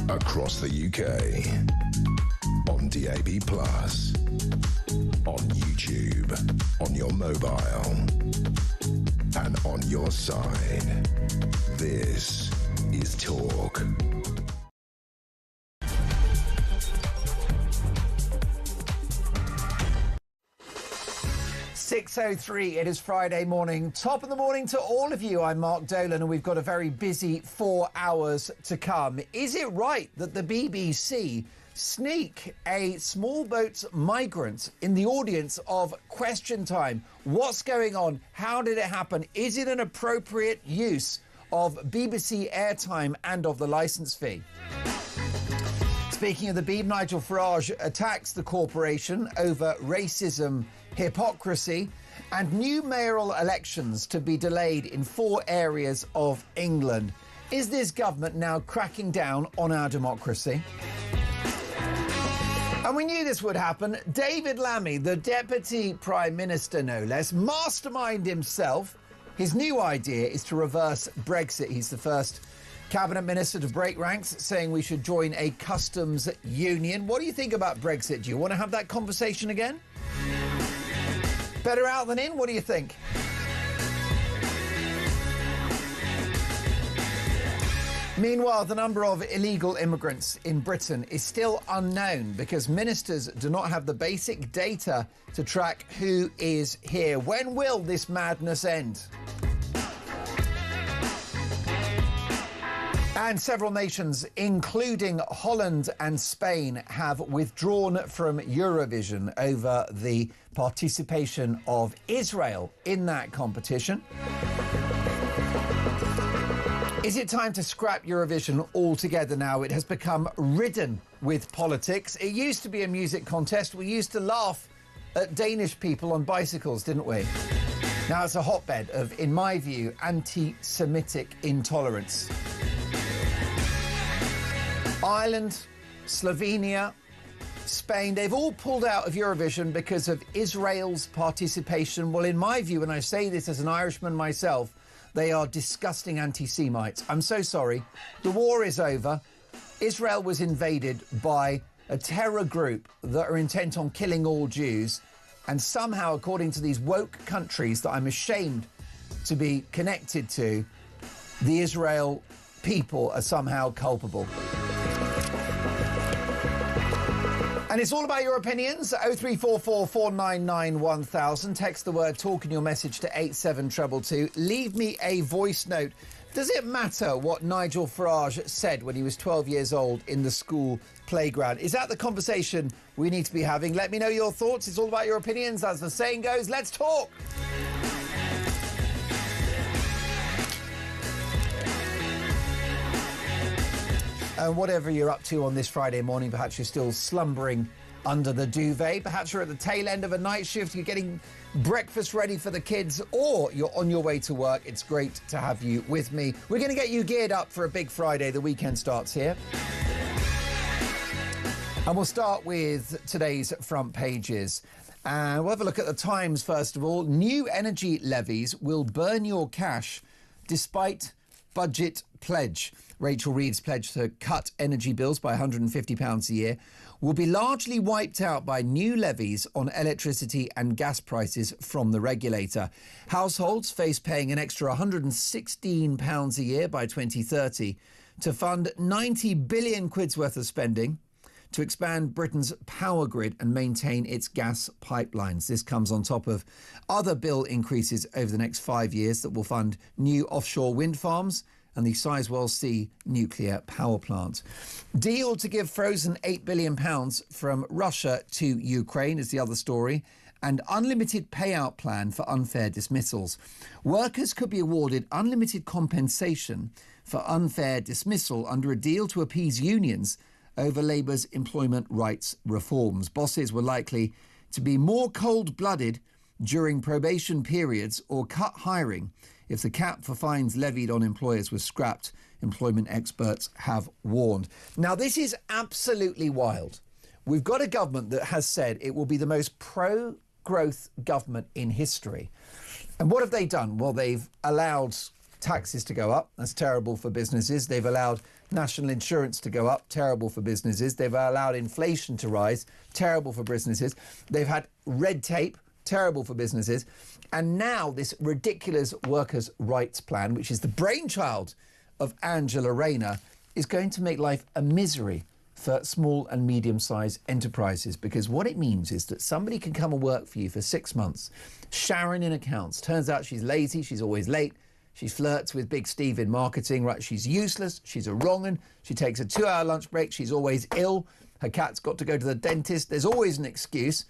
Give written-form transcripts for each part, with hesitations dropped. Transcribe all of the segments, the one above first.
Across the UK. On DAB+. On YouTube. On your mobile. And on your side. This is Talk. 6:03, it is Friday morning. Top of the morning to all of you. I'm Mark Dolan and we've got a very busy 4 hours to come. Is it right that the BBC sneak a small boat migrant in the audience of Question Time? What's going on? How did it happen? Is it an appropriate use of BBC airtime and of the licence fee? Speaking of the Beeb, Nigel Farage attacks the corporation over racism, hypocrisy, and new mayoral elections to be delayed in 4 areas of England. Is this government now cracking down on our democracy? And we knew this would happen. David Lammy, the Deputy Prime Minister, no less, mastermind himself. His new idea is to reverse Brexit. He's the first Cabinet Minister to break ranks, saying we should join a customs union. What do you think about Brexit? Do you want to have that conversation again? Better out than in? What do you think? Meanwhile, the number of illegal immigrants in Britain is still unknown because ministers do not have the basic data to track who is here. When will this madness end? And several nations, including Holland and Spain, have withdrawn from Eurovision over the participation of Israel in that competition. Is it time to scrap Eurovision altogether now? It has become ridden with politics. It used to be a music contest. We used to laugh at Danish people on bicycles, didn't we? Now it's a hotbed of, in my view, anti-Semitic intolerance. Ireland, Slovenia, Spain, they've all pulled out of Eurovision because of Israel's participation. Well, in my view, and I say this as an Irishman myself, they are disgusting anti-Semites. I'm so sorry. The war is over. Israel was invaded by a terror group that are intent on killing all Jews. And somehow, according to these woke countries that I'm ashamed to be connected to, the Israel people are somehow culpable. And it's all about your opinions. 0344 499 1000. Text the word talk in your message to 87222. Leave me a voice note. Does it matter what Nigel Farage said when he was 12 years old in the school playground? Is that the conversation we need to be having? Let me know your thoughts. It's all about your opinions. As the saying goes, let's talk. And whatever you're up to on this Friday morning, perhaps you're still slumbering under the duvet, perhaps you're at the tail end of a night shift, you're getting breakfast ready for the kids, or you're on your way to work. It's great to have you with me. We're going to get you geared up for a big Friday. The weekend starts here. And we'll start with today's front pages. And we'll have a look at the Times first of all. New energy levies will burn your cash despite budget pledge. Rachel Reed's pledge to cut energy bills by £150 a year will be largely wiped out by new levies on electricity and gas prices from the regulator. Households face paying an extra £116 a year by 2030 to fund 90 billion quid's worth of spending to expand Britain's power grid and maintain its gas pipelines. This comes on top of other bill increases over the next 5 years that will fund new offshore wind farms and the Sizewell C nuclear power plant. Deal to give frozen £8 billion from Russia to Ukraine is the other story, and unlimited payout plan for unfair dismissals. Workers could be awarded unlimited compensation for unfair dismissal under a deal to appease unions over Labour's employment rights reforms. Bosses were likely to be more cold-blooded during probation periods or cut hiring if the cap for fines levied on employers was scrapped, employment experts have warned. Now, this is absolutely wild. We've got a government that has said it will be the most pro-growth government in history. And what have they done? Well, they've allowed taxes to go up. That's terrible for businesses. They've allowed national insurance to go up, terrible for businesses. They've allowed inflation to rise, terrible for businesses. They've had red tape, terrible for businesses. And now this ridiculous workers' rights plan, which is the brainchild of Angela Rayner, is going to make life a misery for small and medium-sized enterprises, because what it means is that somebody can come and work for you for 6 months. Sharon in accounts. Turns out she's lazy, she's always late. She flirts with Big Steve in marketing, right? She's useless, she's a wrong-un. She takes a 2-hour lunch break, she's always ill. Her cat's got to go to the dentist. There's always an excuse.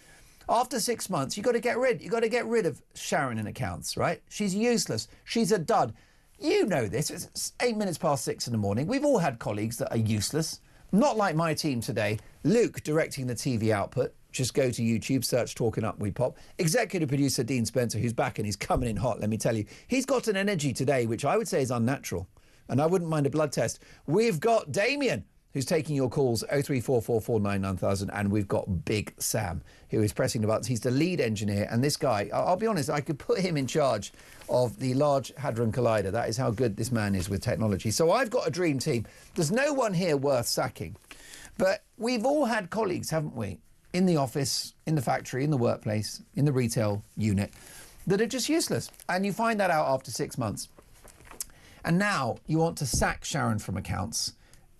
After 6 months, you've got to get rid of Sharon in accounts, right? She's useless. She's a dud. You know this. It's 8 minutes past 6 in the morning. We've all had colleagues that are useless. Not like my team today. Luke directing the TV output. Just go to YouTube, search Talking Up We Pop. Executive producer Dean Spencer, who's back and he's coming in hot, let me tell you. He's got an energy today, which I would say is unnatural. And I wouldn't mind a blood test. We've got Damien, who's taking your calls, 03444999000, and we've got Big Sam, who is pressing the buttons. He's the lead engineer, and this guy, I'll be honest, I could put him in charge of the Large Hadron Collider. That is how good this man is with technology. So I've got a dream team. There's no one here worth sacking. But we've all had colleagues, haven't we, in the office, in the factory, in the workplace, in the retail unit, that are just useless. And you find that out after 6 months. And now you want to sack Sharon from accounts,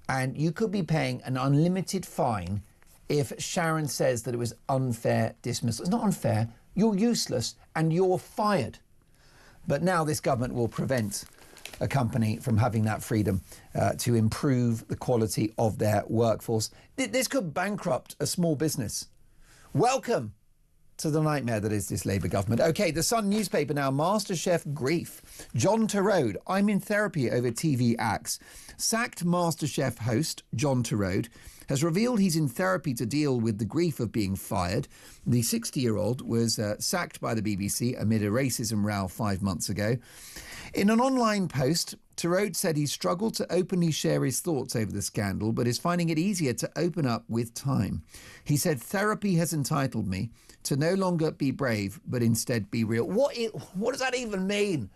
and you could be paying an unlimited fine if Sharon says that it was unfair dismissal. It's not unfair. You're useless and you're fired. But now this government will prevent a company from having that freedom to improve the quality of their workforce. This could bankrupt a small business. Welcome to the nightmare that is this Labour government. OK, the Sun newspaper now, MasterChef grief. John Turode, I'm in therapy over TV acts. Sacked MasterChef host John Turode has revealed he's in therapy to deal with the grief of being fired. The 60-year-old was sacked by the BBC amid a racism row 5 months ago. In an online post, Turode said he struggled to openly share his thoughts over the scandal, but is finding it easier to open up with time. He said, therapy has entitled me to no longer be brave, but instead be real. What does that even mean?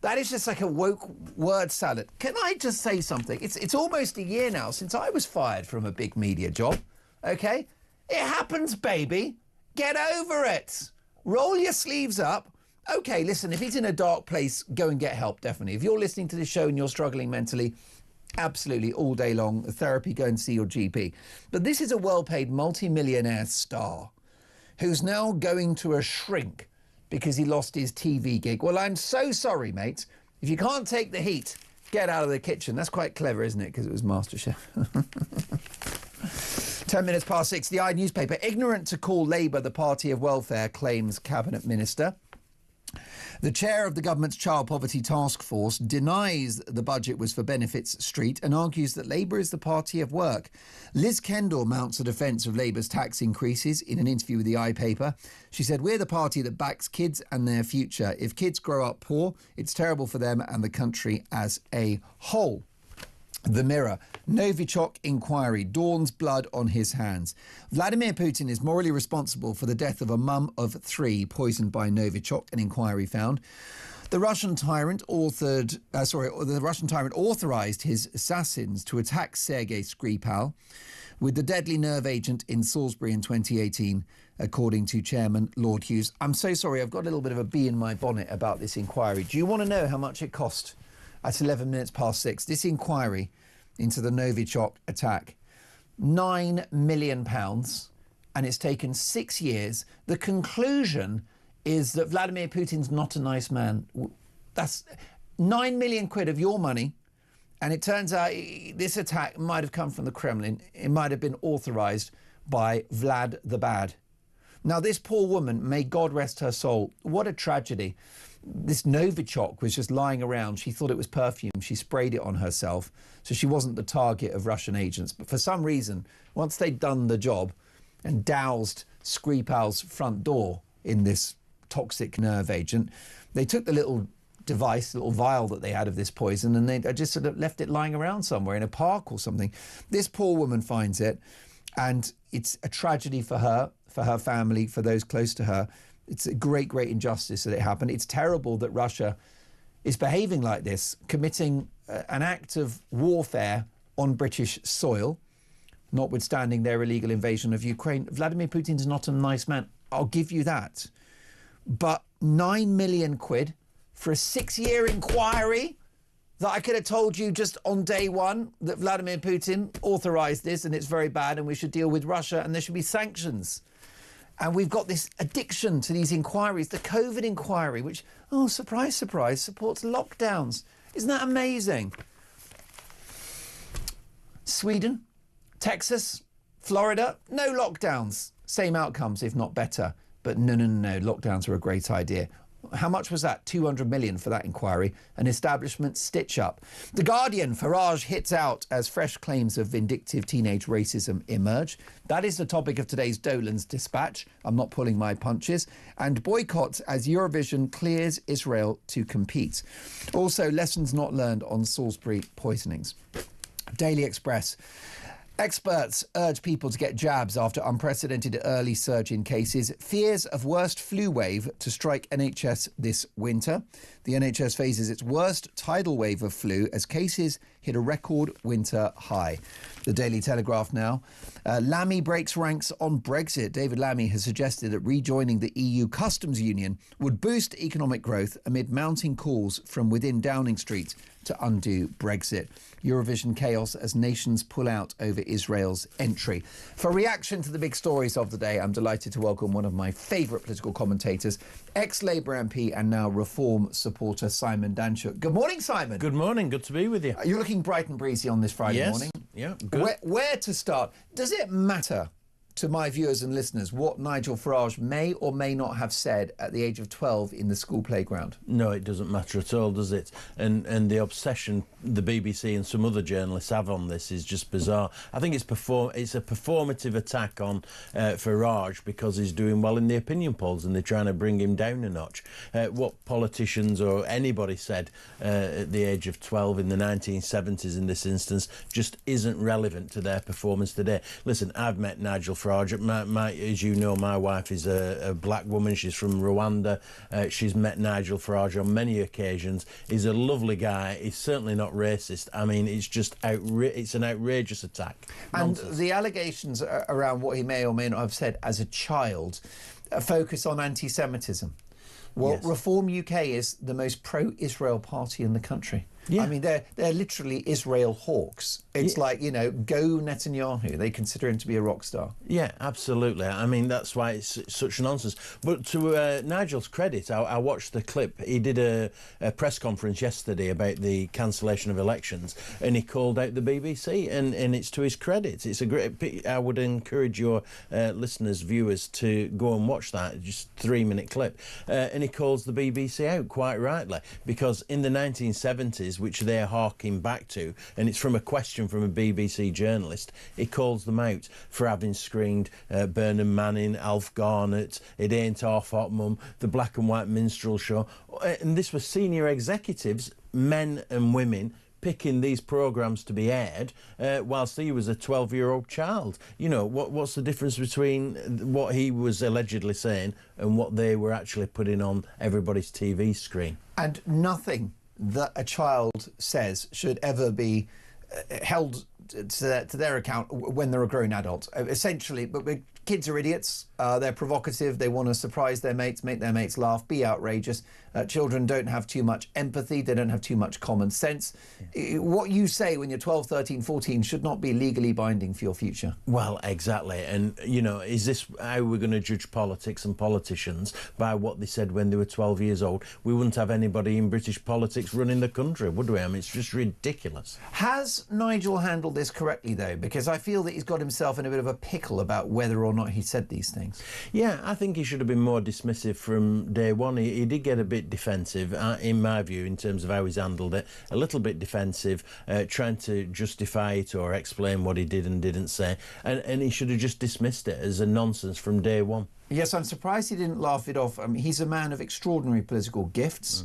That is just like a woke word salad. Can I just say something? It's almost a year now since I was fired from a big media job, OK? It happens, baby. Get over it. Roll your sleeves up. OK, listen, if he's in a dark place, go and get help, definitely. If you're listening to this show and you're struggling mentally, absolutely, all day long, therapy, go and see your GP. But this is a well-paid multi-millionaire star who's now going to a shrink because he lost his TV gig. Well, I'm so sorry, mate. If you can't take the heat, get out of the kitchen. That's quite clever, isn't it? Because it was MasterChef. 10 minutes past 6, the newspaper. Ignorant to call Labour the party of welfare, claims Cabinet Minister. The chair of the government's Child Poverty Task Force denies the budget was for Benefits Street and argues that Labour is the party of work. Liz Kendall mounts a defence of Labour's tax increases in an interview with the iPaper. She said, we're the party that backs kids and their future. If kids grow up poor, it's terrible for them and the country as a whole. The Mirror. Novichok inquiry. Dawn's blood on his hands. Vladimir Putin is morally responsible for the death of a mum of 3 poisoned by Novichok, an inquiry found. The Russian tyrant authorized his assassins to attack Sergei Skripal with the deadly nerve agent in Salisbury in 2018, according to Chairman Lord Hughes. I'm so sorry, I've got a little bit of a bee in my bonnet about this inquiry. Do you want to know how much it cost? At 11 minutes past 6, this inquiry into the Novichok attack, £9 million, and it's taken 6 years. The conclusion is that Vladimir Putin's not a nice man. That's 9 million quid of your money, and it turns out this attack might have come from the Kremlin. It might have been authorised by Vlad the Bad. Now, this poor woman, may God rest her soul, what a tragedy. This Novichok was just lying around. She thought it was perfume. She sprayed it on herself. So she wasn't the target of Russian agents. But for some reason, once they'd done the job and doused Skripal's front door in this toxic nerve agent, they took the little device, the little vial that they had of this poison, and they just sort of left it lying around somewhere in a park or something. This poor woman finds it, and it's a tragedy for her family, for those close to her. It's a great, great injustice that it happened. It's terrible that Russia is behaving like this, committing an act of warfare on British soil, notwithstanding their illegal invasion of Ukraine. Vladimir Putin's not a nice man. I'll give you that. But 9 million quid for a 6-year inquiry that I could have told you just on day one that Vladimir Putin authorised this and it's very bad and we should deal with Russia and there should be sanctions. And we've got this addiction to these inquiries, the COVID inquiry, which, oh, surprise, surprise, supports lockdowns. Isn't that amazing? Sweden, Texas, Florida, no lockdowns. Same outcomes, if not better. But no, lockdowns are a great idea. How much was that? 200 million for that inquiry. An establishment stitch-up. The Guardian, Farage hits out as fresh claims of vindictive teenage racism emerge. That is the topic of today's Dolan's Dispatch. I'm not pulling my punches. And boycott as Eurovision clears Israel to compete. Also, lessons not learned on Salisbury poisonings. Daily Express. Experts urge people to get jabs after unprecedented early surge in cases. Fears of worst flu wave to strike NHS this winter. The NHS faces its worst tidal wave of flu as cases hit a record winter high. The Daily Telegraph now. Lammy breaks ranks on Brexit. David Lammy has suggested that rejoining the EU customs union would boost economic growth amid mounting calls from within Downing Street to undo Brexit. Eurovision chaos as nations pull out over Israel's entry. For reaction to the big stories of the day, I'm delighted to welcome one of my favourite political commentators, ex-Labour MP and now Reform supporter Simon Danchuk. Good morning, Simon. Good morning. Good to be with you. You're looking bright and breezy on this Friday morning. Yeah, good. Where to start? Does it matter to my viewers and listeners what Nigel Farage may or may not have said at the age of 12 in the school playground? No, it doesn't matter at all, does it? And the obsession the BBC and some other journalists have on this is just bizarre. I think it's a performative attack on Farage because he's doing well in the opinion polls and they're trying to bring him down a notch. What politicians or anybody said at the age of 12 in the 1970s in this instance just isn't relevant to their performance today. Listen, I've met Nigel Farage. As you know, my wife is a black woman. She's from Rwanda. She's met Nigel Farage on many occasions. He's a lovely guy. He's certainly not racist. I mean, it's just it's an outrageous attack. Nonsense. And the allegations around what he may or may not have said as a child focus on anti-Semitism. Well, yes. Reform UK is the most pro-Israel party in the country. Yeah. I mean, they're literally Israel hawks. It's like, go Netanyahu. They consider him to be a rock star. Yeah, absolutely. I mean, that's why it's such nonsense. But to Nigel's credit, I watched the clip. He did a press conference yesterday about the cancellation of elections, and he called out the BBC, and it's to his credit. It's a great. I would encourage your listeners, viewers, to go and watch that. Just 3-minute clip, and he calls the BBC out quite rightly because in the 1970s, which they're harking back to, and it's from a question from a BBC journalist, he calls them out for having screened Burnham Manning, Alf Garnett, It Ain't Half Hot Mum, the Black and White Minstrel Show, and this was senior executives, men and women, picking these programmes to be aired whilst he was a 12-year-old child. What's the difference between what he was allegedly saying and what they were actually putting on everybody's TV screen? And nothing that a child says should ever be held to their account when they're a grown adult. Essentially, but kids are idiots. They're provocative. They want to surprise their mates, make their mates laugh, be outrageous. Children don't have too much empathy. They don't have too much common sense. What you say when you're 12, 13, 14 should not be legally binding for your future. Well, exactly. And, is this how we're going to judge politics and politicians by what they said when they were 12 years old? We wouldn't have anybody in British politics running the country, would we? I mean, it's just ridiculous. Has Nigel handled this correctly, though? Because I feel that he's got himself in a bit of a pickle about whether or not he said these things. Yeah, I think he should have been more dismissive from day one. He did get a bit defensive, in my view, in terms of how he's handled it. A little bit defensive, trying to justify it or explain what he did and didn't say. And he should have just dismissed it as a nonsense from day one. Yes, I'm surprised he didn't laugh it off. He's a man of extraordinary political gifts.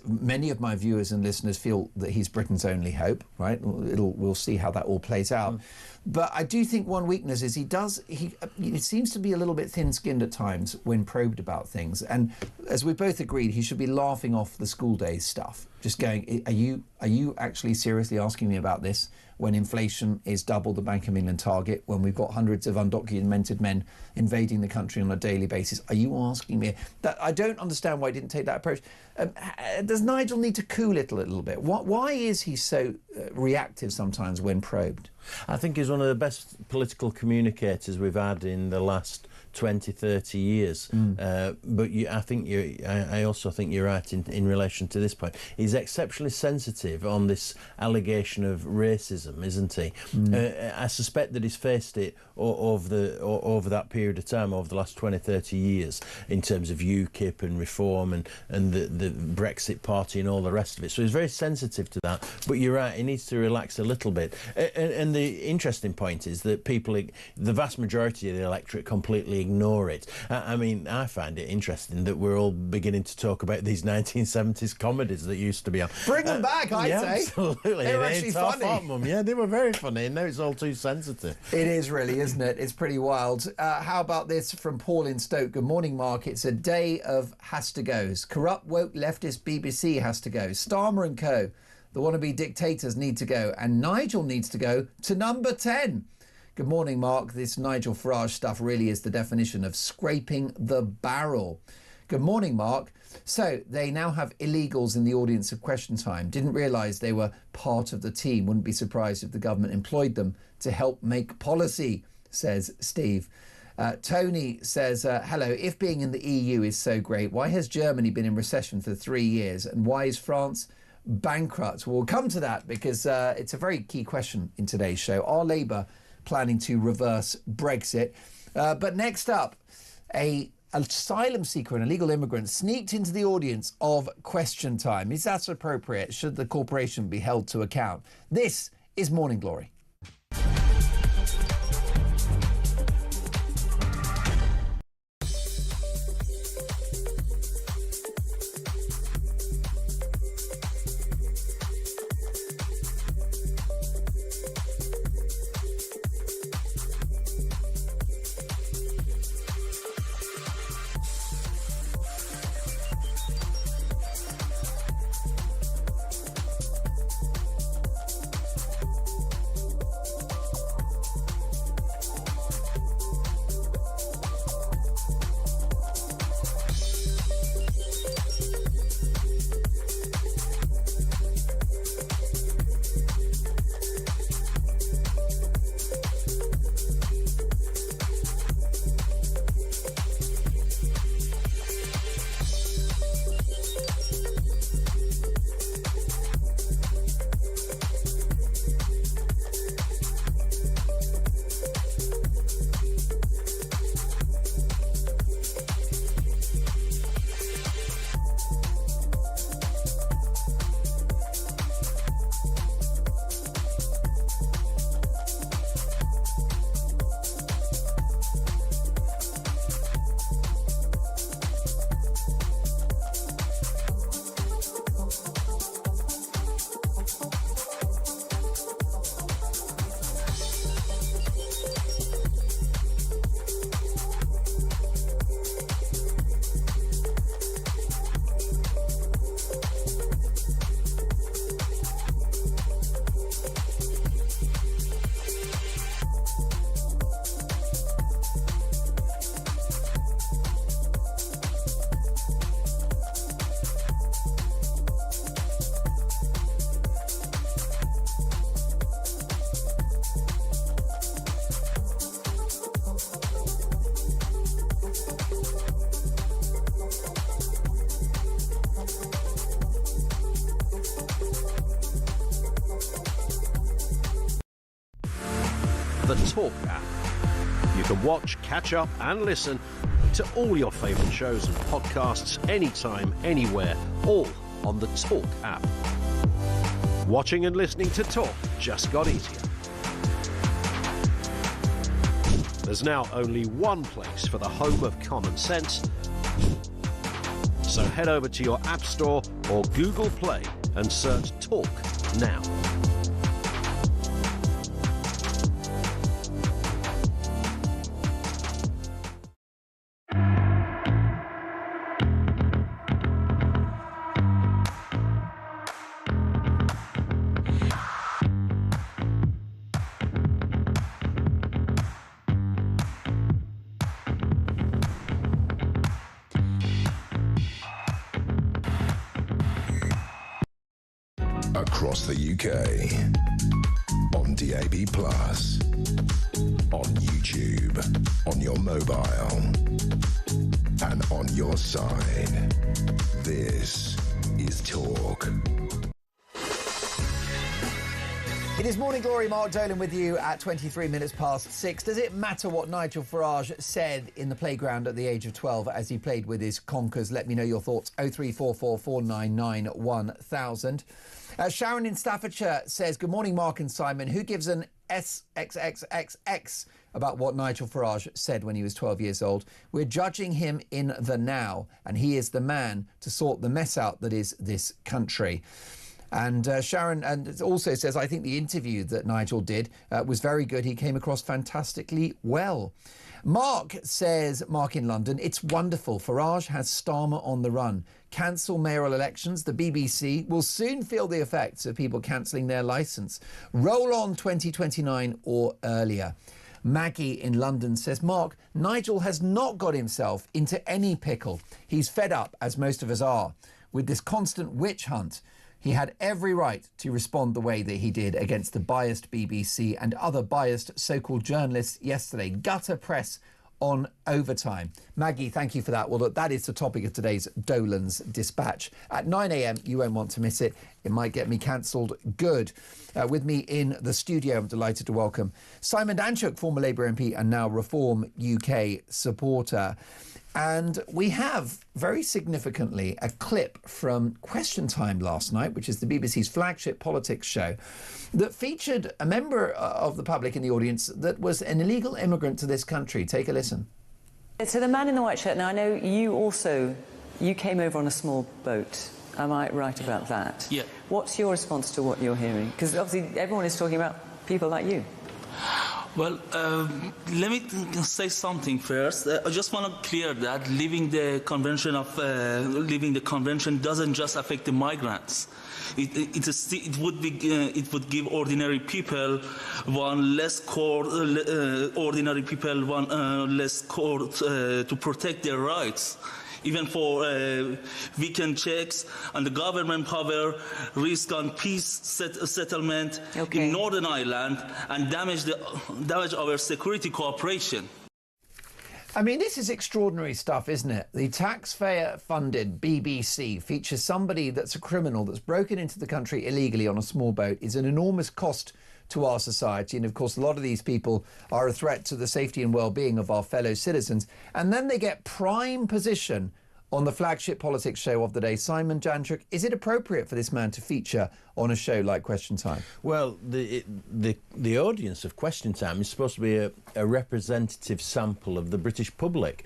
Many of my viewers and listeners feel that he's Britain's only hope, right? We'll see how that all plays out. But I do think one weakness is he seems to be a little bit thin-skinned at times when probed about things. And as we both agreed, he should be laughing off the school days stuff. just going, are you actually seriously asking me about this when inflation is double the Bank of England target, when we've got hundreds of undocumented men invading the country on a daily basis? Are you asking me that? I don't understand why he didn't take that approach. Does Nigel need to cool it a little bit? Why is he so reactive sometimes when probed? I think he's one of the best political communicators we've had in the last 20, 30 years. But I also think you're right in relation to this point. He's exceptionally sensitive on this allegation of racism, isn't he? I suspect that he's faced it over that period of time, over the last 20, 30 years, in terms of UKIP and reform and the Brexit Party and all the rest of it. So he's very sensitive to that. But you're right, he needs to relax a little bit. And the interesting point is that the vast majority of the electorate completely ignore it. I mean, I find it interesting that we're all beginning to talk about these 1970s comedies that used to be on. Bring them back, I'd say. Absolutely. They were actually funny. Yeah, they were very funny, and now it's all too sensitive. It is really, isn't it? It's pretty wild. How about this from Paul in Stoke? Good morning, Mark. It's a day of has to goes. Corrupt, woke, leftist BBC has to go. Starmer and co. The wannabe dictators need to go. And Nigel needs to go to number 10. Good morning, Mark. This Nigel Farage stuff really is the definition of scraping the barrel. Good morning, Mark. So they now have illegals in the audience of Question Time. Didn't realise they were part of the team. Wouldn't be surprised if the government employed them to help make policy, says Steve. Tony says, hello, if being in the EU is so great, why has Germany been in recession for 3 years? And why is France bankrupt? We'll come to that because it's a very key question in today's show. Are Labour planning to reverse Brexit? But next up, an asylum seeker and illegal immigrant sneaked into the audience of Question Time. Is that appropriate? Should the corporation be held to account? This is Morning Glory. The Talk app. You can watch, catch up and listen to all your favourite shows and podcasts anytime, anywhere, all on the Talk app. Watching and listening to Talk just got easier. There's now only one place for the home of common sense. So head over to your App Store or Google Play and search Talk now. across the UK. On DAB+, on YouTube, on your mobile, and on your side. This is Talk. It is Morning Glory, Mark Dolan with you at 23 minutes past 6. Does it matter what Nigel Farage said in the playground at the age of 12 as he played with his conkers? Let me know your thoughts. 0344 499 1000. Sharon in Staffordshire says, good morning, Mark and Simon. Who gives an SXXXX about what Nigel Farage said when he was 12 years old? We're judging him in the now, and he is the man to sort the mess out that is this country. And Sharon also says, I think the interview that Nigel did was very good. He came across fantastically well. Mark says, Mark in London, it's wonderful. Farage has Starmer on the run. Cancel mayoral elections. The BBC will soon feel the effects of people cancelling their licence. Roll on 2029 or earlier. Maggie in London says, Mark, Nigel has not got himself into any pickle. He's fed up, as most of us are, with this constant witch hunt. He had every right to respond the way that he did against the biased BBC and other biased so-called journalists yesterday. Gutter press on overtime. Maggie, thank you for that. Well, look, that is the topic of today's Dolan's Dispatch. At 9 a.m, you won't want to miss it. It might get me cancelled good. With me in the studio, I'm delighted to welcome Simon Danczuk, former Labour MP and now Reform UK supporter. And we have, very significantly, a clip from Question Time last night, which is the BBC's flagship politics show, that featured a member of the public in the audience that was an illegal immigrant to this country. Take a listen. So the man in the white shirt, now I know you came over on a small boat. Am I right about that? Yeah. What's your response to what you're hearing? Because obviously everyone is talking about people like you. Well, let me say something first. I just want to clear that leaving the convention doesn't just affect the migrants. It would give ordinary people one less court to protect their rights. Even for weekend checks and the government power, risk on peace settlement in Northern Ireland and damage our security cooperation. I mean, this is extraordinary stuff, isn't it? The taxpayer-funded BBC features somebody that's a criminal that's broken into the country illegally on a small boat, is an enormous cost to our society. And of course, a lot of these people are a threat to the safety and well-being of our fellow citizens. And then they get prime position on the flagship politics show of the day. Simon Danczuk, is it appropriate for this man to feature on a show like Question Time? Well, the audience of Question Time is supposed to be a representative sample of the British public.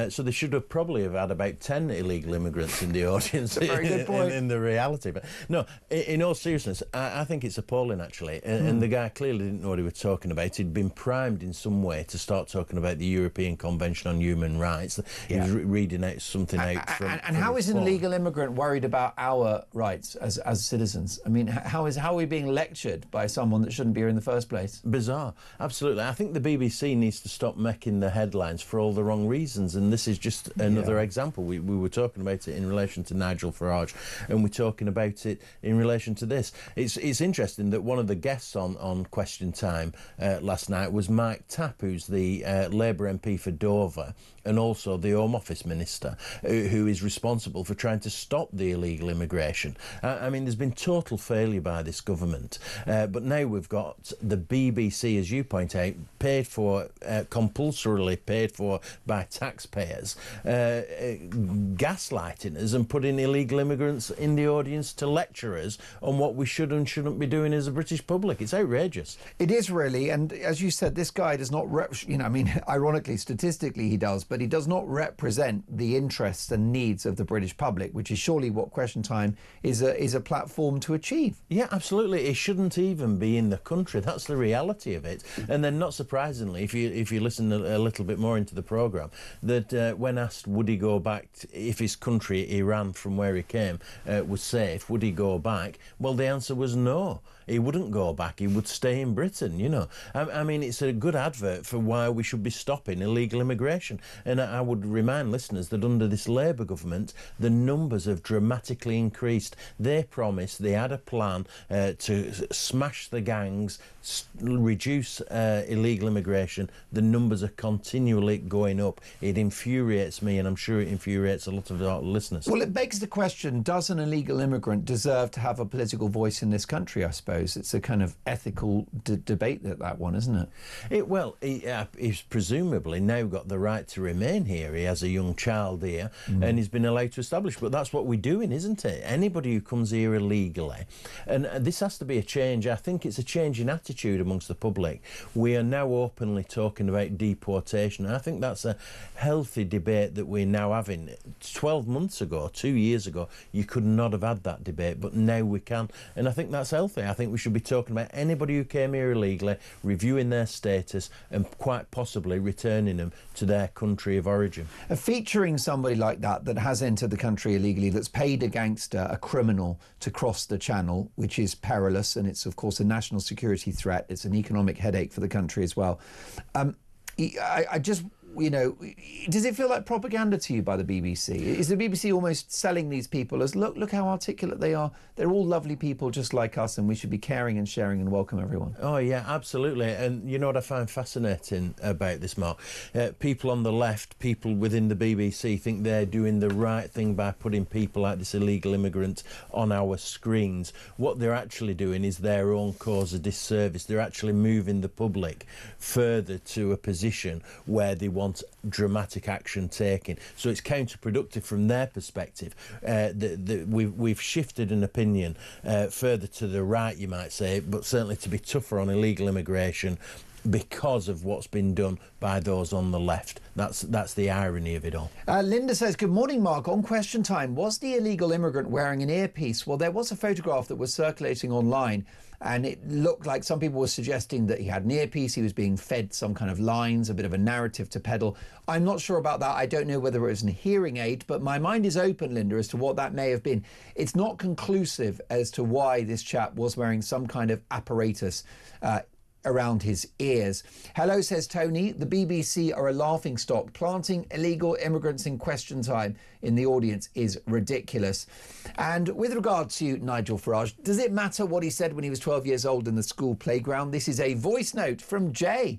So they should have probably had about 10 illegal immigrants in the audience. That's a very good point. In the reality. But no, in all seriousness, I think it's appalling, actually. And the guy clearly didn't know what he was talking about. He'd been primed in some way to start talking about the European Convention on Human Rights. He was reading out something out from... And how is an illegal immigrant worried about our rights as citizens? I mean, how are we being lectured by someone that shouldn't be here in the first place? Bizarre. Absolutely. I think the BBC needs to stop making the headlines for all the wrong reasons, and this is just another example. We were talking about it in relation to Nigel Farage, and we're talking about it in relation to this. It's interesting that one of the guests on Question Time last night was Mike Tapp, who's the Labour MP for Dover, and also the Home Office Minister, who is responsible for trying to stop the illegal immigration. I mean, there's been total failure by this government, but now we've got the BBC, as you point out, paid for, compulsorily paid for by taxpayers, gaslighting us and putting illegal immigrants in the audience to lecture us on what we should and shouldn't be doing as a British public. It's outrageous. It is really, and as you said, this guy does not, I mean, ironically, statistically he does, but he does not represent the interests and needs of the British public, which is surely what Question Time is a platform to achieve. Yeah, absolutely. It shouldn't even be in the country. That's the reality of it. And then, not surprisingly, if you listen a little bit more into the programme, that when asked would he go back, if his country, Iran, from where he came, was safe, would he go back? Well, the answer was no. He wouldn't go back. He would stay in Britain, you know. I mean, it's a good advert for why we should be stopping illegal immigration. And I would remind listeners that under this Labour government, the numbers have dramatically increased. They promised, they had a plan to smash the gangs, reduce illegal immigration. The numbers are continually going up. It infuriates me, and I'm sure it infuriates a lot of our listeners. Well, it begs the question, does an illegal immigrant deserve to have a political voice in this country, I suppose? It's a kind of ethical debate, that one, isn't it? He's presumably now got the right to remain here. He has a young child here, and he's been allowed to establish. But that's what we're doing, isn't it? Anybody who comes here illegally, and this has to be a change. I think it's a change in attitude amongst the public. We are now openly talking about deportation, and I think that's a healthy debate that we're now having. 12 months ago, 2 years ago, you could not have had that debate, but now we can, and I think that's healthy. I think we should be talking about anybody who came here illegally, reviewing their status, and quite possibly returning them to their country of origin. Featuring somebody like that has entered the country illegally, that's paid a gangster, a criminal, to cross the channel, which is perilous, and it's of course a national security threat. It's an economic headache for the country as well. I just, you know, does it feel like propaganda to you by the BBC? Is the BBC almost selling these people as, look how articulate they are? They're all lovely people just like us, and we should be caring and sharing and welcome everyone. Oh, yeah, absolutely. And you know what I find fascinating about this, Mark? People on the left, people within the BBC think they're doing the right thing by putting people like this illegal immigrant on our screens. What they're actually doing is their own cause a disservice. They're actually moving the public further to a position where they want dramatic action taken. So it's counterproductive from their perspective. We've shifted an opinion further to the right, you might say, but certainly to be tougher on illegal immigration because of what's been done by those on the left. That's the irony of it all. Linda says, good morning, Mark. On Question Time, was the illegal immigrant wearing an earpiece? Well, there was a photograph that was circulating online, and it looked like some people were suggesting that he had an earpiece, he was being fed some kind of lines, a bit of a narrative to peddle. I'm not sure about that. I don't know whether it was a hearing aid, but my mind is open, Linda, as to what that may have been. It's not conclusive as to why this chap was wearing some kind of apparatus around his ears. Hello, says Tony. The BBC are a laughingstock. Planting illegal immigrants in Question Time in the audience is ridiculous. And with regard to Nigel Farage, does it matter what he said when he was 12 years old in the school playground? This is a voice note from Jay.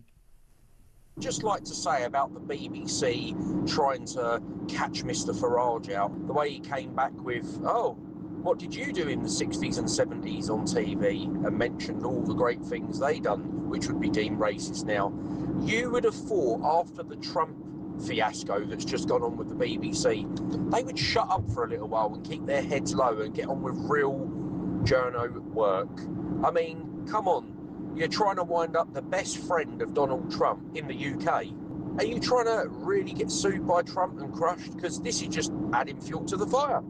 Just like to say about the BBC trying to catch Mr. Farage out, the way he came back with, oh, what did you do in the 60s and 70s on TV, and mentioned all the great things they done, which would be deemed racist now. You would have thought after the Trump fiasco that's just gone on with the BBC, they would shut up for a little while and keep their heads low and get on with real journo work. I mean, come on, you're trying to wind up the best friend of Donald Trump in the UK. Are you trying to really get sued by Trump and crushed? Because this is just adding fuel to the fire.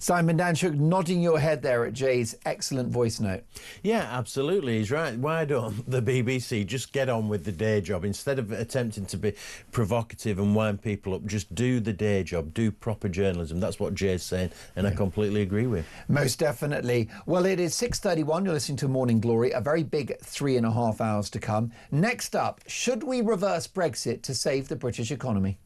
Simon Danchuk nodding your head there at Jay's excellent voice note. Yeah, absolutely. He's right. Why don't the BBC just get on with the day job instead of attempting to be provocative and wind people up? Just do the day job, do proper journalism. That's what Jay's saying, and I completely agree with. Most definitely. Well, it is 6:31. You're listening to Morning Glory. A very big 3.5 hours to come. Next up, should we reverse Brexit to save the British economy?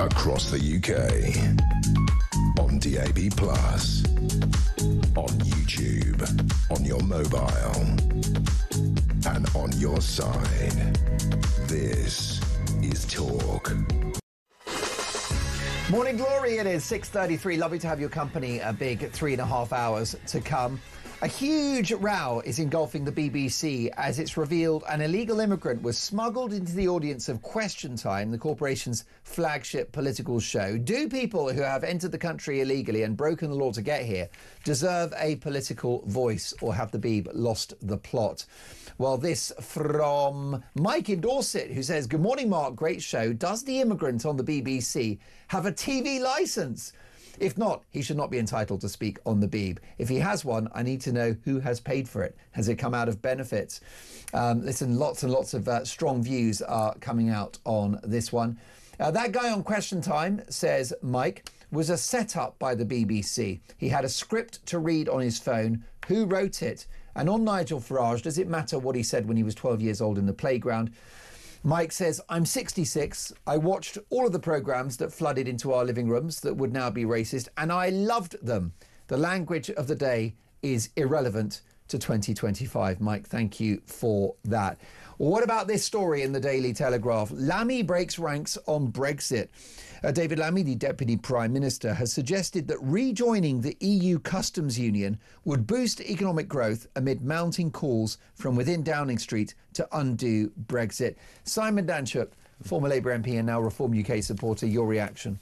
across the UK, on DAB+, on YouTube, on your mobile, and on your side. This is Talk. Morning Glory, it is 6:33. Lovely to have your company. A big 3.5 hours to come. A huge row is engulfing the BBC as it's revealed an illegal immigrant was smuggled into the audience of Question Time, the corporation's flagship political show. Do people who have entered the country illegally and broken the law to get here deserve a political voice, or have the Beeb lost the plot? Well, this from Mike in Dorset, who says, "Good morning, Mark. Great show. Does the immigrant on the BBC have a TV licence? If not, he should not be entitled to speak on the Beeb. If he has one, I need to know who has paid for it. Has it come out of benefits?" Listen, lots and lots of strong views are coming out on this one. That guy on Question Time, says Mike, was a setup by the BBC. He had a script to read on his phone. Who wrote it? And on Nigel Farage, does it matter what he said when he was 12 years old in the playground? Mike says, "I'm 66. I watched all of the programmes that flooded into our living rooms that would now be racist, and I loved them. The language of the day is irrelevant to 2025. Mike, thank you for that. What about this story in the Daily Telegraph? Lammy breaks ranks on Brexit. David Lammy, the Deputy Prime Minister, has suggested that rejoining the EU customs union would boost economic growth amid mounting calls from within Downing Street to undo Brexit. Simon Danchuk, former Labour MP and now Reform UK supporter, your reaction?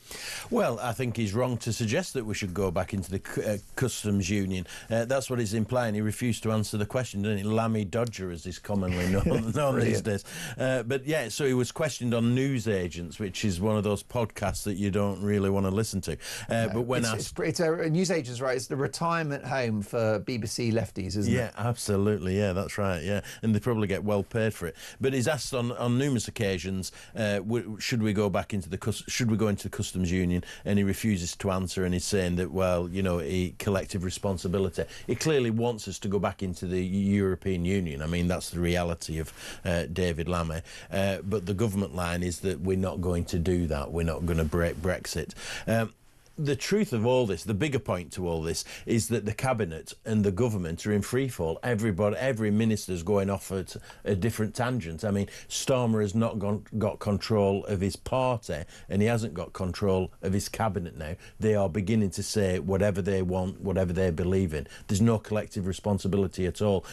Well, I think he's wrong to suggest that we should go back into the customs union. That's what he's implying. He refused to answer the question, didn't he? Lammy Dodger, as he's commonly known these days. But yeah, so he was questioned on News Agents, which is one of those podcasts that you don't really want to listen to. But when it's a News Agents, right? It's the retirement home for BBC lefties, isn't it? Yeah, absolutely. Yeah, that's right. Yeah, and they probably get well paid for it. But he's asked on numerous occasions, should we go into the customs union, and he refuses to answer, and he's saying that, well, you know, collective responsibility. He clearly wants us to go back into the European Union. I mean, that's the reality of David Lammy. But the government line is that we're not going to do that. We're not going to break Brexit. The truth of all this, the bigger point to all this, is that the cabinet and the government are in freefall. Every minister's going off at a different tangent. I mean, Starmer has not got control of his party, and he hasn't got control of his cabinet now. They are beginning to say whatever they want, whatever they believe in. There's no collective responsibility at all.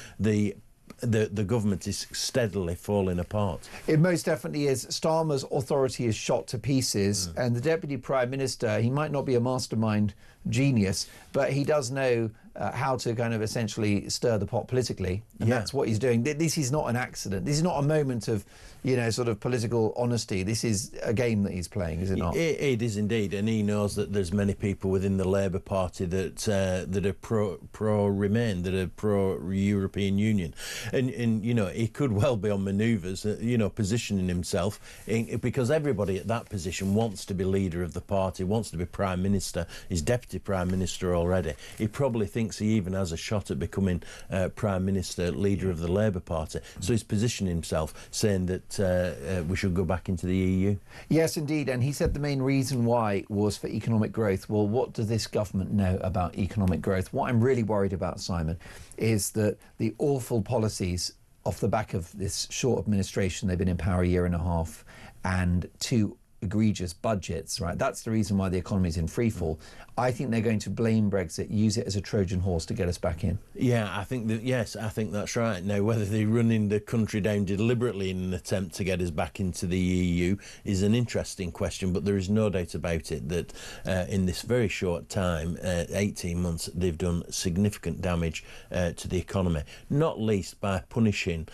The government is steadily falling apart. It most definitely is. Starmer's authority is shot to pieces, and the Deputy Prime Minister, he might not be a mastermind genius, but he does know how to kind of essentially stir the pot politically, and that's what he's doing. This is not an accident. This is not a moment of, you know, sort of political honesty. This is a game that he's playing, is it not? It is indeed, and he knows that there's many people within the Labour Party that are pro-Remain, that are pro-European Union, and you know, he could well be on manoeuvres, you know, positioning himself because everybody at that position wants to be leader of the party, wants to be Prime Minister, is Deputy Prime Minister already. He probably thinks he even has a shot at becoming Prime Minister, leader of the Labour Party. So he's positioning himself, saying that we should go back into the EU. Yes, indeed. And he said the main reason why was for economic growth. Well, what does this government know about economic growth? What I'm really worried about, Simon, is that the awful policies off the back of this short administration, they've been in power a year and a half, and two egregious budgets, right? That's the reason why the economy is in freefall. I think they're going to blame Brexit, use it as a Trojan horse to get us back in. Yeah, I think that's right. Now, whether they're running the country down deliberately in an attempt to get us back into the EU is an interesting question, but there is no doubt about it that in this very short time, 18 months, they've done significant damage to the economy, not least by punishing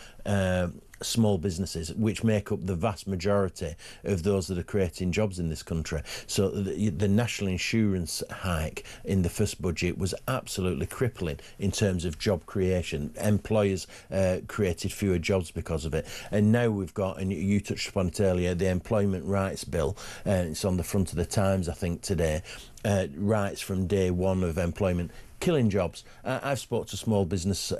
small businesses, which make up the vast majority of those that are creating jobs in this country. So the national insurance hike in the first budget was absolutely crippling in terms of job creation. Employers created fewer jobs because of it. And now we've got, and you touched upon it earlier, the Employment Rights Bill. It's on the front of the Times, I think, today. Rights from day one of employment killing jobs. I've spoke to small business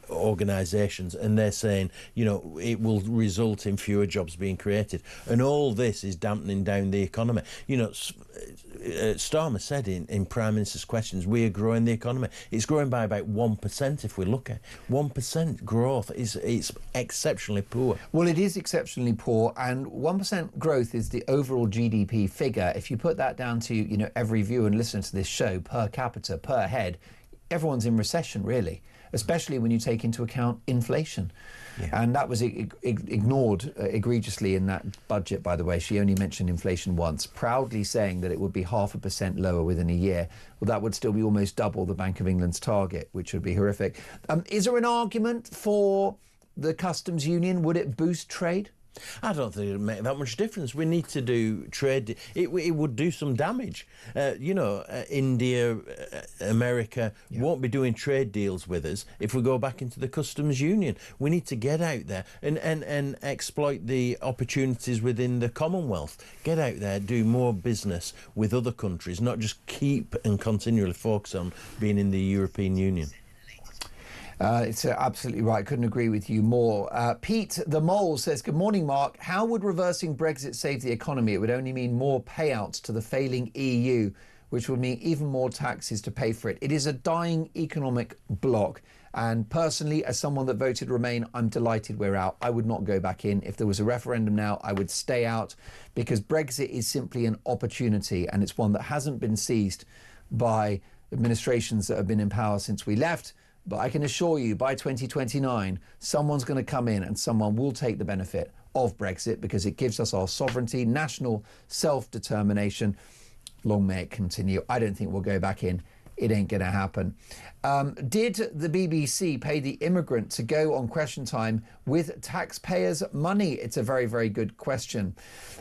organisations, and they're saying, you know, it will result in fewer jobs being created, and all this is dampening down the economy. You know, Starmer said in Prime Minister's questions, we are growing the economy. It's growing by about 1%. If we look at 1% growth, it's exceptionally poor. Well, it is exceptionally poor, and 1% growth is the overall GDP figure. If you put that down to, you know, every viewer and listener to this show per capita, per head, everyone's in recession, really, especially when you take into account inflation. Yeah. And that was ignored egregiously in that budget, by the way. She only mentioned inflation once, proudly saying that it would be 0.5% lower within a year. Well, that would still be almost double the Bank of England's target, which would be horrific. Is there an argument for the customs union? Would it boost trade? I don't think it would make that much difference. We need to do trade. It would do some damage. You know, India, America won't be doing trade deals with us if we go back into the customs union. We need to get out there and exploit the opportunities within the Commonwealth. Get out there, do more business with other countries, not just keep and continually focus on being in the European Union. It's absolutely right. Couldn't agree with you more. Pete the Mole says, good morning, Mark. How would reversing Brexit save the economy? It would only mean more payouts to the failing EU, which would mean even more taxes to pay for it. It is a dying economic bloc. And personally, as someone that voted Remain, I'm delighted we're out. I would not go back in. If there was a referendum now, I would stay out, because Brexit is simply an opportunity, and it's one that hasn't been seized by administrations that have been in power since we left. But I can assure you, by 2029, someone's going to come in and someone will take the benefit of Brexit, because it gives us our sovereignty, national self-determination. Long may it continue. I don't think we'll go back in. It ain't going to happen. Did the BBC pay the immigrant to go on Question Time with taxpayers' money? It's a very, very good question.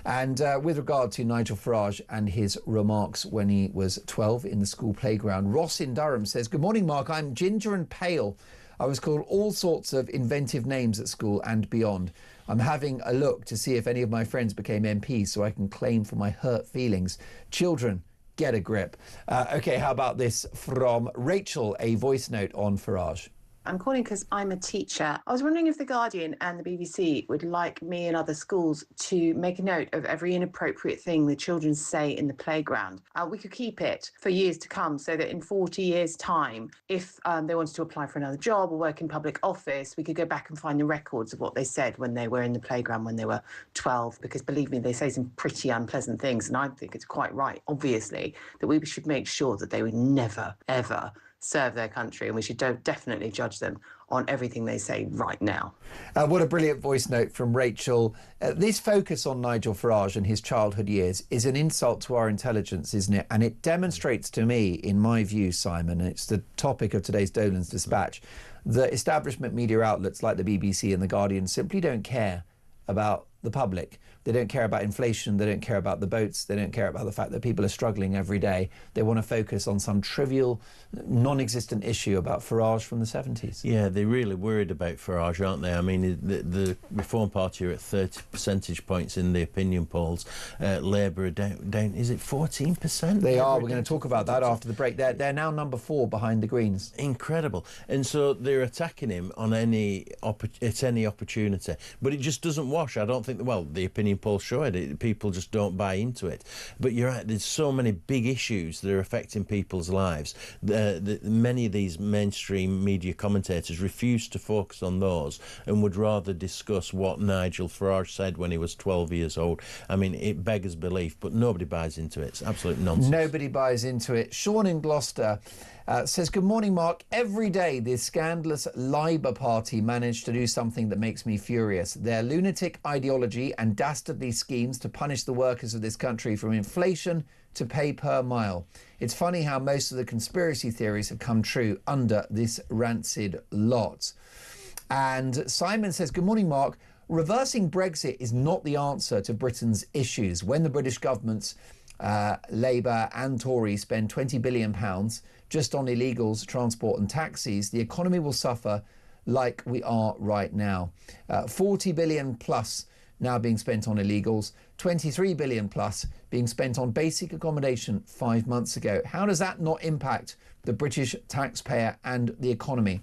And with regard to Nigel Farage and his remarks when he was 12 in the school playground, Ross in Durham says, good morning, Mark. I'm ginger and pale. I was called all sorts of inventive names at school and beyond. I'm having a look to see if any of my friends became MPs so I can claim for my hurt feelings. Children, get a grip. OK, how about this from Rachel, a voice note on Farage? I'm calling because I'm a teacher. I was wondering if The Guardian and the BBC would like me and other schools to make a note of every inappropriate thing the children say in the playground. We could keep it for years to come, so that in 40 years' time, if they wanted to apply for another job or work in public office, we could go back and find the records of what they said when they were in the playground when they were 12. Because believe me, they say some pretty unpleasant things. And I think it's quite right, obviously, that we should make sure that they would never, ever serve their country, and we should definitely judge them on everything they say right now. What a brilliant voice note from Rachel. This focus on Nigel Farage and his childhood years is an insult to our intelligence, isn't it? And it demonstrates to me, in my view, Simon, and it's the topic of today's Dolan's Dispatch, that establishment media outlets like the BBC and The Guardian simply don't care about the public. They don't care about inflation. They don't care about the boats. They don't care about the fact that people are struggling every day. They want to focus on some trivial, non-existent issue about Farage from the 70s. Yeah, they're really worried about Farage, aren't they? I mean, the Reform Party are at 30 percentage points in the opinion polls. Labour are down, is it 14%? They are. We're going to talk about that after the break. They're now number 4 behind the Greens. Incredible. And so they're attacking him on any opportunity. But it just doesn't wash. I don't think, well, the opinion polls show it. People just don't buy into it. But you're right, there's so many big issues that are affecting people's lives. Many of these mainstream media commentators refuse to focus on those and would rather discuss what Nigel Farage said when he was 12 years old. I mean, it beggars belief, but nobody buys into it. It's absolute nonsense. Nobody buys into it. Sean in Gloucester says, good morning, Mark. Every day this scandalous Labour Party managed to do something that makes me furious. Their lunatic ideology and dastardly schemes to punish the workers of this country, from inflation to pay per mile. It's funny how most of the conspiracy theories have come true under this rancid lot. And Simon says, good morning, Mark. Reversing Brexit is not the answer to Britain's issues. When the British government's Labour and Tories spend £20 billion just on illegals, transport and taxis, the economy will suffer like we are right now. 40 billion plus now being spent on illegals, 23 billion plus being spent on basic accommodation 5 months ago. How does that not impact the British taxpayer and the economy?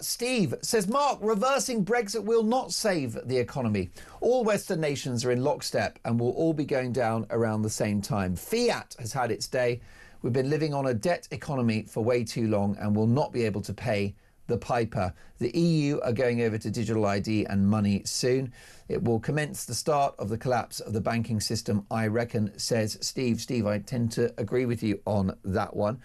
Steve says, Mark, reversing Brexit will not save the economy. All Western nations are in lockstep and will all be going down around the same time. Fiat has had its day. We've been living on a debt economy for way too long and will not be able to pay the piper. The EU are going over to digital ID and money soon. It will commence the start of the collapse of the banking system, I reckon, says Steve. Steve, I tend to agree with you on that one.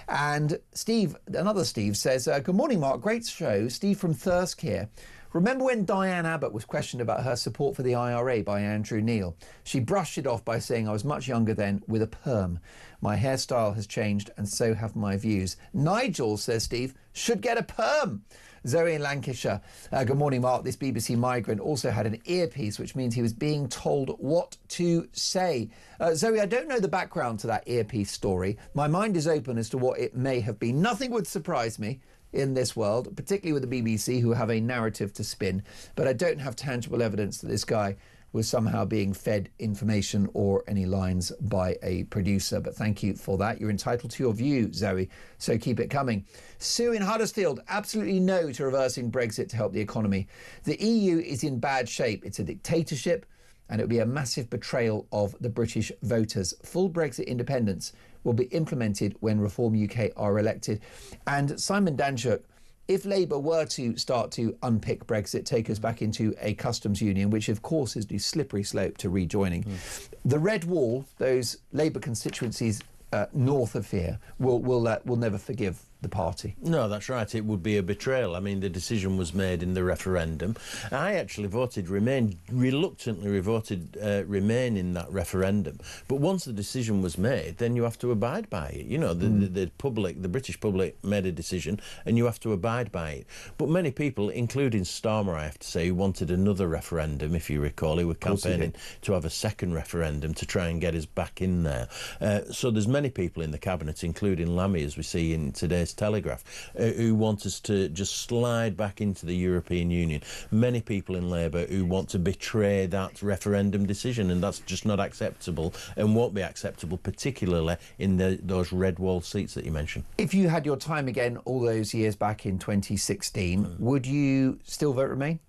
And Steve, another Steve, says, good morning, Mark. Great show. Steve from Thirsk here. Remember when Diane Abbott was questioned about her support for the IRA by Andrew Neil? She brushed it off by saying, I was much younger then with a perm. My hairstyle has changed and so have my views. Nigel, says Steve, should get a perm. Zoe in Lancashire. Good morning, Mark. This BBC migrant also had an earpiece, which means he was being told what to say. Zoe, I don't know the background to that earpiece story. My mind is open as to what it may have been. Nothing would surprise me in this world, particularly with the BBC, who have a narrative to spin. But I don't have tangible evidence that this guy was somehow being fed information or any lines by a producer. But thank you for that. You're entitled to your view, Zoe, so keep it coming. Sue in Huddersfield, absolutely no to reversing Brexit to help the economy. The EU is in bad shape. It's a dictatorship and it would be a massive betrayal of the British voters. Full Brexit independence will be implemented when Reform UK are elected. And Simon Danchuk, if Labour were to start to unpick Brexit, take us back into a customs union, which of course is the slippery slope to rejoining, the red wall, those Labour constituencies north of here, will never forgive the party. No, that's right. It would be a betrayal. I mean, the decision was made in the referendum. I actually voted Remain, reluctantly voted Remain in that referendum. But once the decision was made, then you have to abide by it. You know, the public, the British public made a decision and you have to abide by it. But many people, including Starmer, I have to say, who wanted another referendum, if you recall, who were campaigning to have a second referendum to try and get us back in there. So there's many people in the cabinet, including Lammy, as we see in today's Telegraph, who want us to just slide back into the European Union. Many people in Labour who want to betray that referendum decision, and that's just not acceptable and won't be acceptable, particularly in those red wall seats that you mentioned. If you had your time again all those years back in 2016, would you still vote Remain?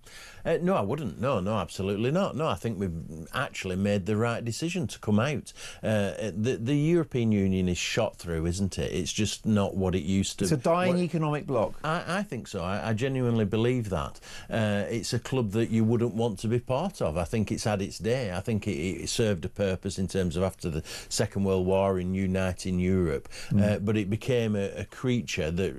No, I wouldn't. No, absolutely not. No, I think we've actually made the right decision to come out. The European Union is shot through, isn't it? It's just not what it used to. It's a dying economic bloc. I think so. I genuinely believe that. It's a club that you wouldn't want to be part of. I think it's had its day. I think it served a purpose in terms of after the Second World War in uniting Europe. But it became a creature that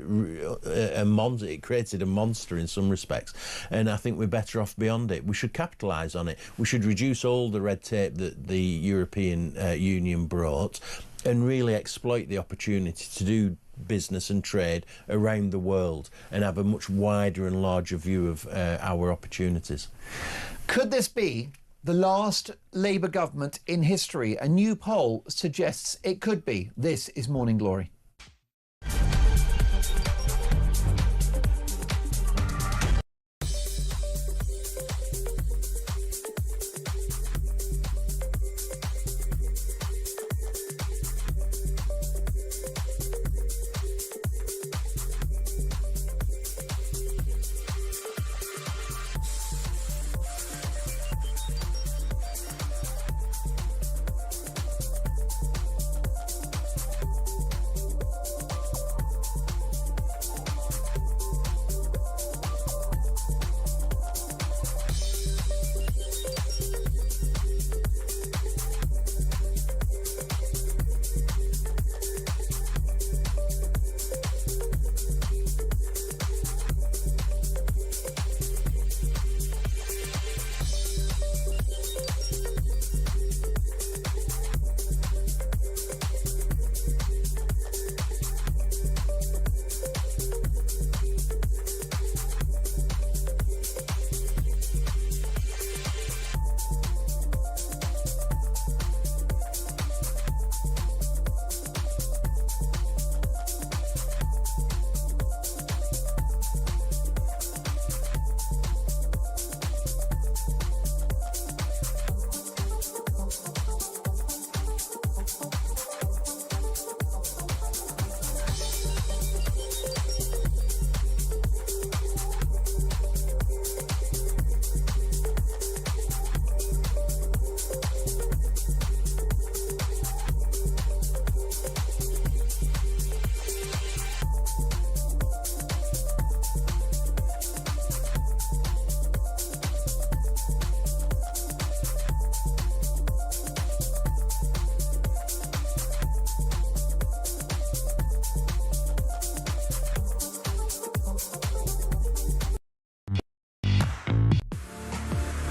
it created a monster in some respects. And I think we're better off beyond it. We should capitalise on it. We should reduce all the red tape that the European Union brought and really exploit the opportunity to do business and trade around the world and have a much wider and larger view of our opportunities. Could this be the last Labour government in history? A new poll suggests it could be. This is Morning Glory.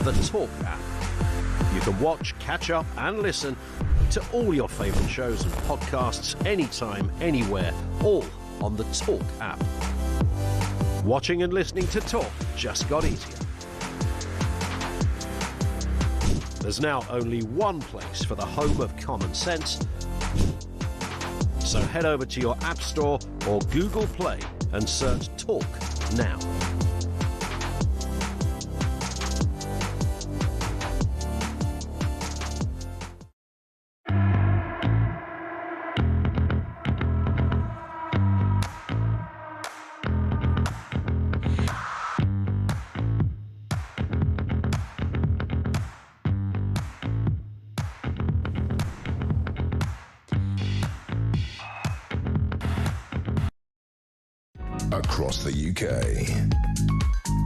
the Talk app. You can watch, catch up and listen to all your favourite shows and podcasts anytime, anywhere, all on the Talk app. Watching and listening to Talk just got easier. There's now only one place for the home of common sense. So head over to your App Store or Google Play and search Talk now. Across the UK,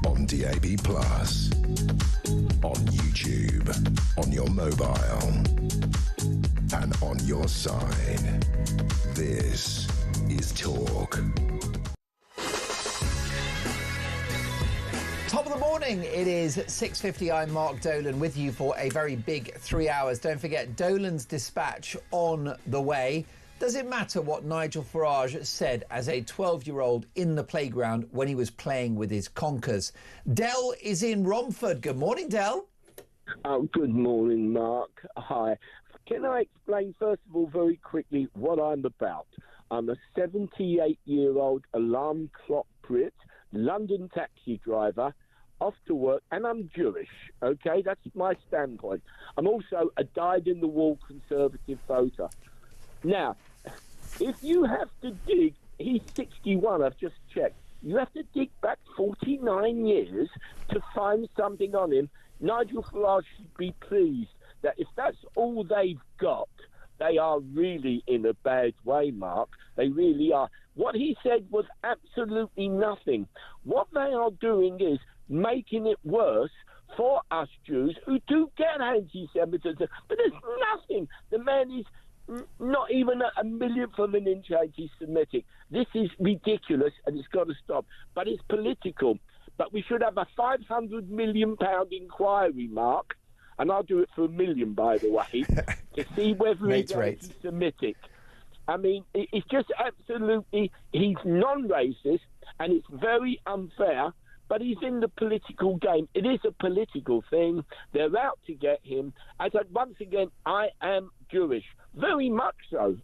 on DAB+, on YouTube, on your mobile, and on your side. This is Talk. Top of the morning, it is 6:50. I'm Mark Dolan with you for a very big 3 hours. Don't forget Dolan's Dispatch on the way. Does it matter what Nigel Farage said as a 12-year-old in the playground when he was playing with his conkers? Del is in Romford. Good morning, Del. Good morning, Mark. Hi. Can I explain, first of all, very quickly what I'm about? I'm a 78-year-old alarm clock Brit, London taxi driver, off to work, and I'm Jewish, okay? That's my standpoint. I'm also a dyed-in-the-wall Conservative voter. Now, if you have to dig, he's 61, I've just checked, you have to dig back 49 years to find something on him. Nigel Farage should be pleased that if that's all they've got, they are really in a bad way, Mark. They really are. What he said was absolutely nothing. What they are doing is making it worse for us Jews who do get anti-Semitism. But there's nothing. The man is not even a millionth of an inch anti-Semitic. This is ridiculous and it's got to stop. But it's political. But we should have a £500 million inquiry, Mark, and I'll do it for $1 million, by the way, to see whether he's anti-Semitic. I mean, it's just absolutely, he's non-racist and it's very unfair, but he's in the political game. It is a political thing. They're out to get him. I said, once again, I am Jewish, very much so.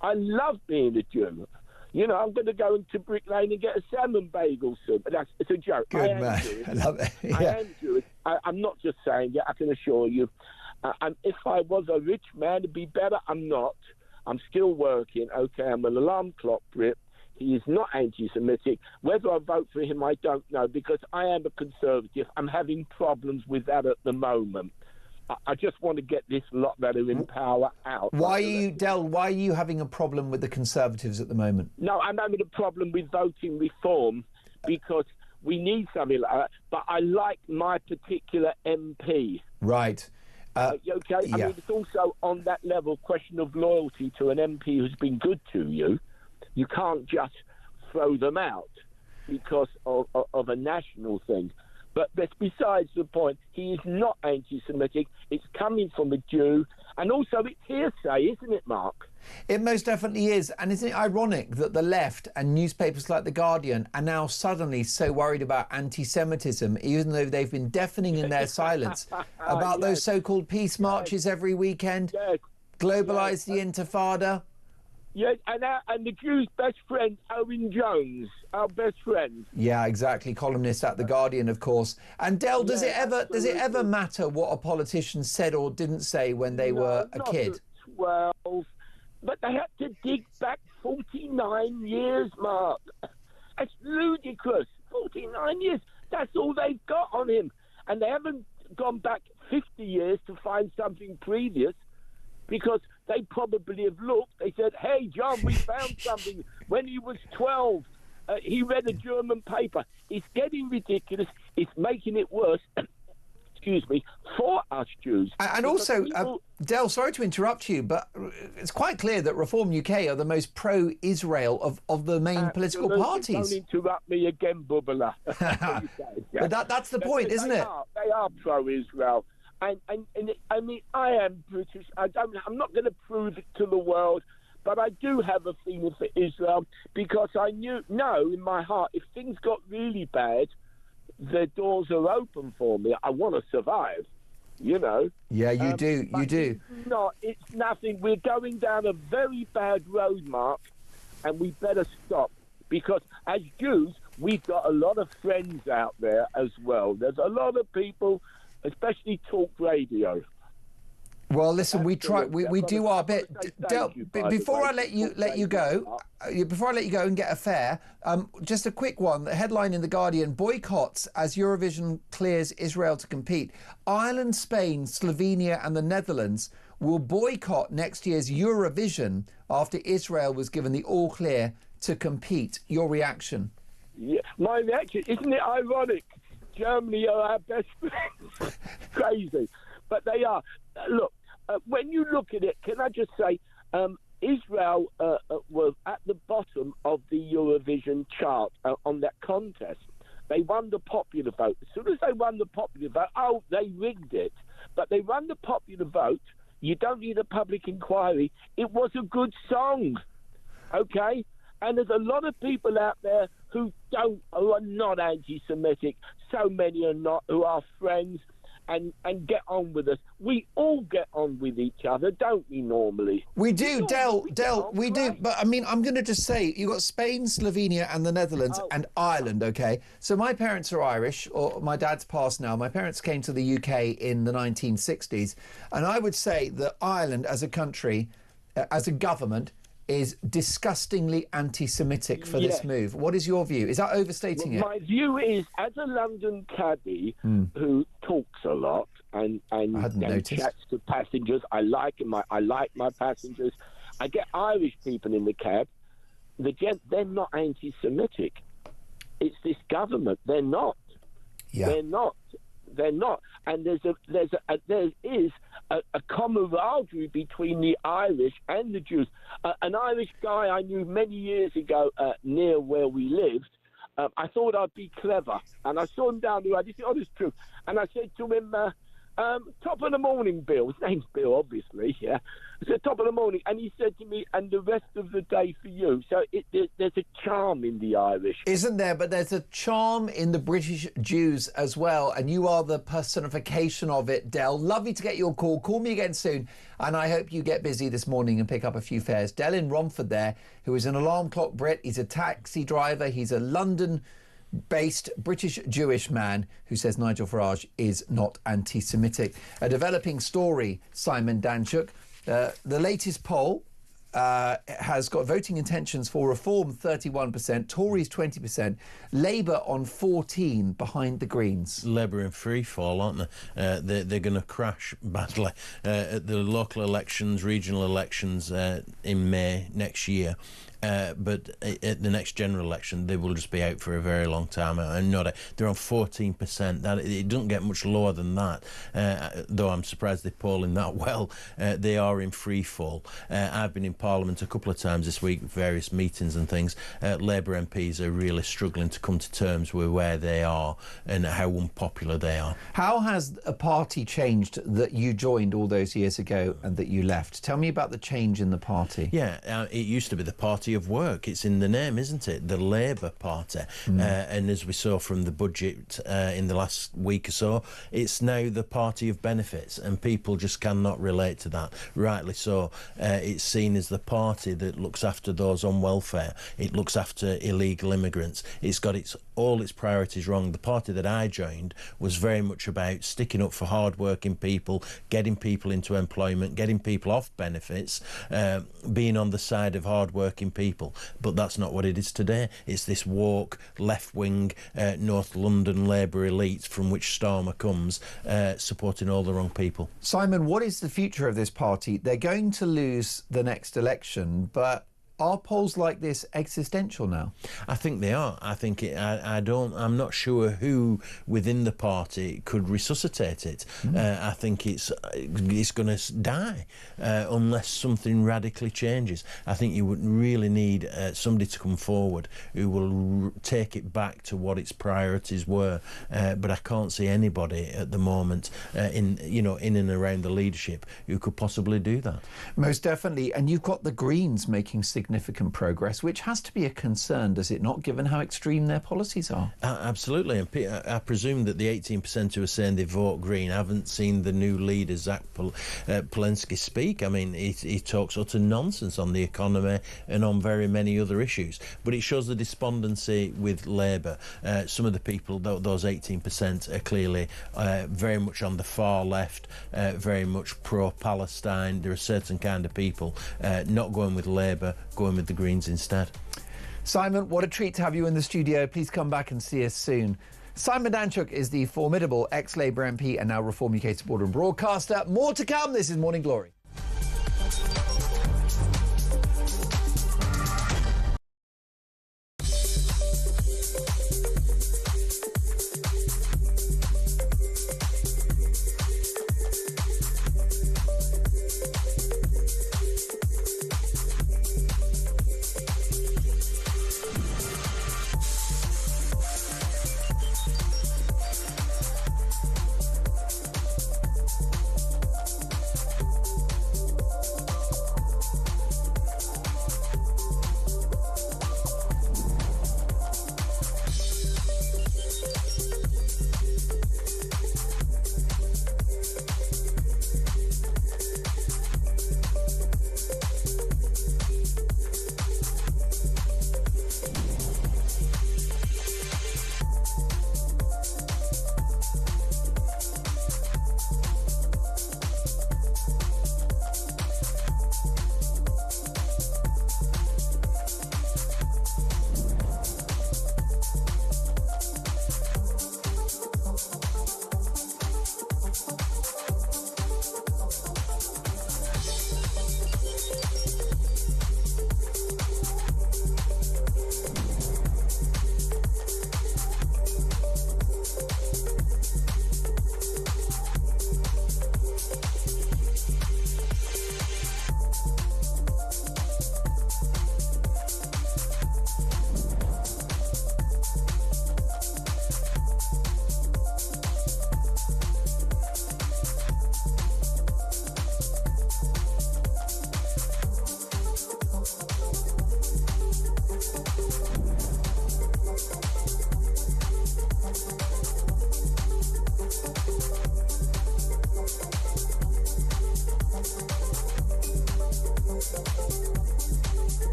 I love being a Jew. You know, I'm going to go into Brick Lane and get a salmon bagel soon. But it's a joke. Good man. I love it. Yeah. I am Jewish. I'm not just saying it, I can assure you. And if I was a rich man, it'd be better. I'm not. I'm still working. Okay, I'm an alarm clock Brit. He is not anti-Semitic. Whether I vote for him, I don't know, because I am a Conservative. I'm having problems with that at the moment. I just want to get this lot that are in power out. Why are you having a problem with the Conservatives at the moment? No, I'm having a problem with voting reform because we need something like that. But I like my particular MP. Right. Okay? Yeah. I mean, it's also on that level question of loyalty to an MP who's been good to you. You can't just throw them out because of a national thing. But that's besides the point. He is not anti-Semitic. It's coming from a Jew. And also it's hearsay, isn't it, Mark? It most definitely is. And isn't it ironic that the left and newspapers like The Guardian are now suddenly so worried about anti-Semitism, even though they've been deafening in their silence about those so-called peace marches every weekend, globalise the Intifada? Yeah, and the Jew's best friend, Owen Jones, our best friend. Yeah, exactly. Columnist at The Guardian, of course. And Del, does it ever matter what a politician said or didn't say when they were a kid? At 12, but they had to dig back 49 years, Mark. It's ludicrous. 49 years. That's all they've got on him. And they haven't gone back 50 years to find something previous, because they probably have looked. They said, hey, John, we found something. When he was 12, he read a German paper. It's getting ridiculous. It's making it worse. for us Jews. And also, Del, sorry to interrupt you, but it's quite clear that Reform UK are the most pro-Israel of the main political parties. Don't interrupt me again, Bubbler. But that's the point, isn't it? They are pro-Israel. And I mean, I am British. I'm not going to prove it to the world, but I do have a feeling for Israel because I know in my heart, if things got really bad, the doors are open for me. I want to survive, you know. Yeah, you do. You do. It's nothing. We're going down a very bad road, Mark, and we better stop because as Jews, we've got a lot of friends out there as well. There's a lot of people, especially talk radio. Well, listen, we do our bit. Del, before I let you go, and get a fare, just a quick one. The headline in The Guardian: boycotts as Eurovision clears Israel to compete. Ireland, Spain, Slovenia and the Netherlands will boycott next year's Eurovision after Israel was given the all clear to compete. Your reaction? Yeah, my reaction, isn't it ironic? Germany are our best friends. Crazy. But they are. Look, when you look at it, can I just say, Israel was at the bottom of the Eurovision chart on that contest. They won the popular vote. As soon as they won the popular vote, they rigged it. But they won the popular vote. You don't need a public inquiry. It was a good song, okay? And there's a lot of people out there who are not anti-Semitic. So many are not, who are friends and get on with us. We all get on with each other, don't we, normally? We do, Del, we do. But, I mean, I'm going to just say, you've got Spain, Slovenia and the Netherlands and Ireland, OK? So my parents are Irish, or my dad's passed now. My parents came to the UK in the 1960s. And I would say that Ireland as a country, as a government, is disgustingly anti-Semitic for this move. What is your view? Is that overstating it? My view is, as a London caddie who talks a lot and chats to passengers, I like my passengers. I get Irish people in the cab. They're not anti-Semitic. It's this government. They're not. Yeah. They're not. And there is a camaraderie between the Irish and the Jews. An Irish guy I knew many years ago near where we lived, I thought I'd be clever. And I saw him down the road. He said, "Oh, this is true." And I said to him, "Top of the morning, Bill." His name's Bill, obviously, yeah. I said, "Top of the morning." And he said to me, "And the rest of the day for you." So there's a charm in the Irish. Isn't there? But there's a charm in the British Jews as well. And you are the personification of it, Del. Lovely to get your call. Call me again soon. And I hope you get busy this morning and pick up a few fares. Del in Romford there, who is an alarm clock Brit. He's a taxi driver. He's a London-based British Jewish man who says Nigel Farage is not anti-Semitic. A developing story, Simon Danchuk. The latest poll has got voting intentions for Reform 31%, Tories 20%, Labour on 14 behind the Greens. Labour in free fall, aren't they? They're going to crash badly at the local elections, regional elections in May next year. But at the next general election, they will just be out for a very long time. And they're on 14%. It doesn't get much lower than that. Though I'm surprised they're polling that well. They are in free fall. I've been in Parliament a couple of times this week, various meetings and things. Labour MPs are really struggling to come to terms with where they are and how unpopular they are. How has a party changed that you joined all those years ago and that you left? Tell me about the change in the party. Yeah, it used to be the Party of Work. It's in the name, isn't it? The Labour Party. And as we saw from the budget in the last week or so, it's now the Party of Benefits, and people just cannot relate to that. Rightly so. It's seen as the party that looks after those on welfare. It looks after illegal immigrants. It's got all its priorities wrong. The party that I joined was very much about sticking up for hard-working people, getting people into employment, getting people off benefits, being on the side of hard-working people. But that's not what it is today. It's this woke, left-wing, North London Labour elite from which Starmer comes, supporting all the wrong people. Simon, what is the future of this party? They're going to lose the next election, but Are polls like this existential now? I think they are. I think I'm not sure who within the party could resuscitate it. I think it's going to die unless something radically changes. I think you would really need somebody to come forward who will take it back to what its priorities were. But I can't see anybody at the moment in and around the leadership who could possibly do that. Most definitely. And you've got the Greens making significant progress, which has to be a concern, does it not, given how extreme their policies are? Absolutely. And I presume that the 18% who are saying they vote Green haven't seen the new leader, Zach Polensky, speak. I mean, he talks utter nonsense on the economy and on very many other issues. But it shows the despondency with Labour. Some of the people, those 18%, are clearly very much on the far left, very much pro-Palestine. There are certain kind of people not going with Labour, going with the Greens instead. Simon, what a treat to have you in the studio. Please come back and see us soon. Simon Danchuk is the formidable ex-Labour MP and now Reform UK supporter and broadcaster. More to come. This is Morning Glory.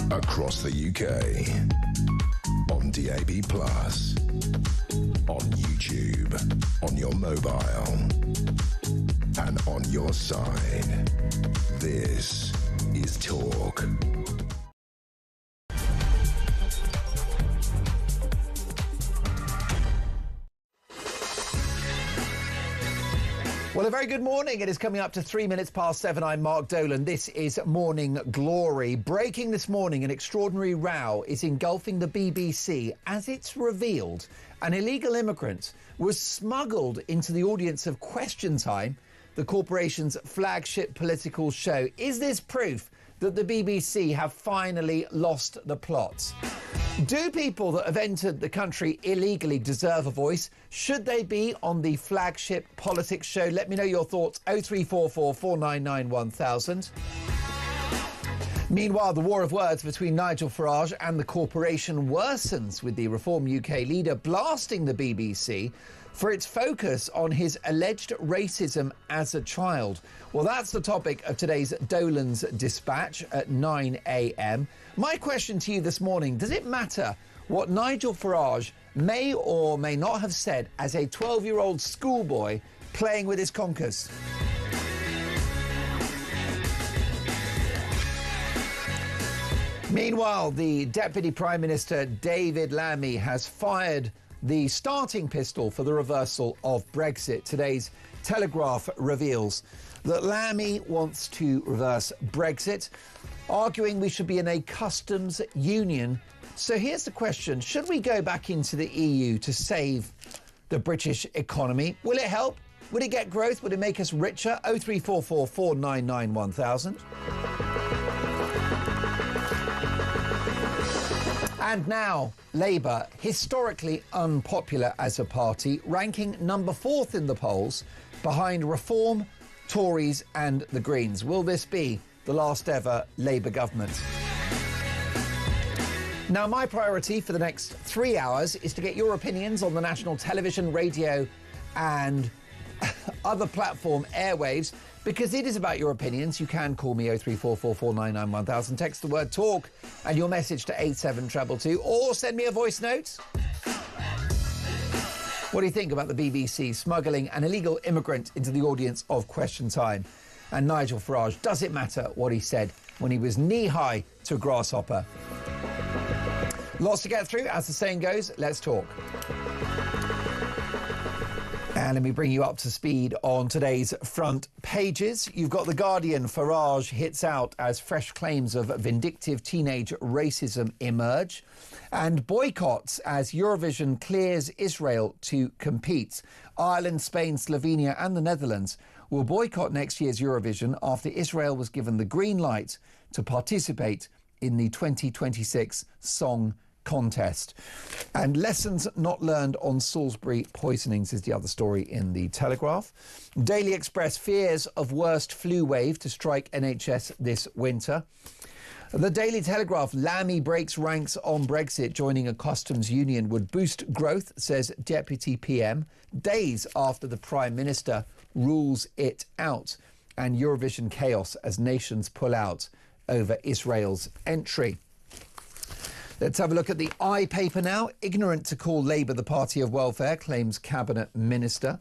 Across the UK, on DAB+, on YouTube, on your mobile, and on your side. This is Talk. Well, a very good morning. It is coming up to 3 minutes past 7. I'm Mark Dolan. This is Morning Glory. Breaking this morning, an extraordinary row is engulfing the BBC as it's revealed an illegal immigrant was smuggled into the audience of Question Time, the corporation's flagship political show. Is this proof that the BBC have finally lost the plot? Do people that have entered the country illegally deserve a voice? Should they be on the flagship politics show? Let me know your thoughts. 0344 499 1000. Meanwhile, the war of words between Nigel Farage and the corporation worsens, with the Reform UK leader blasting the BBC for its focus on his alleged racism as a child. Well, that's the topic of today's Dolan's Dispatch at 9 a.m. My question to you this morning, does it matter what Nigel Farage may or may not have said as a 12-year-old schoolboy playing with his conkers? Meanwhile, the Deputy Prime Minister David Lammy has fired the starting pistol for the reversal of Brexit. Today's Telegraph reveals that Lammy wants to reverse Brexit, arguing we should be in a customs union. So here's the question: should we go back into the EU to save the British economy? Will it help? Would it get growth? Would it make us richer? 0344 499 1000. And now, Labour, historically unpopular as a party, ranking number 4th in the polls behind Reform, Tories and the Greens. Will this be the last ever Labour government? Now, my priority for the next 3 hours is to get your opinions on the national television, radio and other platform airwaves, because it is about your opinions. You can call me 0344 499 1000, text the word talk and your message to 87222, or send me a voice note. What do you think about the BBC smuggling an illegal immigrant into the audience of Question Time? And Nigel Farage, does it matter what he said when he was knee-high to a grasshopper? Lots to get through. As the saying goes, let's talk. And let me bring you up to speed on today's front pages. You've got The Guardian: Farage hits out as fresh claims of vindictive teenage racism emerge. And boycotts as Eurovision clears Israel to compete. Ireland, Spain, Slovenia and the Netherlands will boycott next year's Eurovision after Israel was given the green light to participate in the 2026 song contest. And lessons not learned on Salisbury poisonings is the other story in the Telegraph. Daily Express: fears of worst flu wave to strike NHS this winter. The Daily Telegraph: Lammy breaks ranks on Brexit, joining a customs union would boost growth, says Deputy PM, days after the Prime Minister rules it out. And Eurovision chaos as nations pull out over Israel's entry. Let's have a look at the I paper now. Ignorant to call Labour the party of welfare, claims Cabinet Minister.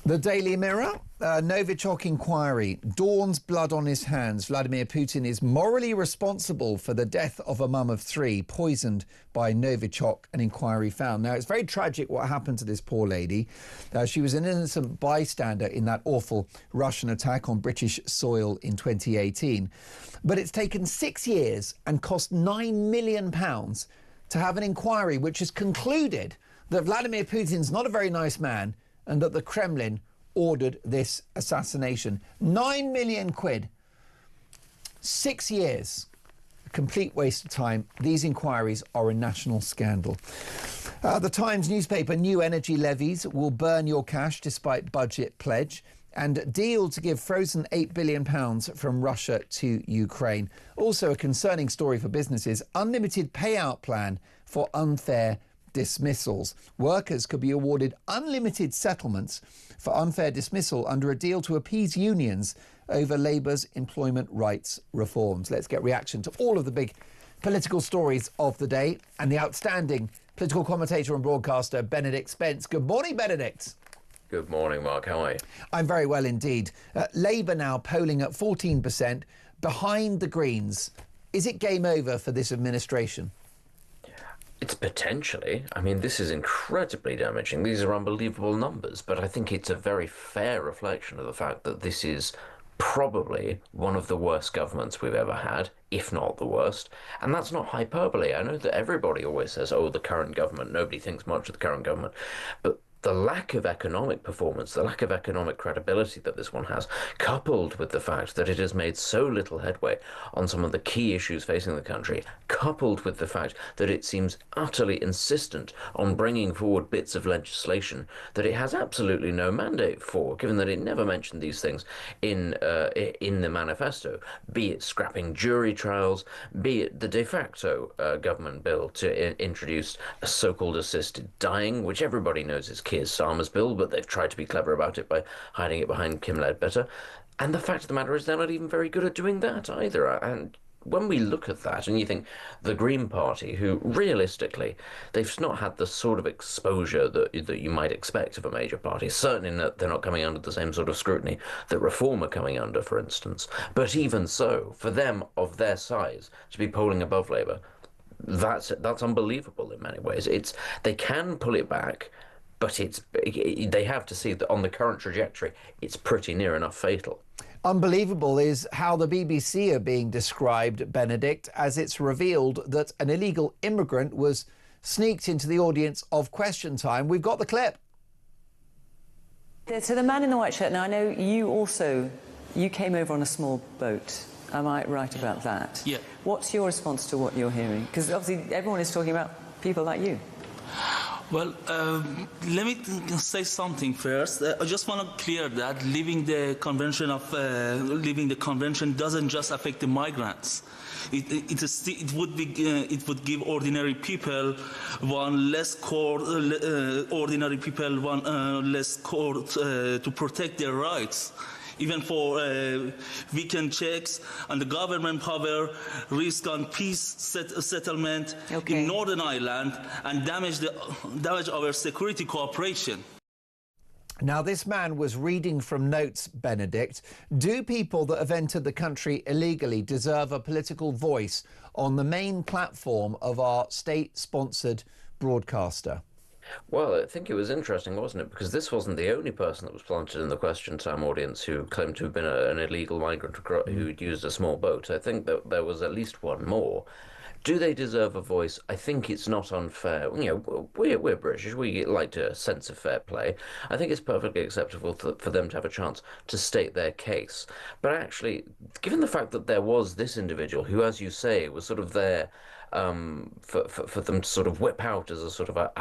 The Daily Mirror: Novichok inquiry. Dawn's blood on his hands. Vladimir Putin is morally responsible for the death of a mum of 3 poisoned by Novichok, an inquiry found. Now, it's very tragic what happened to this poor lady. She was an innocent bystander in that awful Russian attack on British soil in 2018. But it's taken 6 years and cost £9 million to have an inquiry which has concluded that Vladimir Putin's not a very nice man and that the Kremlin ordered this assassination. £9 million. 6 years. A complete waste of time. These inquiries are a national scandal. The Times newspaper: new energy levies will burn your cash despite budget pledge. And deal to give frozen £8 billion from Russia to Ukraine. Also a concerning story for businesses: unlimited payout plan for unfair dismissals. Workers could be awarded unlimited settlements for unfair dismissal under a deal to appease unions over Labour's employment rights reforms. Let's get reaction to all of the big political stories of the day. And the outstanding political commentator and broadcaster, Benedict Spence. Good morning, Benedict. Good morning, Mark. How are you? I'm very well indeed. Labour now polling at 14%, behind the Greens. Is it game over for this administration? It's potentially. I mean, this is incredibly damaging. These are unbelievable numbers, but I think it's a very fair reflection of the fact that this is probably one of the worst governments we've ever had, if not the worst. And that's not hyperbole. I know that everybody always says, oh, the current government, nobody thinks much of the current government. But the lack of economic performance, the lack of economic credibility that this one has, coupled with the fact that it has made so little headway on some of the key issues facing the country, coupled with the fact that it seems utterly insistent on bringing forward bits of legislation that it has absolutely no mandate for, given that it never mentioned these things in the manifesto, be it scrapping jury trials, be it the de facto government bill to introduce a so-called assisted dying, which everybody knows is Keir Starmer's bill, but they've tried to be clever about it by hiding it behind Kim Ledbetter. And the fact of the matter is they're not even very good at doing that either. And when we look at that and you think the Green Party, who realistically, they've not had the sort of exposure that you might expect of a major party, certainly they're not coming under the same sort of scrutiny that Reform are coming under, for instance. But even so, for them of their size to be polling above Labour, that's unbelievable in many ways. They can pull it back, but they have to see that on the current trajectory, it's pretty near enough fatal. Unbelievable is how the BBC are being described, Benedict, as it's revealed that an illegal immigrant was sneaked into the audience of Question Time. We've got the clip. So the man in the white shirt, now I know you came over on a small boat. Am I right about that? Yeah. What's your response to what you're hearing? Because obviously everyone is talking about people like you. Well, let me say something first. I just want to clear that leaving the convention doesn't just affect the migrants. It would give ordinary people one less court to protect their rights. Even for weekend checks and the government power, risk on peace settlement in Northern Ireland and damage our security cooperation. Now, this man was reading from notes, Benedict. Do people that have entered the country illegally deserve a political voice on the main platform of our state-sponsored broadcaster? Well, I think it was interesting, wasn't it? Because this wasn't the only person that was planted in the Question Time audience who claimed to have been an illegal migrant who'd used a small boat. I think that there was at least one more. Do they deserve a voice? I think it's not unfair. You know, we're British. We like a sense of fair play. I think it's perfectly acceptable for them to have a chance to state their case. But actually, given the fact that there was this individual who, as you say, was sort of there for them to sort of whip out as a sort of a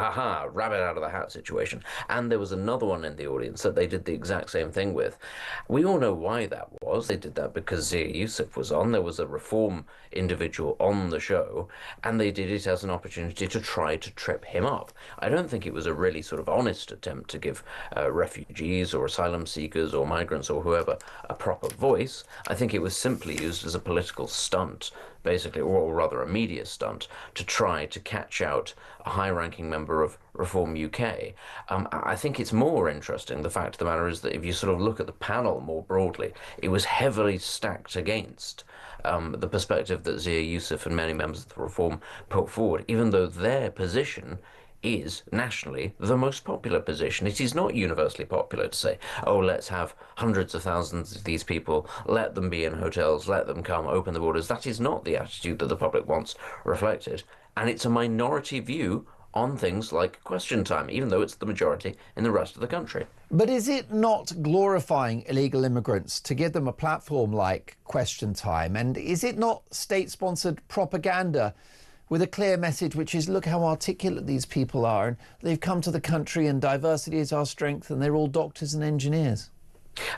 rabbit out of the hat situation. And there was another one in the audience that they did the exact same thing with. We all know why that was. They did that because Zia Youssef was on. There was a Reform individual on the show, and they did it as an opportunity to try to trip him up. I don't think it was a really sort of honest attempt to give refugees or asylum seekers or migrants or whoever a proper voice. I think it was simply used as a political stunt, basically, or rather a media stunt, to try to catch out a high-ranking member of Reform UK. I think it's more interesting, the fact of the matter is that if you sort of look at the panel more broadly, it was heavily stacked against the perspective that Zia Youssef and many members of the Reform put forward, even though their position is nationally the most popular position. It is not universally popular to say, oh, let's have hundreds of thousands of these people, let them be in hotels, let them come, open the borders. That is not the attitude that the public wants reflected. And it's a minority view on things like Question Time, even though it's the majority in the rest of the country. But is it not glorifying illegal immigrants to give them a platform like Question Time? And is it not state-sponsored propaganda with a clear message, which is, look how articulate these people are, and they've come to the country and diversity is our strength, and they're all doctors and engineers?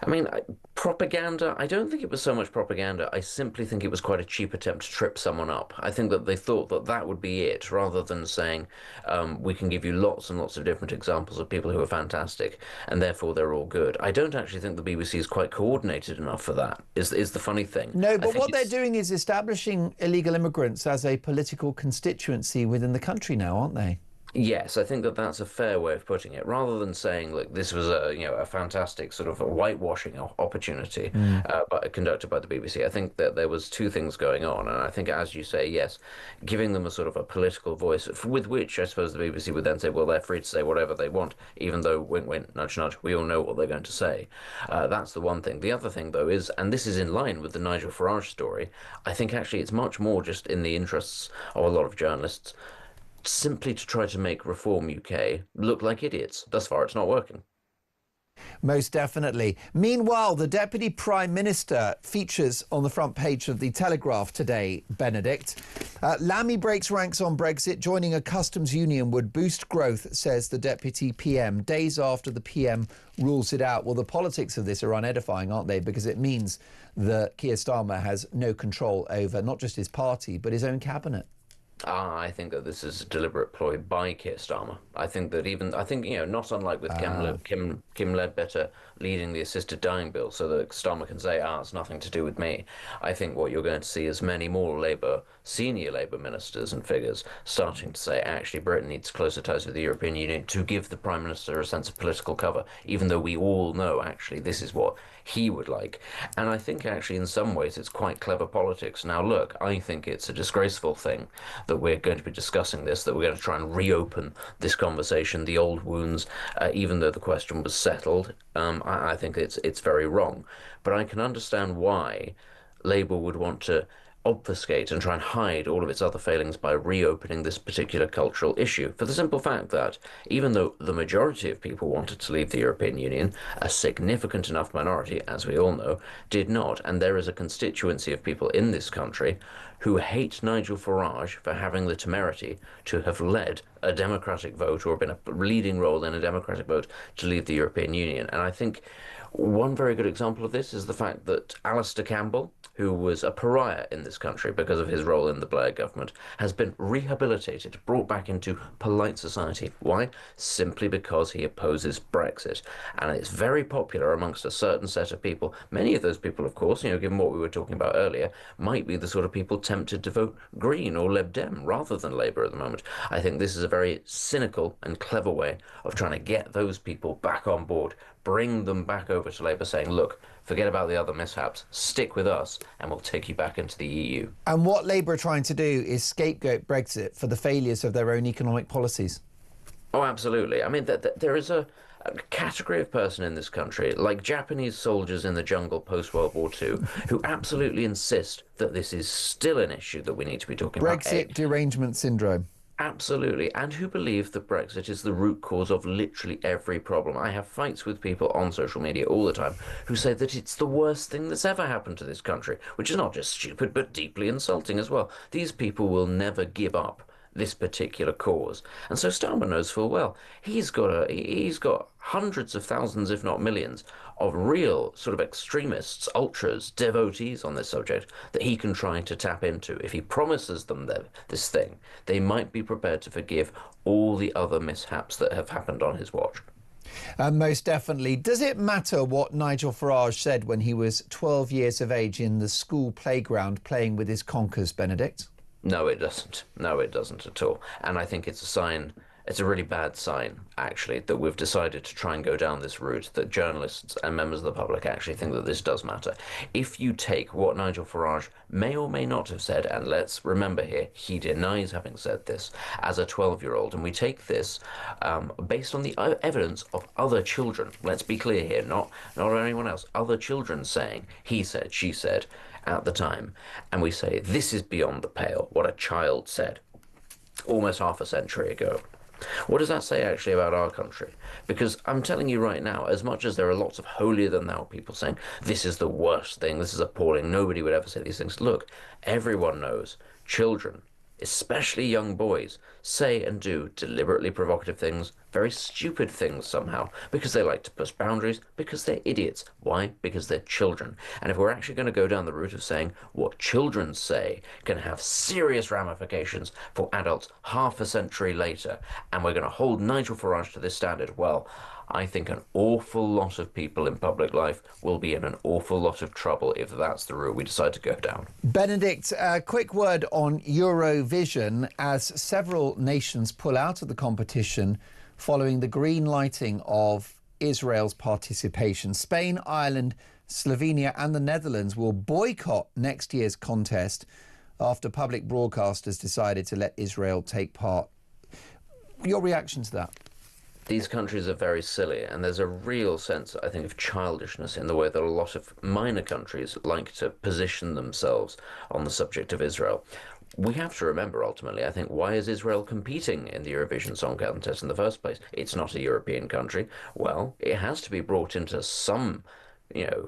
I mean, propaganda, I don't think it was so much propaganda. I simply think it was quite a cheap attempt to trip someone up. I think that they thought that that would be it, rather than saying, we can give you lots and lots of different examples of people who are fantastic, and therefore they're all good. I don't actually think the BBC is quite coordinated enough for that, is the funny thing. No, but what they're doing is establishing illegal immigrants as a political constituency within the country now, aren't they? Yes, I think that that's a fair way of putting it. Rather than saying, look, this was a fantastic sort of a whitewashing opportunity conducted by the BBC, I think that there was two things going on. And I think, as you say, yes, giving them a sort of a political voice, with which I suppose the BBC would then say, well, they're free to say whatever they want, even though, wink, wink, nudge, nudge, we all know what they're going to say. That's the one thing. The other thing, though, is, and this is in line with the Nigel Farage story, I think actually it's much more just in the interests of a lot of journalists simply to try to make Reform UK look like idiots. Thus far, it's not working. Most definitely. Meanwhile, the Deputy Prime Minister features on the front page of the Telegraph today, Benedict. Lammy breaks ranks on Brexit. Joining a customs union would boost growth, says the Deputy PM, days after the PM rules it out. Well, the politics of this are unedifying, aren't they? Because it means that Keir Starmer has no control over not just his party, but his own cabinet. I think that this is a deliberate ploy by Keir Starmer. I think, not unlike with Kim Ledbetter leading the assisted dying bill, so that Starmer can say, it's nothing to do with me. I think what you're going to see is many more senior Labour ministers and figures starting to say, actually, Britain needs closer ties with the European Union to give the Prime Minister a sense of political cover, even though we all know, actually, this is what he would like. And I think, actually, in some ways, it's quite clever politics. Now, look, I think it's a disgraceful thing that we're going to be discussing this, that we're going to try and reopen this conversation, the old wounds, even though the question was settled. I think it's very wrong. But I can understand why Labour would want to obfuscate and try and hide all of its other failings by reopening this particular cultural issue, for the simple fact that even though the majority of people wanted to leave the European Union, a significant enough minority, as we all know, did not. And there is a constituency of people in this country who hate Nigel Farage for having the temerity to have led a democratic vote or been a leading role in a democratic vote to leave the European Union. And I think one very good example of this is the fact that Alistair Campbell, who was a pariah in this country because of his role in the Blair government, has been rehabilitated, brought back into polite society. Why? Simply because he opposes Brexit. And it's very popular amongst a certain set of people. Many of those people, of course, given what we were talking about earlier, might be the sort of people tempted to vote Green or Lib Dem rather than Labour at the moment. I think this is a very cynical and clever way of trying to get those people back on board, bring them back over to Labour, saying, look, forget about the other mishaps, stick with us and we'll take you back into the EU. And what Labour are trying to do is scapegoat Brexit for the failures of their own economic policies. Oh, absolutely. I mean, there is a category of person in this country, like Japanese soldiers in the jungle post-World War II, who absolutely insist that this is still an issue that we need to be talking about. Brexit derangement syndrome. Absolutely, and who believe that Brexit is the root cause of literally every problem. I have fights with people on social media all the time who say that it's the worst thing that's ever happened to this country, which is not just stupid, but deeply insulting as well. These people will never give up this particular cause. And so Starmer knows full well he's got hundreds of thousands, if not millions, of real sort of extremists, ultras, devotees on this subject that he can try to tap into. If he promises them this thing, they might be prepared to forgive all the other mishaps that have happened on his watch. Most definitely. Does it matter what Nigel Farage said when he was 12 years of age in the school playground playing with his conkers, Benedict? No, it doesn't. No, it doesn't at all. And I think it's a sign, it's a really bad sign, actually, that we've decided to try and go down this route, that journalists and members of the public actually think that this does matter. If you take what Nigel Farage may or may not have said, and let's remember here, he denies having said this as a 12-year-old, and we take this based on the evidence of other children. Let's be clear here, not anyone else. Other children saying, he said, she said, at the time, and we say this is beyond the pale, what a child said almost half a century ago. What does that say actually about our country? Because I'm telling you right now, as much as there are lots of holier-than-thou people saying this is the worst thing, this is appalling, nobody would ever say these things, look, everyone knows children, especially young boys, say and do deliberately provocative things, very stupid things somehow, because they like to push boundaries, because they're idiots. Why? Because they're children. And if we're actually going to go down the route of saying what children say can have serious ramifications for adults half a century later, and we're going to hold Nigel Farage to this standard, well, I think an awful lot of people in public life will be in an awful lot of trouble if that's the route we decide to go down. Benedict, a quick word on Eurovision as several nations pull out of the competition following the green lighting of Israel's participation. Spain, Ireland, Slovenia and the Netherlands will boycott next year's contest after public broadcasters decided to let Israel take part. Your reaction to that? These countries are very silly, and there's a real sense, I think, of childishness in the way that a lot of minor countries like to position themselves on the subject of Israel. we have to remember, ultimately, I think, why is Israel competing in the Eurovision Song Contest in the first place? It's not a European country. Well, it has to be brought into some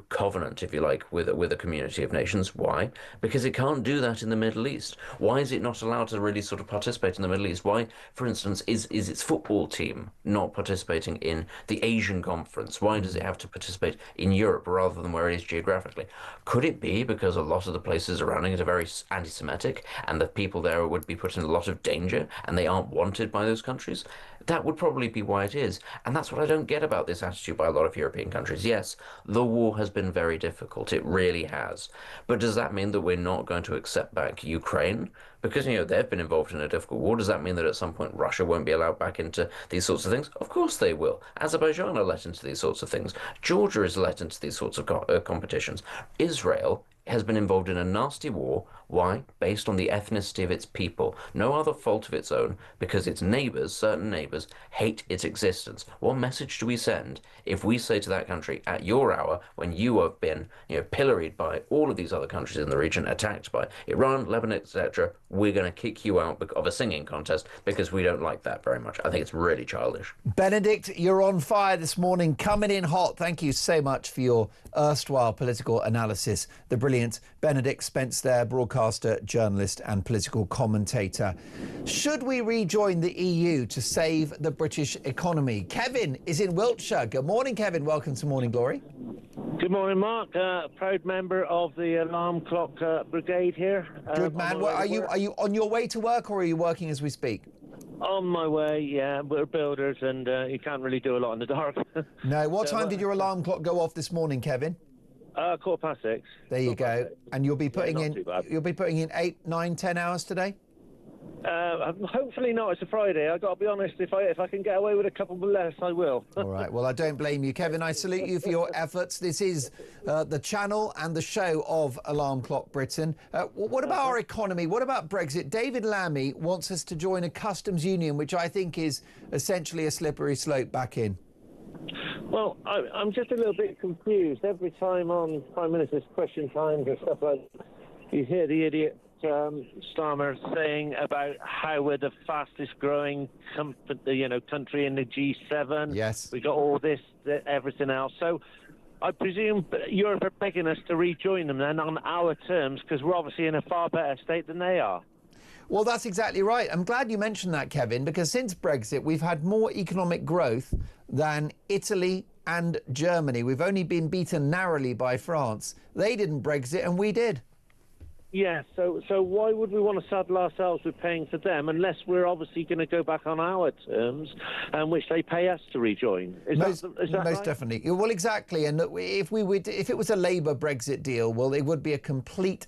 covenant, if you like, with a community of nations. Why? Because it can't do that in the Middle East. Why is it not allowed to really sort of participate in the Middle East? Why, for instance, is its football team not participating in the Asian conference? Why does it have to participate in Europe rather than where it is geographically? Could it be because a lot of the places surrounding it are very anti-Semitic and the people there would be put in a lot of danger and they aren't wanted by those countries? That would probably be why it is. And that's what I don't get about this attitude by a lot of European countries. Yes, the war has been very difficult. It really has. But does that mean that we're not going to accept back Ukraine? Because, they've been involved in a difficult war. Does that mean that at some point Russia won't be allowed back into these sorts of things? Of course they will. Azerbaijan are let into these sorts of things. Georgia is let into these sorts of competitions. Israel has been involved in a nasty war. Why? Based on the ethnicity of its people. No other fault of its own, because its neighbours, certain neighbours, hate its existence. What message do we send if we say to that country, at your hour, when you have been pilloried by all of these other countries in the region, attacked by Iran, Lebanon, etc., we're going to kick you out of a singing contest because we don't like that very much. I think it's really childish. Benedict, you're on fire this morning, coming in hot. Thank you so much for your erstwhile political analysis. The brilliant Benedict Spence there, broadcaster, journalist and political commentator. Should we rejoin the EU to save the British economy? Kevin is in Wiltshire. Good morning, Kevin. Welcome to Morning Glory. Good morning, Mark. Proud member of the Alarm Clock Brigade here. Good man. Are you on your way to work or are you working as we speak? On my way, yeah. We're builders and you can't really do a lot in the dark. No. What time did your alarm clock go off this morning, Kevin? 6:15. There you go. And you'll be putting in 8, 9, 10 hours today? Hopefully not. It's a Friday. I've got to be honest. If I can get away with a couple less, I will. All right. Well, I don't blame you, Kevin. I salute you for your efforts. This is the channel and the show of Alarm Clock Britain. What about our economy? What about Brexit? David Lammy wants us to join a customs union, which I think is essentially a slippery slope back in. Well, I'm just a little bit confused. Every time on Prime Minister's Question Times and stuff like that, you hear the idiot Starmer saying about how we're the fastest growing country in the G7. Yes. We got all this, everything else. So I presume Europe are begging us to rejoin them then on our terms because we're obviously in a far better state than they are. Well, that's exactly right. I'm glad you mentioned that, Kevin, because since Brexit, we've had more economic growth than Italy and Germany. We've only been beaten narrowly by France. They didn't Brexit and we did. Yeah, so why would we want to saddle ourselves with paying for them unless we're obviously going to go back on our terms, which they pay us to rejoin? Is that right? Definitely. Well, exactly. And if it was a Labour Brexit deal, well, it would be a complete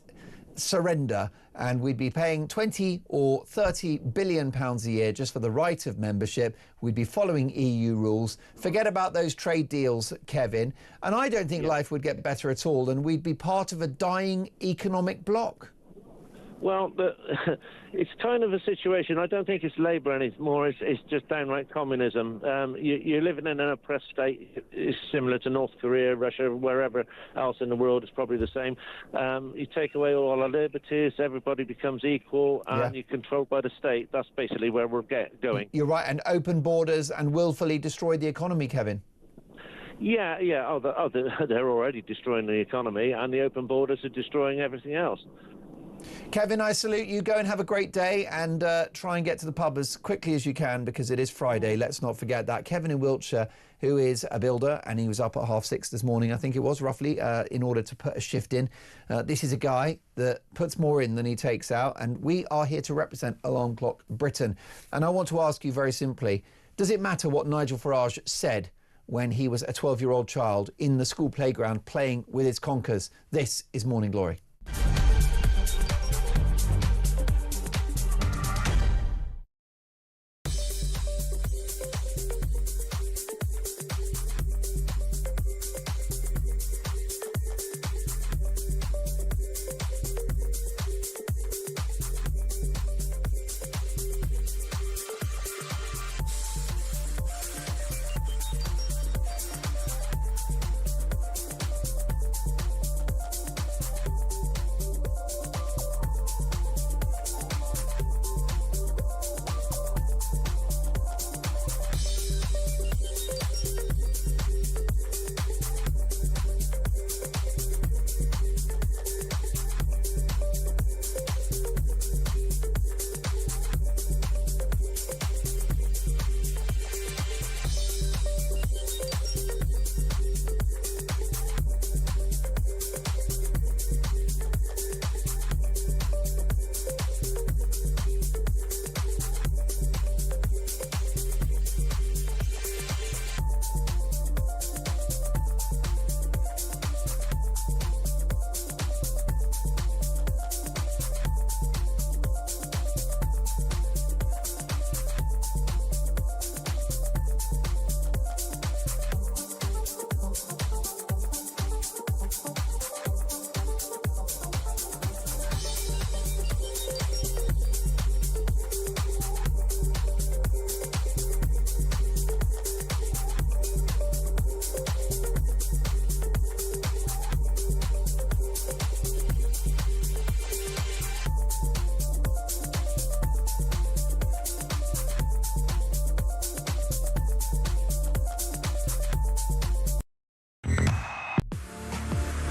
surrender and we'd be paying 20 or 30 billion pounds a year just for the right of membership. We'd be following EU rules. Forget about those trade deals, Kevin. And I don't think life would get better at all, and we'd be part of a dying economic bloc. Well, it's kind of a situation. I don't think it's Labour anymore. It's just downright communism. You're living in an oppressed state. It's similar to North Korea, Russia, wherever else in the world. It's probably the same. You take away all our liberties, everybody becomes equal, and you're controlled by the state. That's basically where we're going. You're right. And open borders and willfully destroy the economy, Kevin. Yeah. They're already destroying the economy, and the open borders are destroying everything else. Kevin, I salute you. Go and have a great day and try and get to the pub as quickly as you can because it is Friday. Let's not forget that. Kevin in Wiltshire, who is a builder, and he was up at 6:30 this morning, I think it was, roughly, in order to put a shift in. This is a guy that puts more in than he takes out, and we are here to represent Alarm Clock Britain. And I want to ask you very simply, does it matter what Nigel Farage said when he was a 12-year-old child in the school playground playing with his conkers? This is Morning Glory.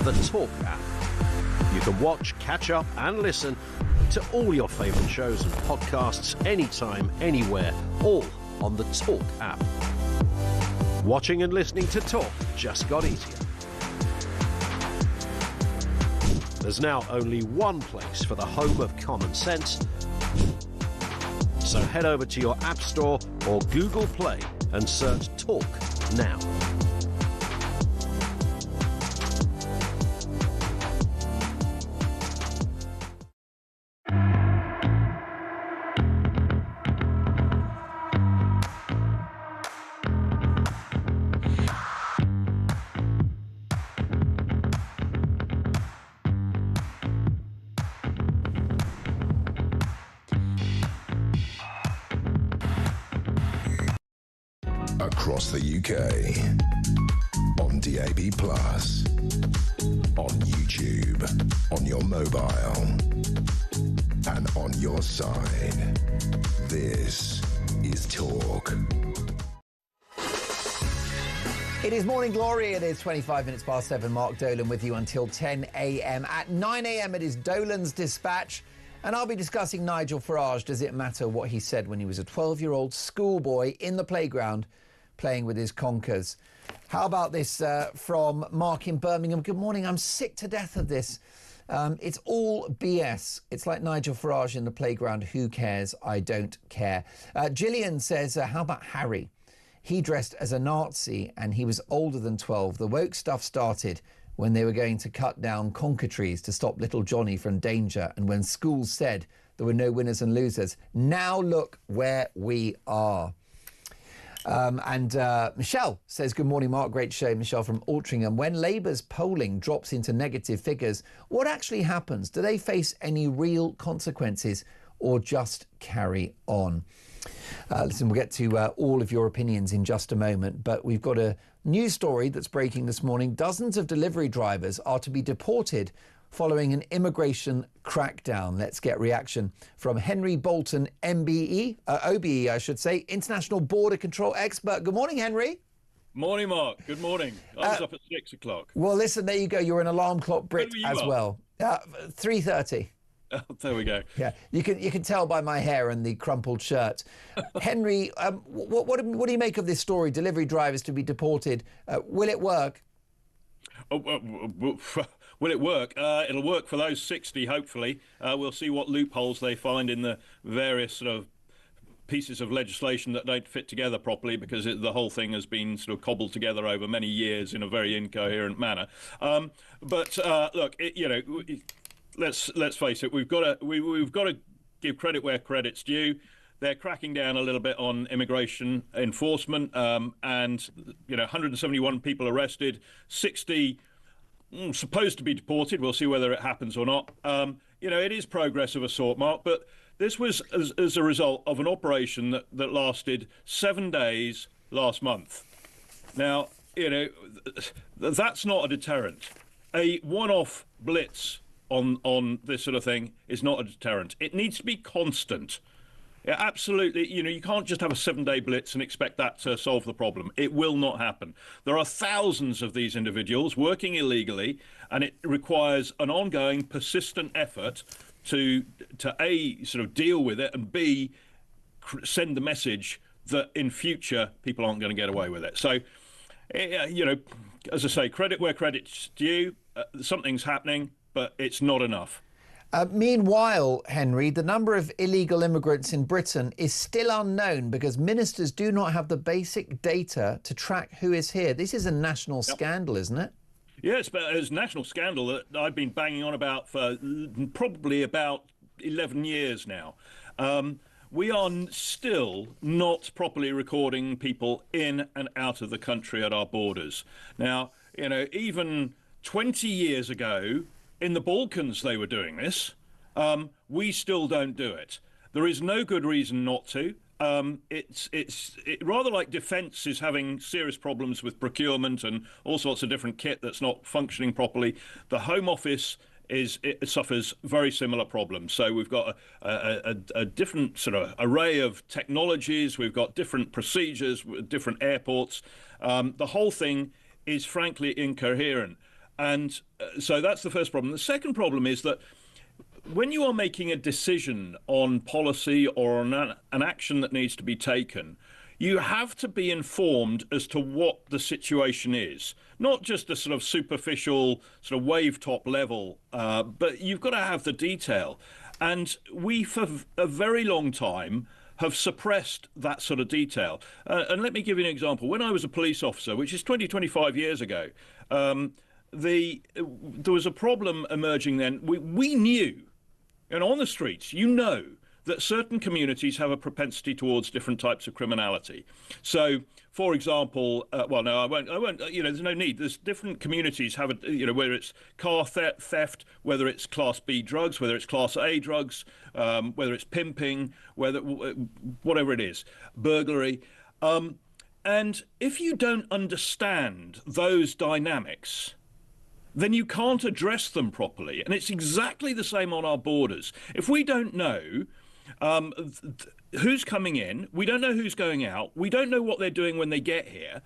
the Talk app. You can watch, catch up and listen to all your favourite shows and podcasts anytime, anywhere, all on the Talk app. Watching and listening to Talk just got easier. There's now only one place for the home of common sense. So head over to your App Store or Google Play and search Talk now. Across the UK, on DAB+, on YouTube, on your mobile, and on your side. This is Talk. It is Morning Glory. It is 25 minutes past 7. Mark Dolan with you until 10 a.m. At 9 a.m. it is Dolan's Dispatch. And I'll be discussing Nigel Farage. Does it matter what he said when he was a 12-year-old schoolboy in the playground playing with his conkers? How about this from Mark in Birmingham? Good morning. I'm sick to death of this. It's all BS. It's like Nigel Farage in the playground. Who cares? I don't care. Gillian says, how about Harry? He dressed as a Nazi and he was older than 12. The woke stuff started when they were going to cut down conker trees to stop little Johnny from danger, and when schools said there were no winners and losers. Now look where we are. And Michelle says, good morning, Mark. Great show. Michelle from Altrincham. When Labour's polling drops into negative figures, what actually happens? Do they face any real consequences or just carry on? Listen, we'll get to all of your opinions in just a moment, but we've got a news story that's breaking this morning. Dozens of delivery drivers are to be deported following an immigration crackdown. Let's get reaction from Henry Bolton, OBE, I should say, International Border Control expert. Good morning, Henry. Morning, Mark. Good morning. I was up at 6 o'clock. Well, listen, there you go. You're an alarm clock Brit as well. 3:30. Oh, there we go. Yeah, you can tell by my hair and the crumpled shirt. Henry, what do you make of this story? Delivery drivers to be deported. Will it work? Will it work? It'll work for those 60, hopefully. We'll see what loopholes they find in the various sort of pieces of legislation that don't fit together properly, because the whole thing has been sort of cobbled together over many years in a very incoherent manner. But look, let's face it. We've got to give credit where credit's due. They're cracking down a little bit on immigration enforcement, and 171 people arrested, 60 supposed to be deported. We'll see whether it happens or not. It is progress of a sort, Mark, but this was as a result of an operation that lasted 7 days last month. Now, that's not a deterrent. A one-off blitz on this sort of thing is not a deterrent. It needs to be constant. Yeah, absolutely. You can't just have a 7-day blitz and expect that to solve the problem. It will not happen. There are thousands of these individuals working illegally, and it requires an ongoing, persistent effort to A, sort of deal with it, and B, send the message that in future people aren't going to get away with it. So, as I say, credit where credit's due. Something's happening, but it's not enough. Meanwhile, Henry, the number of illegal immigrants in Britain is still unknown because ministers do not have the basic data to track who is here. This is a national scandal, isn't it? Yes, but it's a national scandal that I've been banging on about for probably about 11 years now. We are still not properly recording people in and out of the country at our borders. Now, even 20 years ago, in the Balkans, they were doing this. We still don't do it. There is no good reason not to. It's rather like defence is having serious problems with procurement and all sorts of different kit that's not functioning properly. The Home Office it suffers very similar problems. So we've got a different sort of array of technologies. We've got different procedures, different airports. The whole thing is frankly incoherent. And so that's the first problem. The second problem is that when you are making a decision on policy or on an action that needs to be taken, you have to be informed as to what the situation is, not just a sort of superficial sort of wave top level, but you've got to have the detail. And we, for a very long time, have suppressed that sort of detail. And let me give you an example. When I was a police officer, which is 25 years ago, there was a problem emerging then. We knew, and on the streets, that certain communities have a propensity towards different types of criminality. So, for example, well, no, I won't. There's no need. There's different communities have whether it's car theft, whether it's Class B drugs, whether it's Class A drugs, whether it's pimping, whatever it is, burglary. And if you don't understand those dynamics, then you can't address them properly. And it's exactly the same on our borders. If we don't know who's coming in, we don't know who's going out, we don't know what they're doing when they get here,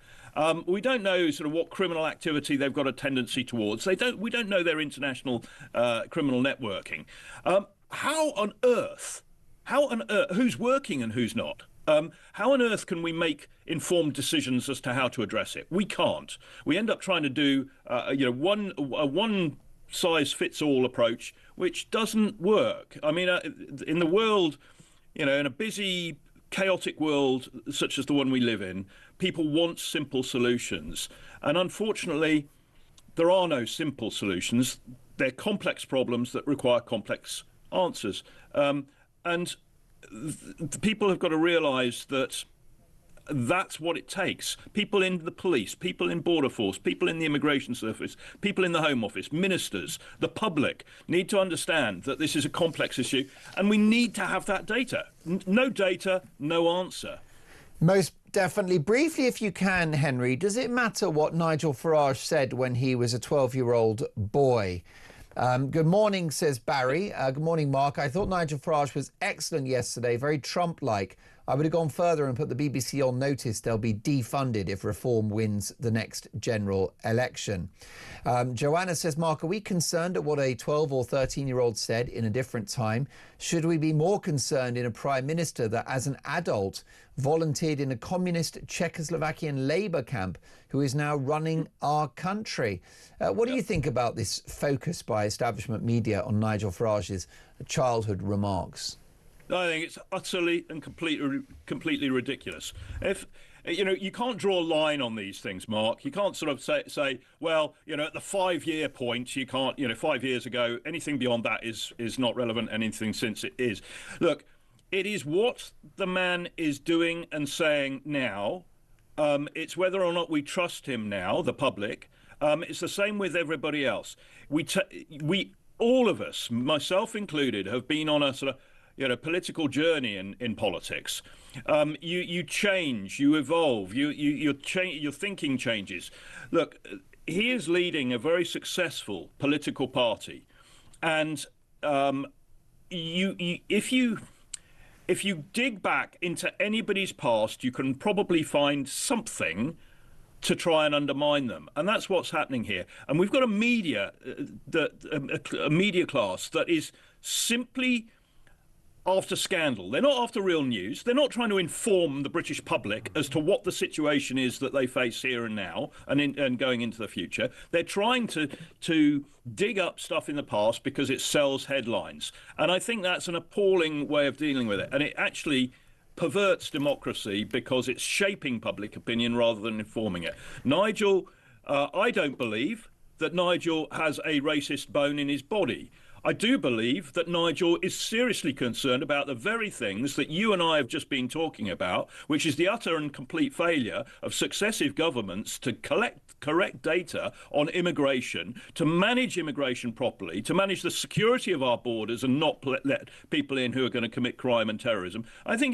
we don't know sort of what criminal activity they've got a tendency towards, we don't know their international criminal networking. How on earth, who's working and who's not? How on earth can we make informed decisions as to how to address it? We can't. We end up trying to do, one size fits all approach, which doesn't work. I mean, in the world, in a busy, chaotic world such as the one we live in, people want simple solutions. And unfortunately, there are no simple solutions. They're complex problems that require complex answers. And people have got to realise that that's what it takes. People in the police, people in border force, people in the immigration service, people in the Home Office, ministers, the public need to understand that this is a complex issue, and we need to have that data. No data, no answer. Most definitely. Briefly, if you can, Henry, does it matter what Nigel Farage said when he was a 12-year-old boy? Good morning, says Barry. Good morning, Mark. I thought Nigel Farage was excellent yesterday, very Trump-like. I would have gone further and put the BBC on notice they'll be defunded if Reform wins the next general election. Joanna says, Mark, are we concerned at what a 12 or 13-year-old said in a different time? Should we be more concerned in a Prime Minister that as an adult volunteered in a communist Czechoslovakian labour camp who is now running our country? What do you think about this focus by establishment media on Nigel Farage's childhood remarks? I think it's utterly and completely ridiculous. If you can't draw a line on these things, Mark. You can't sort of say, well, at the 5-year point, you can't, 5 years ago, anything beyond that is not relevant. Anything since it is. Look, it is what the man is doing and saying now. It's whether or not we trust him now, the public. It's the same with everybody else. We all of us, myself included, have been on a sort of political journey in politics. You change, you evolve, your thinking changes. Look, he is leading a very successful political party, and if you dig back into anybody's past, you can probably find something to try and undermine them, and that's what's happening here. And we've got a media class that is simply after scandal. They're not after real news. They're not trying to inform the British public as to what the situation is that they face here and now and going into the future. They're trying to dig up stuff in the past because it sells headlines. And I think that's an appalling way of dealing with it. And it actually perverts democracy because it's shaping public opinion rather than informing it. Nigel, I don't believe that Nigel has a racist bone in his body. I do believe that Nigel is seriously concerned about the very things that you and I have just been talking about, which is the utter and complete failure of successive governments to collect correct data on immigration, to manage immigration properly, to manage the security of our borders and not let people in who are going to commit crime and terrorism. I think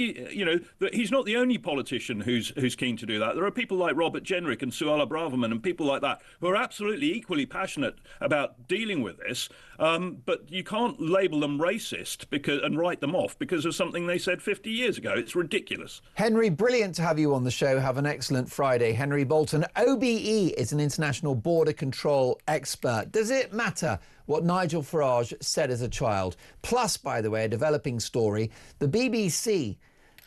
that he's not the only politician who's keen to do that. There are people like Robert Jenrick and Suella Braverman and people like that who are absolutely equally passionate about dealing with this. But but you can't label them racist and write them off because of something they said 50 years ago. It's ridiculous. Henry, brilliant to have you on the show. Have an excellent Friday. Henry Bolton. OBE is an international border control expert. Does it matter what Nigel Farage said as a child? Plus, by the way, a developing story. The BBC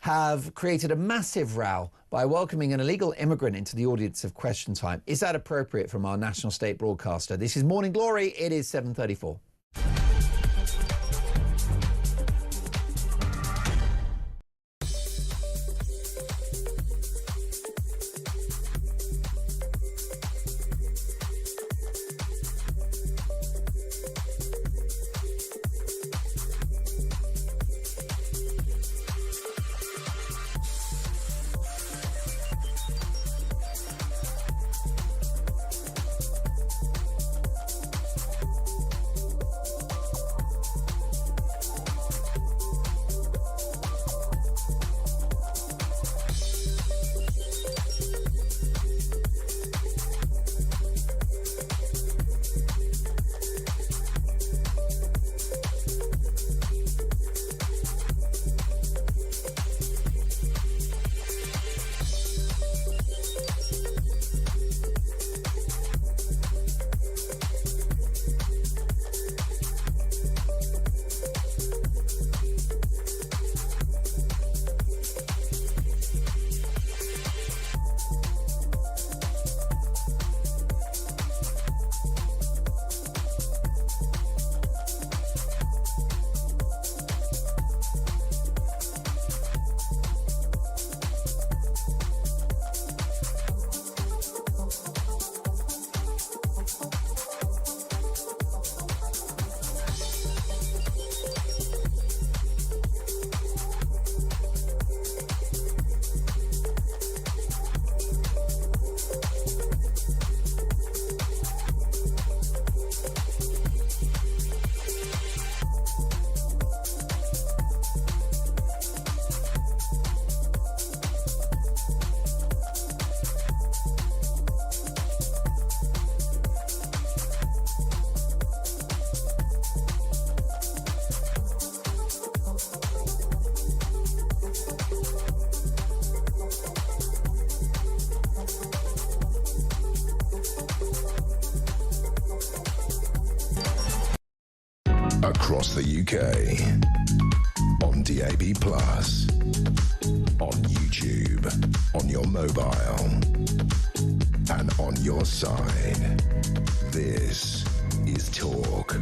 have created a massive row by welcoming an illegal immigrant into the audience of Question Time. Is that appropriate from our national state broadcaster? This is Morning Glory. It is 7:34. Across the UK, on DAB+, on YouTube, on your mobile, and on your side. This is Talk.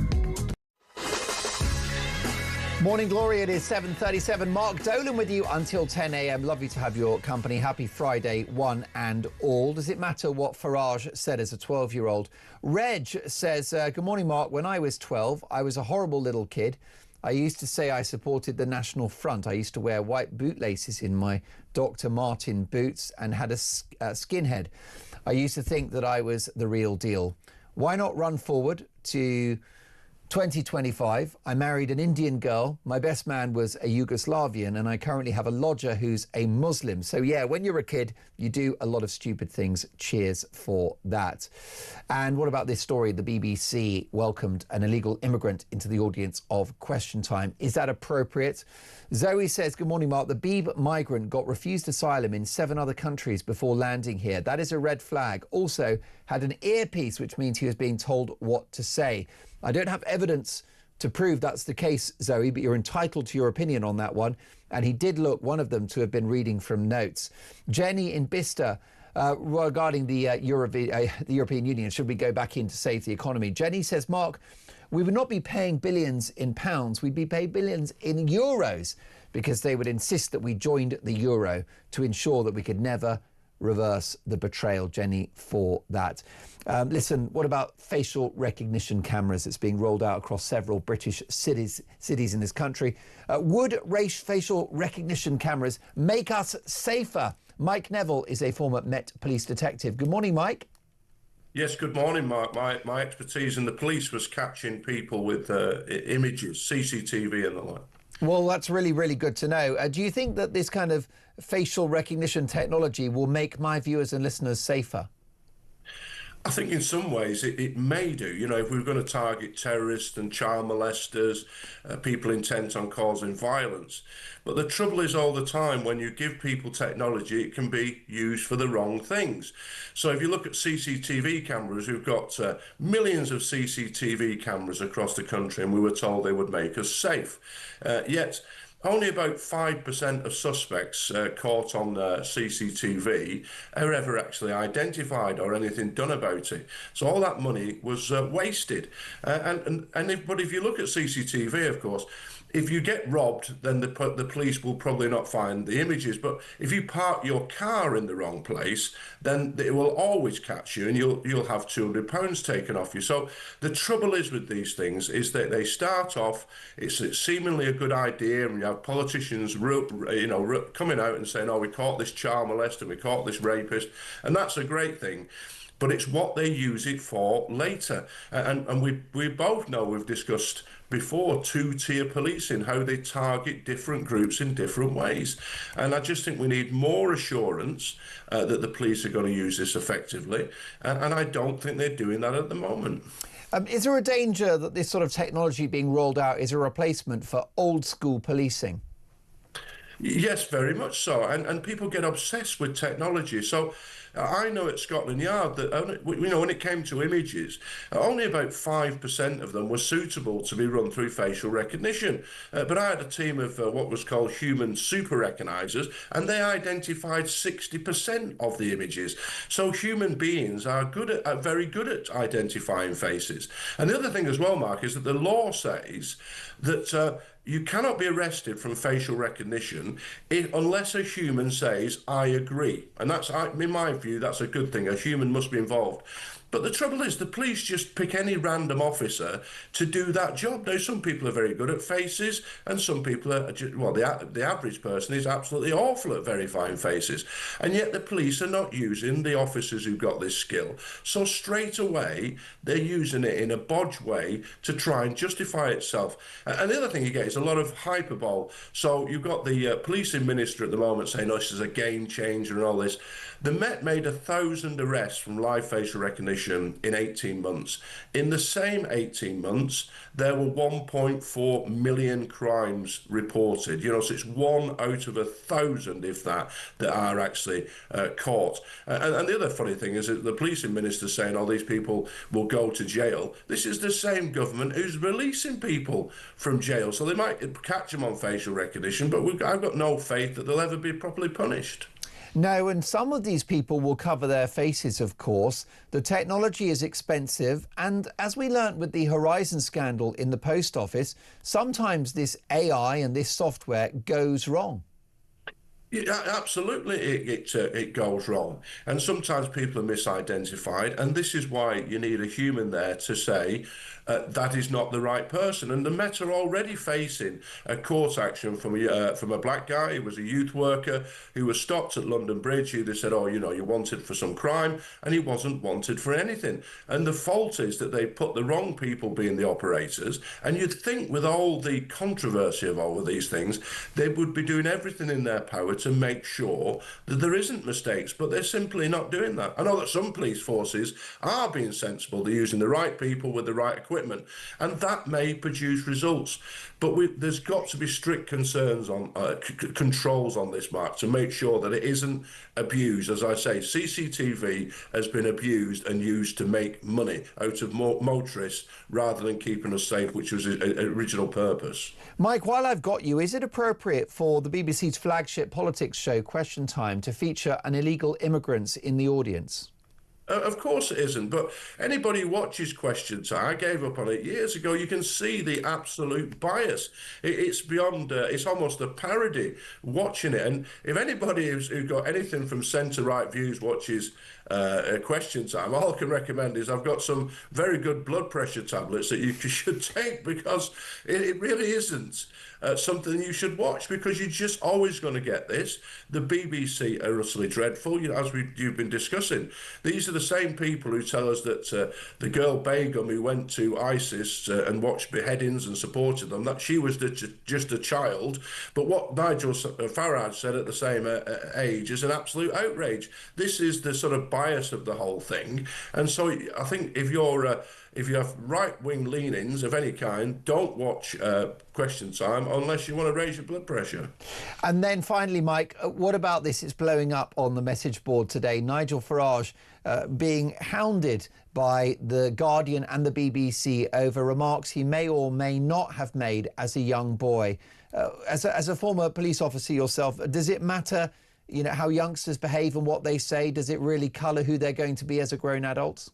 Morning Glory, it is 7:37. Mark Dolan with you until 10 a.m. Lovely to have your company. Happy Friday, one and all. Does it matter what Farage said as a 12-year-old? Reg says, good morning, Mark. When I was 12, I was a horrible little kid. I used to say I supported the National Front. I used to wear white bootlaces in my Dr. Martin boots and had a skinhead. I used to think that I was the real deal. Why not run forward to 2025, I married an Indian girl. My best man was a Yugoslavian, and I currently have a lodger who's a Muslim. So yeah, when you're a kid, you do a lot of stupid things. Cheers for that. And what about this story? The BBC welcomed an illegal immigrant into the audience of Question Time. Is that appropriate? Zoe says, good morning, Mark. The Beeb migrant got refused asylum in 7 other countries before landing here. That is a red flag. Also had an earpiece, which means he was being told what to say. I don't have evidence to prove that's the case, Zoe, but you're entitled to your opinion on that one. And he did look, one of them, to have been reading from notes. Jenny in Bicester, regarding the European Union, should we go back in to save the economy? Jenny says, Mark, we would not be paying billions in pounds, we'd be paying billions in euros, because they would insist that we joined the euro to ensure that we could never reverse the betrayal. Jenny, for that. Listen, what about facial recognition cameras that's being rolled out across several British cities in this country? Would facial recognition cameras make us safer? Mike Neville is a former Met Police detective. Good morning, Mike. Yes, good morning, Mark. My expertise in the police was catching people with images, CCTV and the like. Well, that's really, really good to know. Do you think that this kind of facial recognition technology will make my viewers and listeners safer? I think in some ways it may do. You know, if we were going to target terrorists and child molesters, people intent on causing violence. But the trouble is all the time when you give people technology, it can be used for the wrong things. So if you look at CCTV cameras, we've got millions of CCTV cameras across the country, and we were told they would make us safe. Yet only about 5% of suspects caught on CCTV are ever actually identified or anything done about it. So all that money was wasted. But if you look at CCTV, of course, if you get robbed, then the police will probably not find the images. But if you park your car in the wrong place, then it will always catch you, and you'll have £200 taken off you. So the trouble is with these things is that they start off, it's seemingly a good idea, and you have politicians, coming out and saying, "Oh, we caught this child molester, we caught this rapist," and that's a great thing. But it's what they use it for later. And we both know, we've discussed before, two-tier policing, how they target different groups in different ways. And I just think we need more assurance that the police are going to use this effectively. And I don't think they're doing that at the moment. Is there a danger that this sort of technology being rolled out is a replacement for old school policing? Yes, very much so. And people get obsessed with technology. So I know at Scotland Yard that, when it came to images, only about 5% of them were suitable to be run through facial recognition. But I had a team of what was called human super recognisers, and they identified 60% of the images. So human beings are very good at identifying faces. And the other thing as well, Mark, is that the law says that you cannot be arrested from facial recognition unless a human says, "I agree." And that's, in my view, that's a good thing. A human must be involved. But the trouble is the police just pick any random officer to do that job. Now, some people are very good at faces, and some people are, the average person is absolutely awful at verifying faces. And yet the police are not using the officers who've got this skill. So straight away, they're using it in a bodge way to try and justify itself. And the other thing you get is a lot of hyperbole. So you've got the policing minister at the moment saying, "Oh, this is a game changer," and all this. The Met made 1,000 arrests from live facial recognition in 18 months. In the same 18 months, there were 1.4 million crimes reported. So it's 1 out of 1,000, if that are actually caught. And the other funny thing is that the policing minister saying, "Oh, these people will go to jail." This is the same government who's releasing people from jail. So they might catch them on facial recognition, but I've got no faith that they'll ever be properly punished. No, and some of these people will cover their faces, of course. The technology is expensive, and as we learnt with the Horizon scandal in the post office, sometimes this AI and this software goes wrong. Yeah, absolutely, it goes wrong, and sometimes people are misidentified, and this is why you need a human there to say that is not the right person. And the Met are already facing a court action from a black guy who was a youth worker who was stopped at London Bridge. They said, "Oh, you're wanted for some crime," and he wasn't wanted for anything. And the fault is that they put the wrong people being the operators. And you'd think with all the controversy of all of these things, they would be doing everything in their power to make sure that there isn't mistakes, but they're simply not doing that. I know that some police forces are being sensible. They're using the right people with the right equipment, and that may produce results. But there's got to be strict concerns on controls on this, Mark, to make sure that it isn't abused. As I say, CCTV has been abused and used to make money out of motorists rather than keeping us safe, which was its original purpose. Mike, while I've got you, is it appropriate for the BBC's flagship politics show, Question Time, to feature an illegal immigrant in the audience? Of course it isn't, but anybody who watches Question Time, I gave up on it years ago, you can see the absolute bias. It's beyond, it's almost a parody watching it. And if anybody who's got anything from centre-right views watches Question Time, all I can recommend is I've got some very good blood pressure tablets that you should take, because it really isn't something you should watch, because you're just always going to get this. The BBC are utterly dreadful, as you've been discussing. These are the same people who tell us that the girl Begum who went to ISIS and watched beheadings and supported them, that she was just a child. But what Nigel Farage said at the same age is an absolute outrage. This is the sort of bias of the whole thing. And so I think if you have right-wing leanings of any kind, don't watch Question Time unless you want to raise your blood pressure. And then finally, Mike, what about this? It's blowing up on the message board today. Nigel Farage being hounded by The Guardian and the BBC over remarks he may or may not have made as a young boy. As a former police officer yourself, does it matter, you know, how youngsters behave and what they say? Does it really colour who they're going to be as a grown adults?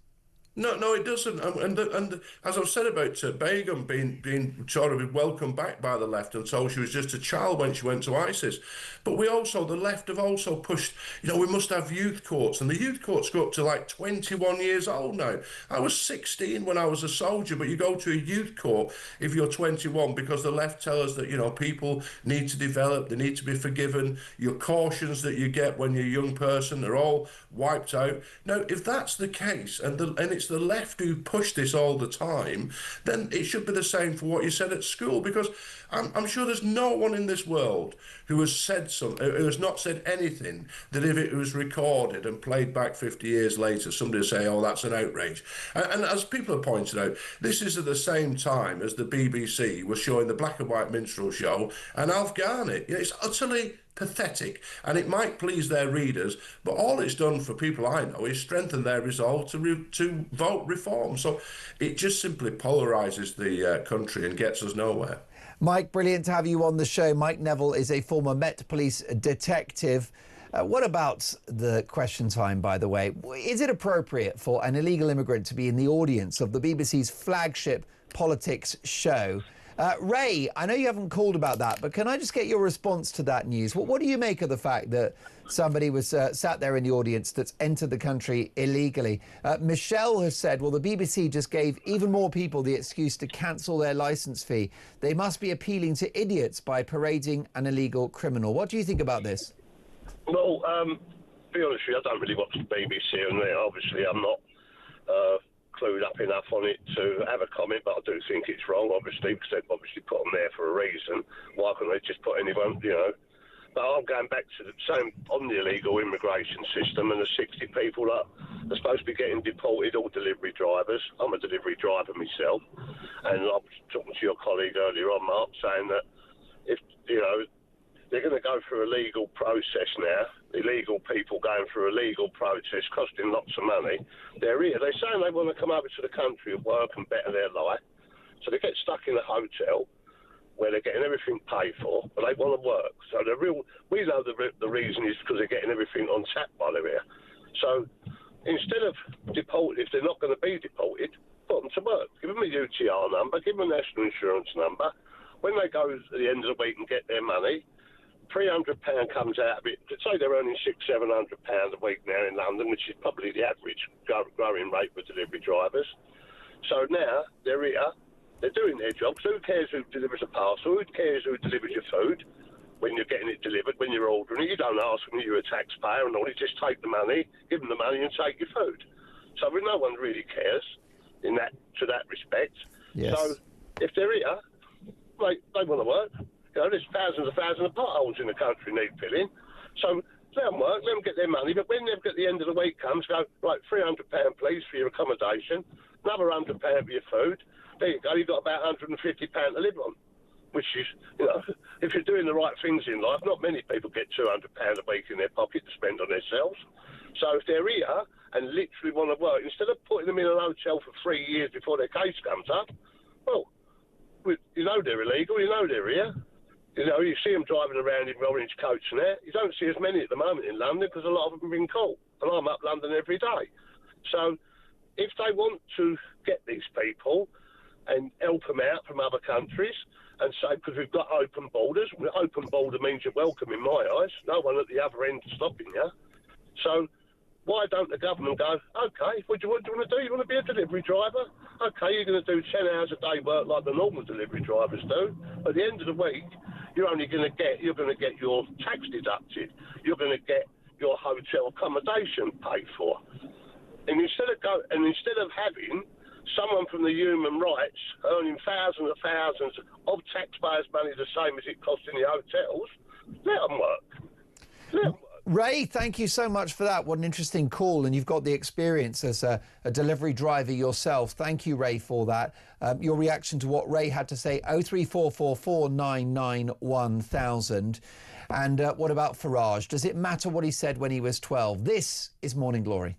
No, it doesn't. And as I've said about Begum being sort of welcomed back by the left and told she was just a child when she went to ISIS. But the left have also pushed, you know, we must have youth courts. And the youth courts go up to like 21 years old now. I was 16 when I was a soldier, but you go to a youth court if you're 21 because the left tell us that, you know, people need to develop, they need to be forgiven. Your cautions that you get when you're a young person are all wiped out. Now, if that's the case, and it's the left who push this all the time, then it should be the same for what you said at school, because I'm sure there's no one in this world who has not said anything that if it was recorded and played back 50 years later, somebody would say, oh, that's an outrage. And as people have pointed out, this is at the same time as the BBC was showing the black and white minstrel show and Alf Garnett. You know, it's utterly pathetic, and it might please their readers, but all it's done for people I know is strengthen their resolve to vote reform. So it just simply polarises the country and gets us nowhere. Mike, brilliant to have you on the show. Mike Neville is a former Met Police detective. What about the Question Time, by the way? Is it appropriate for an illegal immigrant to be in the audience of the BBC's flagship politics show? Ray, I know you haven't called about that, but can I just get your response to that news? What do you make of the fact that somebody was sat there in the audience that's entered the country illegally? Michelle has said, well, the BBC just gave even more people the excuse to cancel their licence fee. They must be appealing to idiots by parading an illegal criminal. What do you think about this? Well, to be honest with you, I don't really watch the BBC, and obviously I'm not clued up enough on it to have a comment, but I do think it's wrong, obviously, because they've obviously put them there for a reason. Why couldn't they just put anyone, you know? But I'm going back to the same on the illegal immigration system and the 60 people that are supposed to be getting deported, all delivery drivers. I'm a delivery driver myself, and I was talking to your colleague earlier on, Mark, saying that if, you know, they're going to go through a legal process now, illegal people going through a legal process, costing lots of money. They're here. They're saying they want to come over to the country and work and better their life. So they get stuck in a hotel where they're getting everything paid for, but they want to work. So we know the reason is because they're getting everything on tap while they're here. So instead of deported, if they're not going to be deported, put them to work. Give them a UTR number, give them a national insurance number. When they go at the end of the week and get their money, £300 comes out of it. Say they're earning £600-700 a week now in London, which is probably the average growing rate for delivery drivers. So now they're here, they're doing their jobs. Who cares who delivers a parcel? Who cares who delivers your food when you're getting it delivered, when you're ordering it? You don't ask them, you're a taxpayer and all. You just take the money, give them the money and take your food. So no one really cares to that respect. Yes. So if they're here, they want to work. You know, there's thousands of potholes in the country need filling. So let them work, let them get their money. But when they've got the end of the week comes, go, right, £300 please for your accommodation, another £100 for your food. There you go, you've got about £150 to live on. Which is, you know, if you're doing the right things in life, not many people get £200 a week in their pocket to spend on themselves. So if they're here and literally want to work, instead of putting them in a hotel for 3 years before their case comes up, well, you know they're illegal, you know they're here. You know, you see them driving around in orange coats and that. You don't see as many at the moment in London because a lot of them have been caught. And I'm up London every day. So if they want to get these people and help them out from other countries and say, because we've got open borders, open border means you're welcome in my eyes. No one at the other end stopping you. So why don't the government go, OK, what do you want to do? You want to be a delivery driver? OK, you're going to do 10 hours a day work like the normal delivery drivers do. At the end of the week, you're going to get your tax deducted. You're going to get your hotel accommodation paid for. And instead of having someone from the human rights earning thousands of taxpayers' money the same as it costs in the hotels, let them work. Let them work. Ray, thank you so much for that. What an interesting call, and you've got the experience as a delivery driver yourself. Thank you, Ray, for that. Your reaction to what Ray had to say, 03444991000. And what about Farage? Does it matter what he said when he was 12? This is Morning Glory.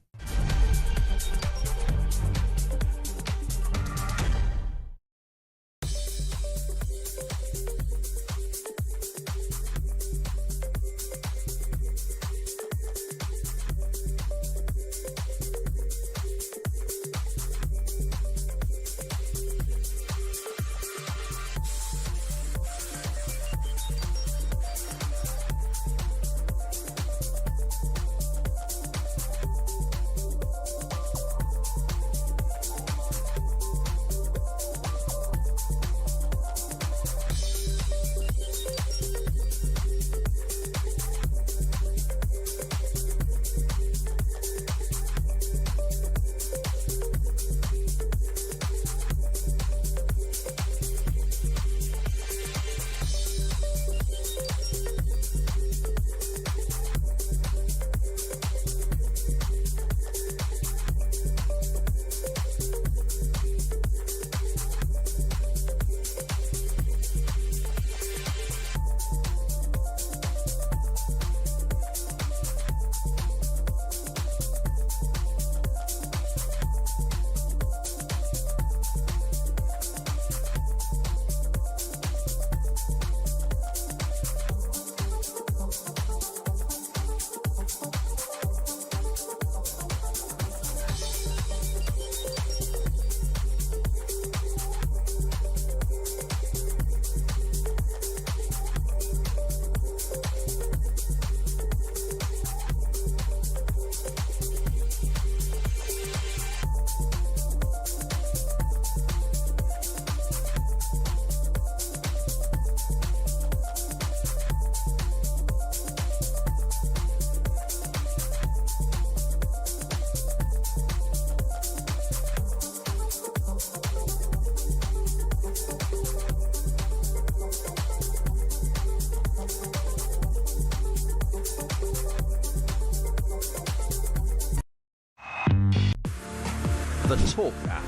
The Talk app.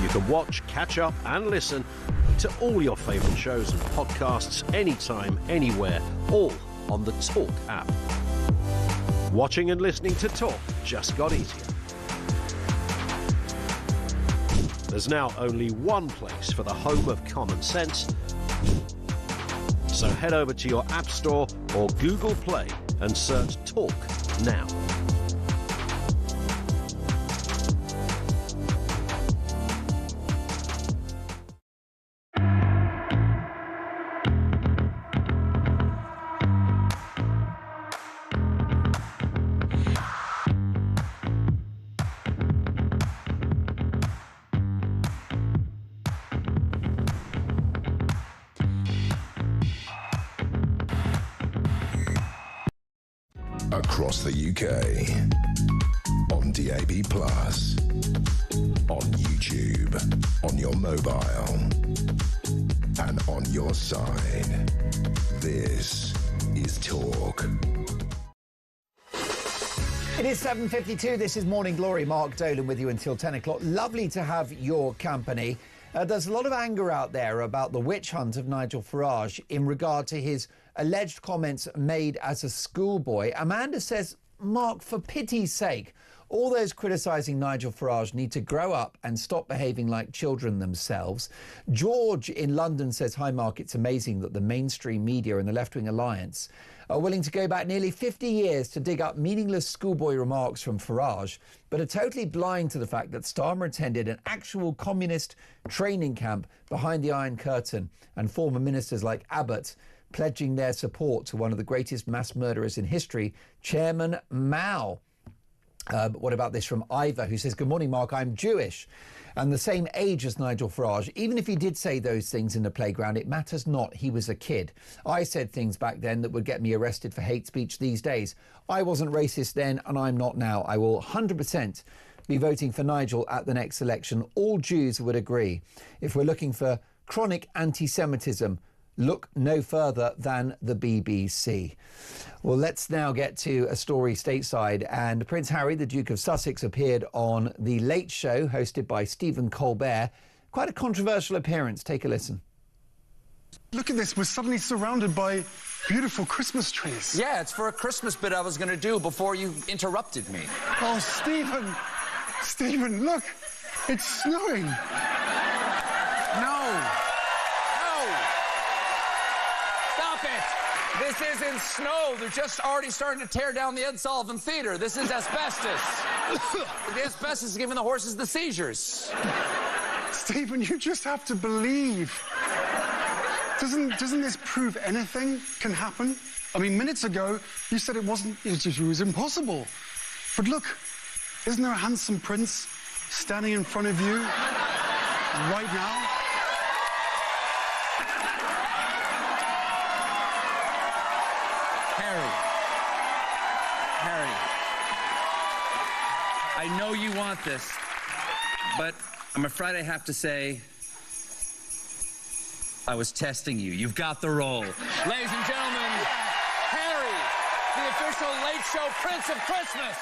You can watch, catch up and listen to all your favourite shows and podcasts anytime, anywhere, all on the Talk app. Watching and listening to Talk just got easier. There's now only one place for the home of common sense. So head over to your App Store or Google Play and search Talk now. Across the UK, on DAB+, on YouTube, on your mobile, and on your side. This is Talk. It is 7:52. This is Morning Glory. Mark Dolan with you until 10 o'clock. Lovely to have your company. There's a lot of anger out there about the witch hunt of Nigel Farage in regard to his alleged comments made as a schoolboy. Amanda says, Mark, for pity's sake, all those criticising Nigel Farage need to grow up and stop behaving like children themselves. George in London says, hi, Mark, it's amazing that the mainstream media and the left-wing alliance are willing to go back nearly 50 years to dig up meaningless schoolboy remarks from Farage, but are totally blind to the fact that Starmer attended an actual communist training camp behind the Iron Curtain, and former ministers like Abbott pledging their support to one of the greatest mass murderers in history, Chairman Mao. But what about this from Ivor, who says, good morning, Mark, I'm Jewish and the same age as Nigel Farage. Even if he did say those things in the playground, it matters not. He was a kid. I said things back then that would get me arrested for hate speech these days. I wasn't racist then and I'm not now. I will 100% be voting for Nigel at the next election. All Jews would agree. If we're looking for chronic anti-Semitism, look no further than the BBC. Well, let's now get to a story stateside. And Prince Harry, the Duke of Sussex, appeared on The Late Show, hosted by Stephen Colbert. Quite a controversial appearance. Take a listen. Look at this. We're suddenly surrounded by beautiful Christmas trees. Yeah, it's for a Christmas bit I was going to do before you interrupted me. Oh, Stephen. Stephen, look. It's snowing. No. Stop it! This isn't snow. They're just already starting to tear down the Ed Sullivan Theatre. This is asbestos. The asbestos is giving the horses the seizures. Stephen, you just have to believe. Doesn't this prove anything can happen? I mean, minutes ago, you said it was impossible. But look, isn't there a handsome prince standing in front of you right now? Harry, I know you want this, but I'm afraid I have to say I was testing you. You've got the role. Ladies and gentlemen, Harry, the official Late Show Prince of Christmas.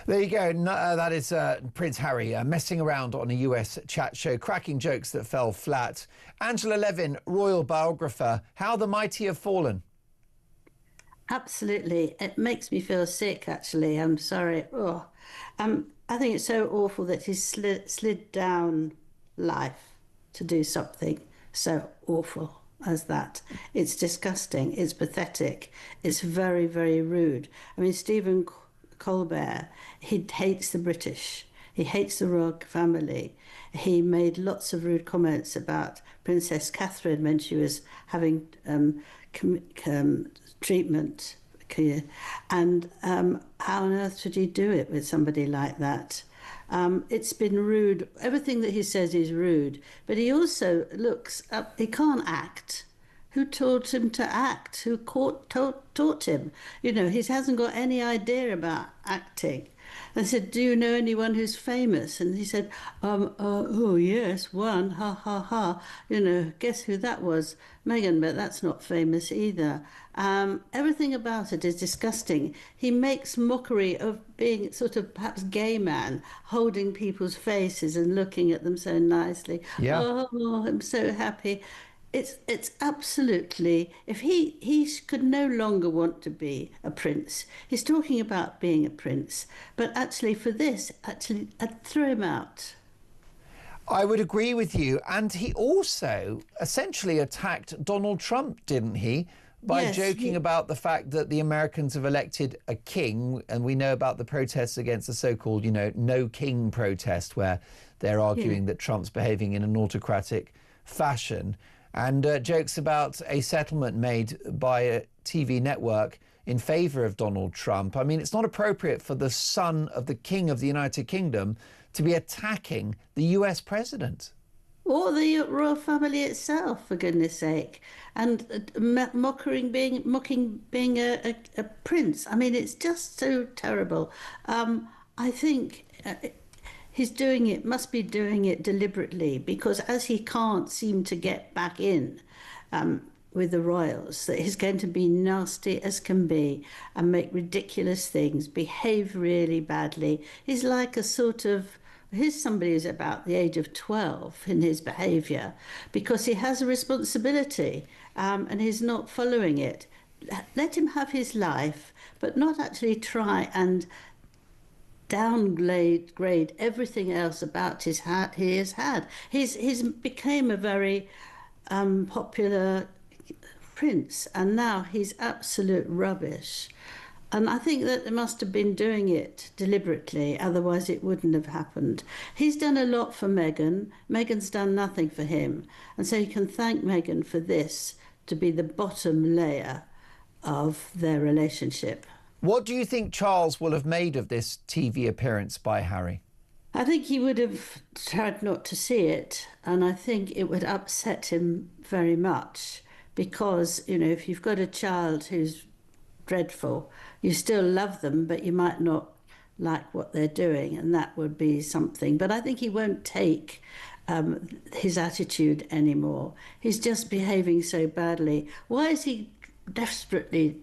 There you go. That is Prince Harry messing around on a US chat show, cracking jokes that fell flat. Angela Levin, royal biographer, How the Mighty Have Fallen. Absolutely. It makes me feel sick, actually. I'm sorry. Oh. I think it's so awful that he slid down life to do something so awful as that. It's disgusting. It's pathetic. It's very, very rude. I mean, Stephen Colbert, he hates the British. He hates the royal family. He made lots of rude comments about Princess Catherine when she was having treatment. And how on earth should he do it with somebody like that? It's been rude. Everything that he says is rude. But he also looks up, he can't act. Who taught him to act? Who taught him? You know, he hasn't got any idea about acting. I said, do you know anyone who's famous? And he said, oh, yes, one, ha, ha, ha. You know, guess who that was? Meghan, but that's not famous either. Everything about it is disgusting. He makes mockery of being sort of perhaps gay man, holding people's faces and looking at them so nicely. Yeah. Oh, I'm so happy. It's absolutely, if he could no longer want to be a prince. He's talking about being a prince, but actually for this, I'd throw him out. I would agree with you. And he also essentially attacked Donald Trump, didn't he? By joking about the fact that the Americans have elected a king, and we know about the protests against the so-called, no king protest, where they're arguing that Trump's behaving in an autocratic fashion. And jokes about a settlement made by a TV network in favour of Donald Trump. I mean, it's not appropriate for the son of the King of the United Kingdom to be attacking the US president. Or the royal family itself, for goodness sake. And mocking being a prince. I mean, it's just so terrible. I think... must be doing it deliberately, because as he can't seem to get back in with the royals, that he's going to be nasty as can be and make ridiculous things, behave really badly. He's like a sort of, here's somebody who's about the age of 12 in his behaviour, because he has a responsibility and he's not following it. Let him have his life, but not actually try and downgrade everything else about he has had. He's became a very popular prince, and now he's absolute rubbish. And I think that they must have been doing it deliberately, otherwise it wouldn't have happened. He's done a lot for Meghan. Meghan's done nothing for him. And so you can thank Meghan for this to be the bottom layer of their relationship. What do you think Charles will have made of this TV appearance by Harry? I think he would have tried not to see it, and I think it would upset him very much because, you know, if you've got a child who's dreadful, you still love them, but you might not like what they're doing, and that would be something. But I think he won't take his attitude anymore. He's just behaving so badly. Why is he desperately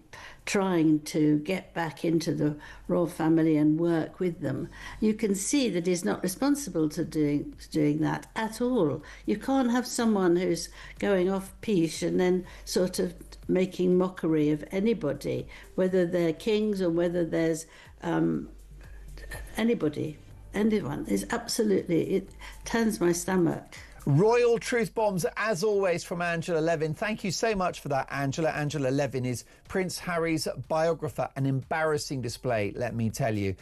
trying to get back into the royal family and work with them? You can see that he's not responsible to doing that at all. You can't have someone who's going off piece and then sort of making mockery of anybody, whether they're kings or whether there's anyone. Is absolutely, it turns my stomach. Royal truth bombs, as always, from Angela Levin. Thank you so much for that, Angela. Angela Levin is Prince Harry's biographer. An embarrassing display, let me tell you.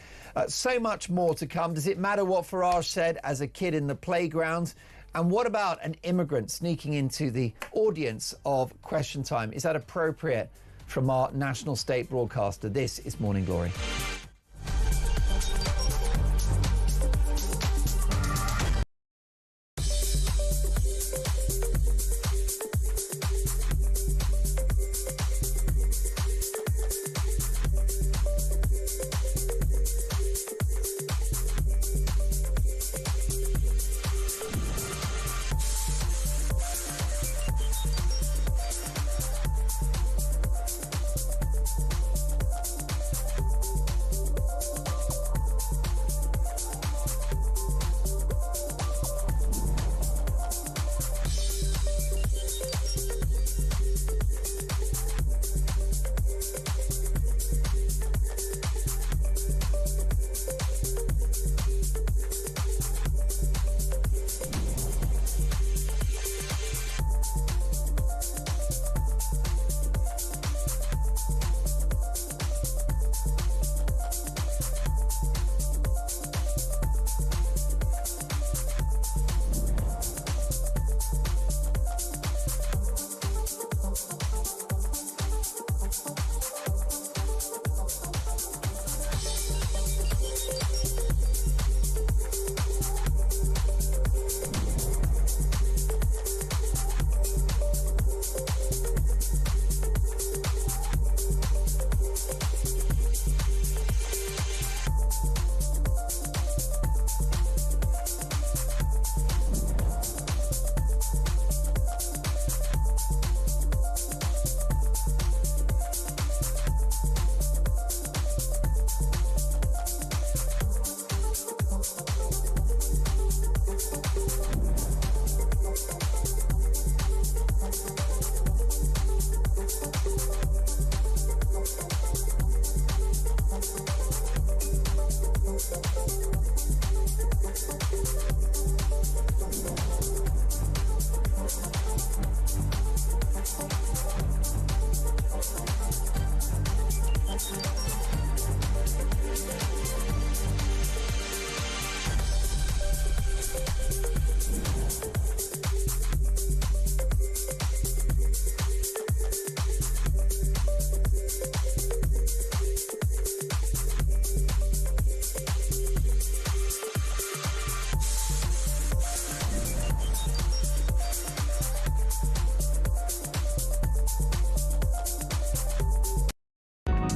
So much more to come. Does it matter what Farage said as a kid in the playground? And what about an immigrant sneaking into the audience of Question Time? Is that appropriate from our national state broadcaster? This is Morning Glory.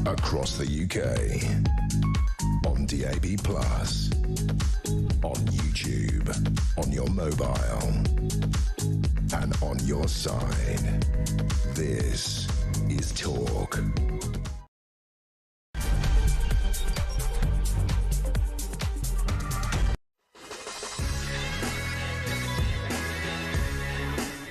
Across the UK, on DAB+, on YouTube, on your mobile, and on your side. This is Talk.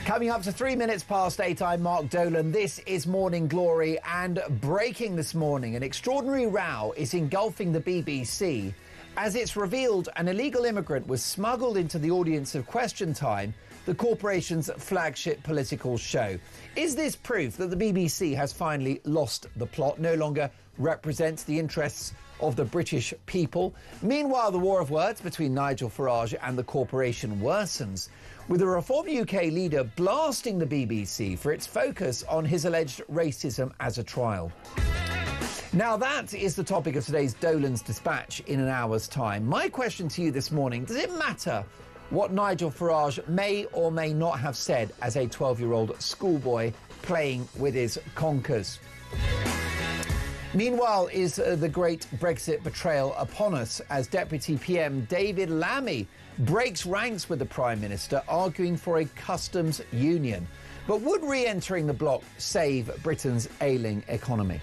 Coming up to 3 minutes past 8, I'm Mark Dolan. This is Morning Glory, and breaking this morning, an extraordinary row is engulfing the BBC as it's revealed an illegal immigrant was smuggled into the audience of Question Time, the corporation's flagship political show. Is this proof that the BBC has finally lost the plot, no longer represents the interests of the British people? Meanwhile, the war of words between Nigel Farage and the corporation worsens, with a Reform UK leader blasting the BBC for its focus on his alleged racism as a trial. Now that is the topic of today's Dolan's Dispatch in an hour's time. My question to you this morning, does it matter what Nigel Farage may or may not have said as a 12-year-old schoolboy playing with his conkers? Meanwhile, is the great Brexit betrayal upon us as Deputy PM David Lammy breaks ranks with the Prime Minister, arguing for a customs union? But would re-entering the bloc save Britain's ailing economy?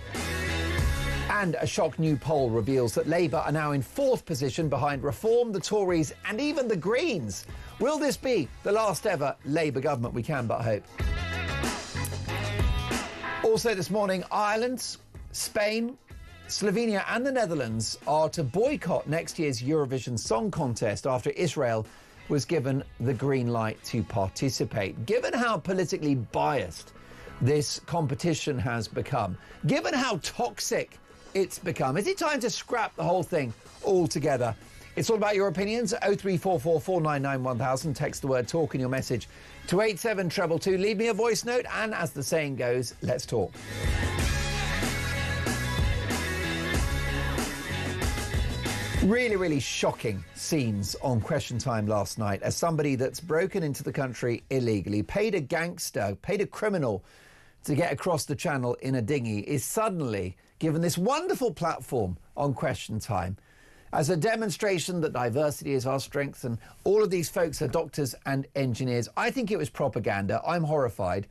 And a shock new poll reveals that Labour are now in fourth position behind Reform, the Tories and even the Greens. Will this be the last ever Labour government? We can but hope. Also this morning, Ireland, Spain, Slovenia and the Netherlands are to boycott next year's Eurovision Song Contest after Israel was given the green light to participate. Given how politically biased this competition has become, given how toxic it's become, is it time to scrap the whole thing altogether? It's all about your opinions. 0344 499 1000. Text the word talk in your message to 87222. Leave me a voice note and, as the saying goes, let's talk. Really shocking scenes on Question Time last night as somebody that's broken into the country illegally, paid a gangster, paid a criminal to get across the channel in a dinghy, is suddenly given this wonderful platform on Question Time as a demonstration that diversity is our strength and all of these folks are doctors and engineers. I think it was propaganda. I'm horrified.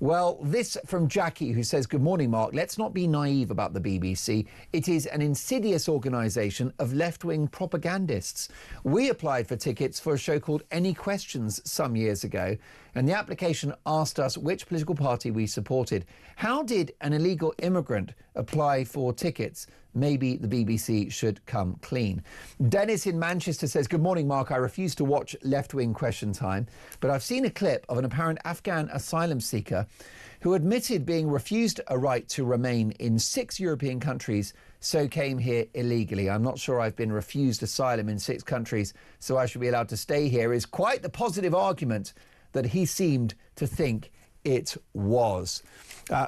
Well, this from Jackie, who says, good morning, Mark. Let's not be naive about the BBC. It is an insidious organisation of left-wing propagandists. We applied for tickets for a show called Any Questions some years ago, and the application asked us which political party we supported. How did an illegal immigrant apply for tickets? Maybe the BBC should come clean. Dennis in Manchester says, good morning, Mark. I refuse to watch left-wing Question Time, but I've seen a clip of an apparent Afghan asylum seeker who admitted being refused a right to remain in 6 European countries, so came here illegally. I'm not sure I've been refused asylum in 6 countries, so I should be allowed to stay here, is quite the positive argument that he seemed to think it was.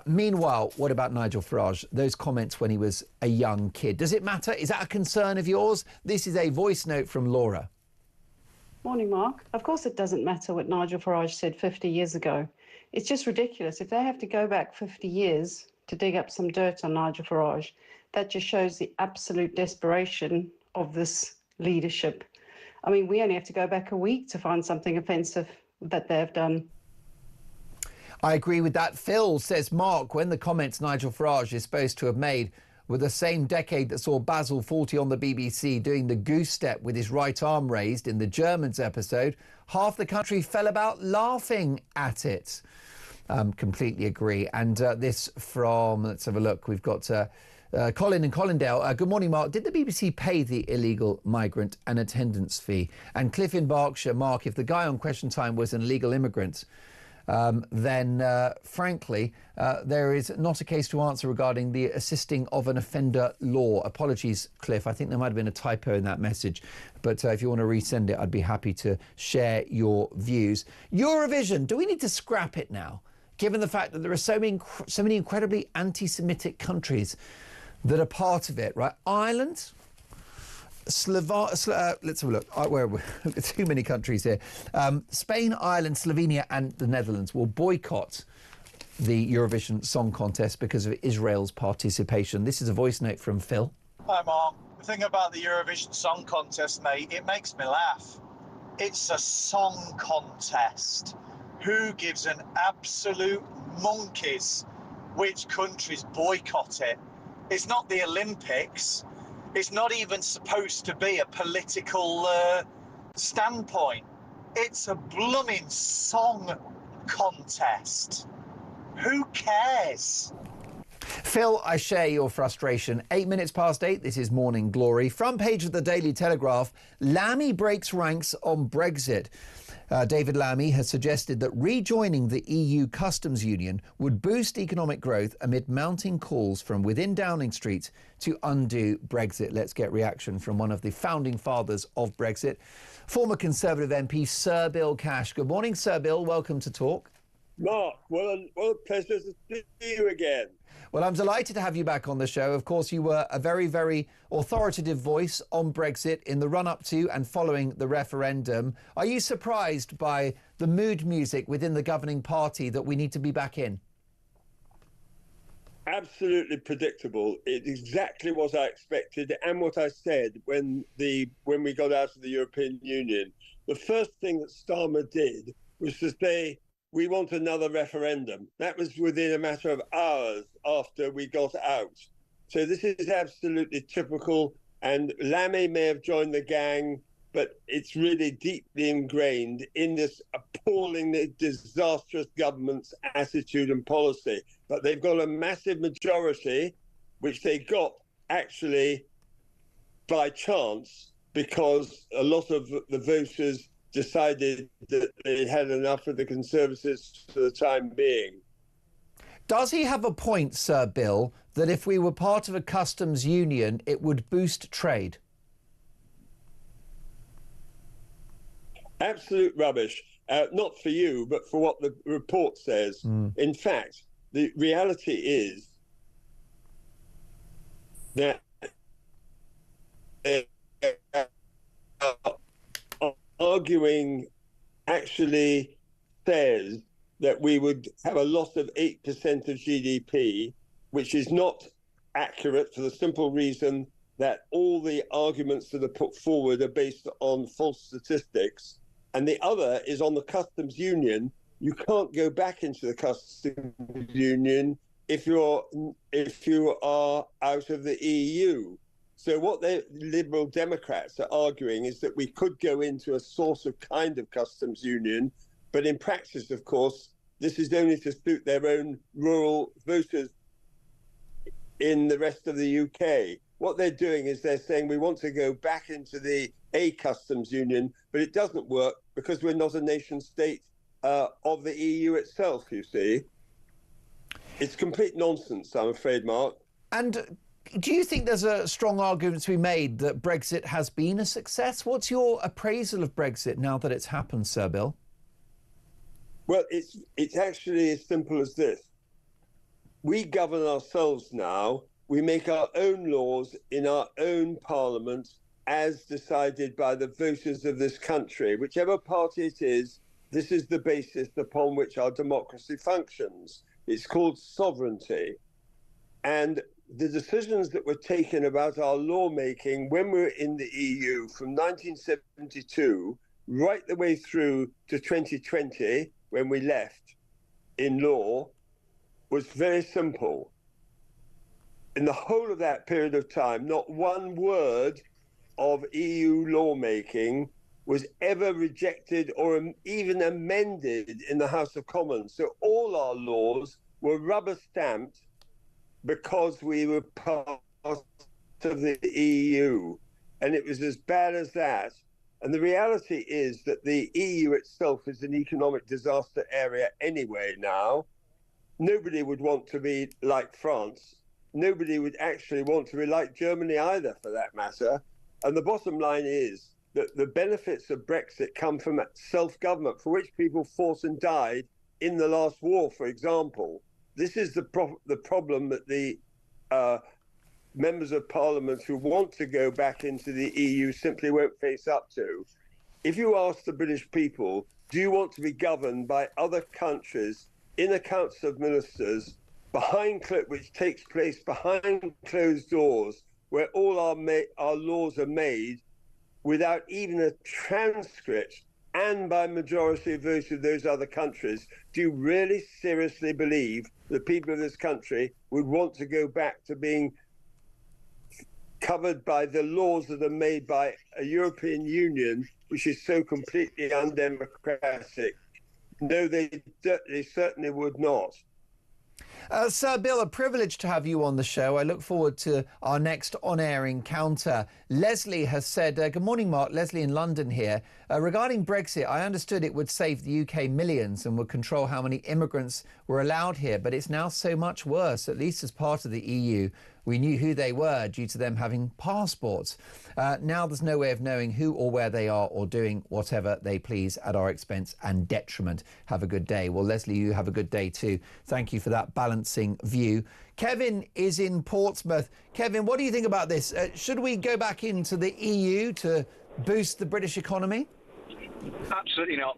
Meanwhile, what about Nigel Farage? Those comments when he was a young kid. Does it matter? Is that a concern of yours? This is a voice note from Laura. Morning, Mark. Of course it doesn't matter what Nigel Farage said 50 years ago. It's just ridiculous. If they have to go back 50 years to dig up some dirt on Nigel Farage, that just shows the absolute desperation of this leadership. I mean, we only have to go back a week to find something offensive that they've done. I agree with that. Phil says, Mark, when the comments Nigel Farage is supposed to have made were the same decade that saw Basil Fawlty on the BBC doing the goose step with his right arm raised in the Germans episode, half the country fell about laughing at it. Completely agree. And this from, let's have a look, we've got Colin in Colindale. Good morning, Mark. Did the BBC pay the illegal migrant an attendance fee? And Cliff in Berkshire, Mark, if the guy on Question Time was an illegal immigrant, then, frankly, there is not a case to answer regarding the assisting of an offender law. Apologies, Cliff. I think there might have been a typo in that message. But if you want to resend it, I'd be happy to share your views. Eurovision, do we need to scrap it now, given the fact that there are so many incredibly anti-Semitic countries that are part of it, right? Ireland, let's have a look. Where are we? Too many countries here. Spain, Ireland, Slovenia and the Netherlands will boycott the Eurovision Song Contest because of Israel's participation. This is a voice note from Phil. Hi, Mark. The thing about the Eurovision Song Contest, mate, it makes me laugh. It's a song contest. Who gives an absolute monkeys which countries boycott it? It's not the Olympics. It's not even supposed to be a political standpoint. It's a blooming song contest. Who cares? Phil, I share your frustration. 8 minutes past 8, this is Morning Glory. Front page of the Daily Telegraph, Lammy breaks ranks on Brexit. David Lammy has suggested that rejoining the EU customs union would boost economic growth amid mounting calls from within Downing Street to undo Brexit. Let's get reaction from one of the founding fathers of Brexit, former Conservative MP Sir Bill Cash. Good morning, Sir Bill. Welcome to Talk. Mark, what a pleasure to see you again. Well, I'm delighted to have you back on the show. Of course, you were a very, very authoritative voice on Brexit in the run-up to and following the referendum. Are you surprised by the mood music within the governing party that we need to be back in? Absolutely predictable. It's exactly what I expected and what I said when we got out of the European Union. The first thing that Starmer did was to say, we want another referendum. That was within a matter of hours after we got out. So this is absolutely typical, and Lammy may have joined the gang, but it's really deeply ingrained in this appallingly disastrous government's attitude and policy. But they've got a massive majority, which they got actually by chance, because a lot of the voters decided that they had enough of the Conservatives for the time being. Does he have a point, Sir Bill, that if we were part of a customs union, it would boost trade? Absolute rubbish. Not for you, but for what the report says. In fact, the reality is that arguing actually says that we would have a loss of 8% of GDP, which is not accurate for the simple reason that all the arguments that are put forward are based on false statistics. And the other is on the customs union. You can't go back into the customs union if you are out of the EU. So what the Liberal Democrats are arguing is that we could go into a sort of kind of customs union, but in practice, of course, this is only to suit their own rural voters in the rest of the UK. What they're doing is they're saying we want to go back into a customs union, but it doesn't work because we're not a nation state of the EU itself, you see. It's complete nonsense, I'm afraid, Mark. And do you think there's a strong argument to be made that Brexit has been a success? What's your appraisal of Brexit now that it's happened, Sir Bill? Well, it's actually as simple as this. We govern ourselves now. We make our own laws in our own parliament as decided by the voters of this country. Whichever party it is, this is the basis upon which our democracy functions. It's called sovereignty. And the decisions that were taken about our lawmaking when we were in the EU from 1972 right the way through to 2020, when we left in law, was very simple. In the whole of that period of time, not one word of EU lawmaking was ever rejected or even amended in the House of Commons. So all our laws were rubber stamped because we were part of the EU. And it was as bad as that. And the reality is that the EU itself is an economic disaster area anyway now. Nobody would want to be like France. Nobody would actually want to be like Germany either, for that matter. And the bottom line is that the benefits of Brexit come from self-government, for which people fought and died in the last war, for example. This is the problem that the members of parliament who want to go back into the EU simply won't face up to. If you ask the British people, do you want to be governed by other countries in a council of ministers which takes place behind closed doors, where all our laws are made without even a transcript and by majority vote of those other countries? Do you really seriously believe the people of this country would want to go back to being covered by the laws that are made by a European Union which is so completely undemocratic? No, they certainly would not. Sir Bill, a privilege to have you on the show. I look forward to our next on-air encounter. Leslie has said, good morning, Mark. Leslie in London here. Regarding Brexit, I understood it would save the UK millions and would control how many immigrants were allowed here, but it's now so much worse. At least as part of the EU, we knew who they were due to them having passports. Now there's no way of knowing who or where they are or doing whatever they please at our expense and detriment. Have a good day. Well, Leslie, you have a good day too. Thank you for that balancing view. Kevin is in Portsmouth. Kevin, what do you think about this? Should we go back into the EU to boost the British economy? Absolutely not.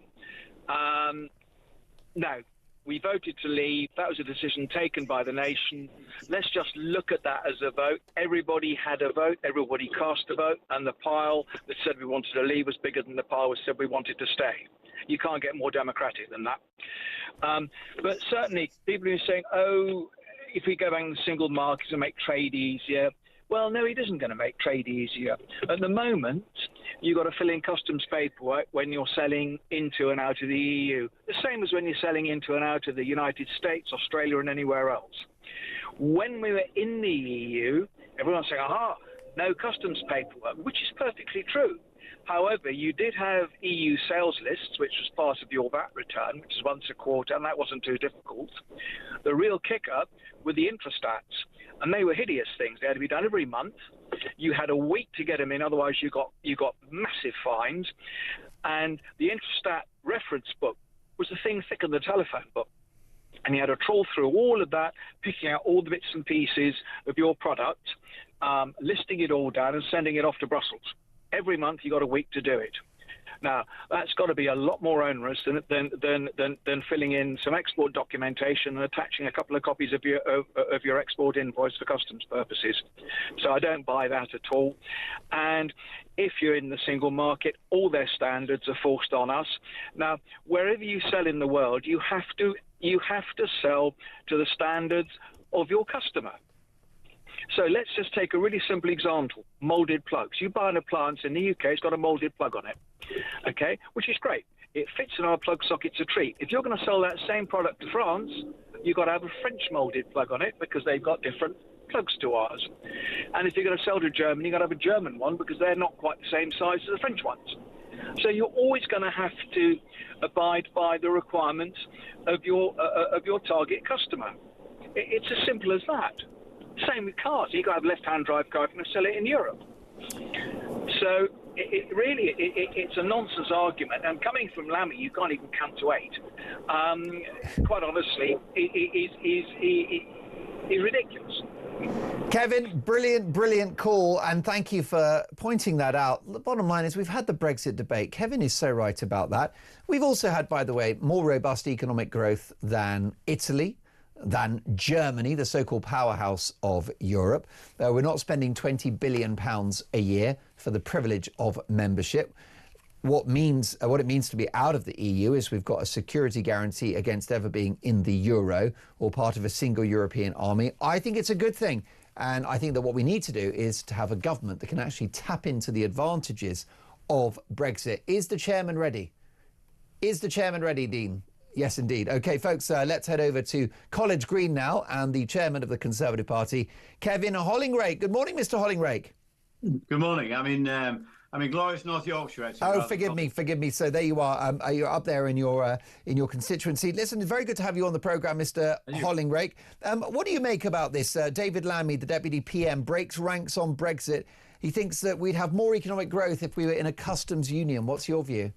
No. We voted to leave. That was a decision taken by the nation. Let's just look at that as a vote. Everybody had a vote. Everybody cast a vote. And the pile that said we wanted to leave was bigger than the pile that said we wanted to stay. You can't get more democratic than that. But certainly, people are saying, oh, if we go back to the single market and make trade easier. Well, no, it isn't going to make trade easier. At the moment, you've got to fill in customs paperwork when you're selling into and out of the EU. The same as when you're selling into and out of the United States, Australia, and anywhere else. When we were in the EU, everyone's saying, aha, no customs paperwork, which is perfectly true. However, you did have EU sales lists, which was part of your VAT return, which is once a quarter, and that wasn't too difficult. The real kicker were the intrastats, and they were hideous things. They had to be done every month. You had a week to get them in, otherwise you got massive fines. And the intrastat reference book was the thing thicker than the telephone book. And you had to trawl through all of that, picking out all the bits and pieces of your product, listing it all down and sending it off to Brussels. Every month you got a week to do it. Now, that's got to be a lot more onerous than filling in some export documentation and attaching a couple of copies of your export invoice for customs purposes. So I don't buy that at all. And if you're in the single market, all their standards are forced on us. Now, wherever you sell in the world, you have to sell to the standards of your customer. So let's just take a really simple example, moulded plugs. You buy an appliance in the UK, it's got a moulded plug on it, okay, which is great. It fits in our plug socket's a treat. If you're going to sell that same product to France, you've got to have a French moulded plug on it because they've got different plugs to ours. And if you're going to sell to Germany, you've got to have a German one because they're not quite the same size as the French ones. So you're always going to have to abide by the requirements of your target customer. It's as simple as that. Same with cars. You've got to have a left-hand drive car if you're going to sell it in Europe. So it's a nonsense argument. And coming from Lammy, you can't even count to 8. Quite honestly, it is ridiculous. Kevin, brilliant call, and thank you for pointing that out. The bottom line is we've had the Brexit debate. Kevin is so right about that. We've also had, by the way, more robust economic growth than Italy, than Germany, the so-called powerhouse of Europe. We're not spending £20 billion a year for the privilege of membership. What it means to be out of the EU is we've got a security guarantee against ever being in the euro or part of a single European army. I think it's a good thing. And I think that what we need to do is to have a government that can actually tap into the advantages of Brexit. Is the chairman ready? Is the chairman ready, Dean? Yes, indeed. OK, folks, let's head over to College Green now and the chairman of the Conservative Party, Kevin Hollingrake. Good morning, Mr. Hollingrake. Good morning. I'm in glorious North Yorkshire, actually. Oh, forgive me. So there you are. You're up there in your constituency. Listen, it's very good to have you on the programme, Mr. Hollingrake. What do you make about this? David Lammy, the Deputy PM, breaks ranks on Brexit. He thinks that we'd have more economic growth if we were in a customs union. What's your view?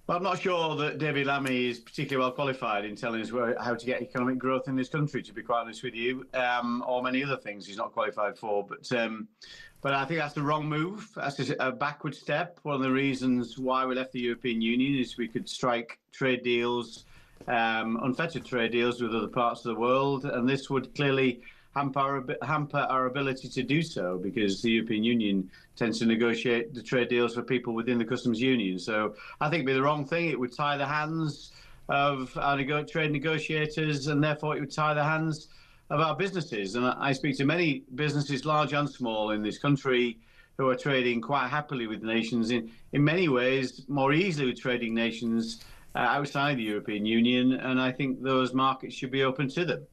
Well, I'm not sure that David Lammy is particularly well qualified in telling us how to get economic growth in this country, to be quite honest with you, or many other things he's not qualified for. But I think that's the wrong move. That's a backward step. One of the reasons why we left the European Union is we could strike trade deals, unfettered trade deals with other parts of the world, and this would clearly hamper our ability to do so because the European Union tends to negotiate the trade deals for people within the customs union. So I think it'd be the wrong thing. It would tie the hands of our trade negotiators, and therefore it would tie the hands of our businesses. And I speak to many businesses, large and small, in this country who are trading quite happily with nations, in many ways more easily with trading nations outside the European Union, and I think those markets should be open to them.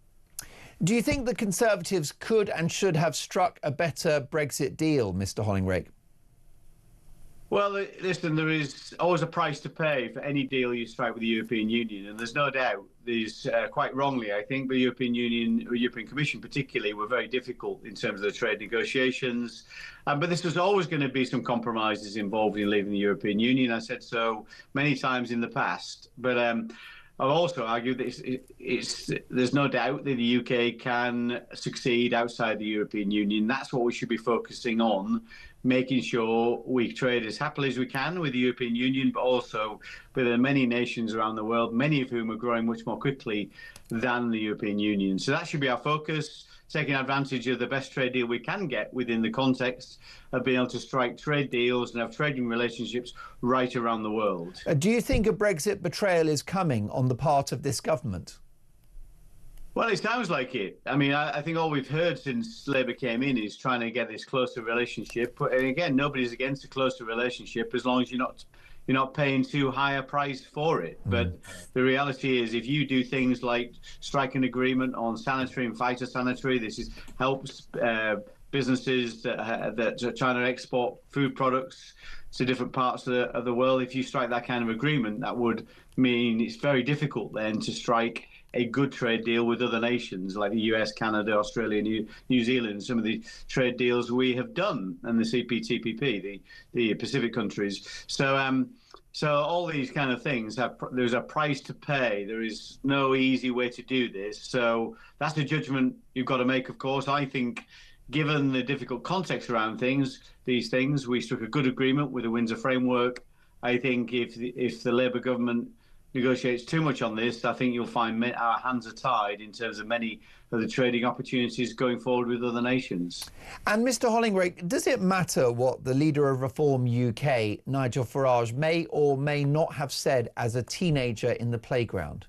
Do you think the Conservatives could and should have struck a better Brexit deal, Mr. Hollingworth? Well, listen, there is always a price to pay for any deal you strike with the European Union, and there's no doubt there's, quite wrongly, I think, the European Union, or European Commission particularly, were very difficult in terms of the trade negotiations. But this was always going to be some compromises involved in leaving the European Union. I said so many times in the past. But I've also argued that there's no doubt that the UK can succeed outside the European Union. That's what we should be focusing on, making sure we trade as happily as we can with the European Union, but also with the many nations around the world, many of whom are growing much more quickly than the European Union. So that should be our focus, taking advantage of the best trade deal we can get within the context of being able to strike trade deals and have trading relationships right around the world. Do you think a Brexit betrayal is coming on the part of this government? Well, it sounds like it. I mean, I think all we've heard since Labour came in is trying to get this closer relationship. But again, nobody's against a closer relationship as long as you're not paying too high a price for it. But the reality is, if you do things like strike an agreement on sanitary and phytosanitary, this helps businesses that are trying to export food products to different parts of the world. If you strike that kind of agreement, that would mean it's very difficult then to strike a good trade deal with other nations like the US, Canada, Australia, New Zealand, some of the trade deals we have done, and the CPTPP, the Pacific countries. So all these kind of things, there's a price to pay. There is no easy way to do this. So that's a judgment you've got to make, of course. I think, given the difficult context around these things, we struck a good agreement with the Windsor Framework. I think if the Labour government negotiates too much on this, I think you'll find our hands are tied in terms of many of the trading opportunities going forward with other nations. And Mr. Hollingworth, does it matter what the leader of Reform UK, Nigel Farage, may or may not have said as a teenager in the playground?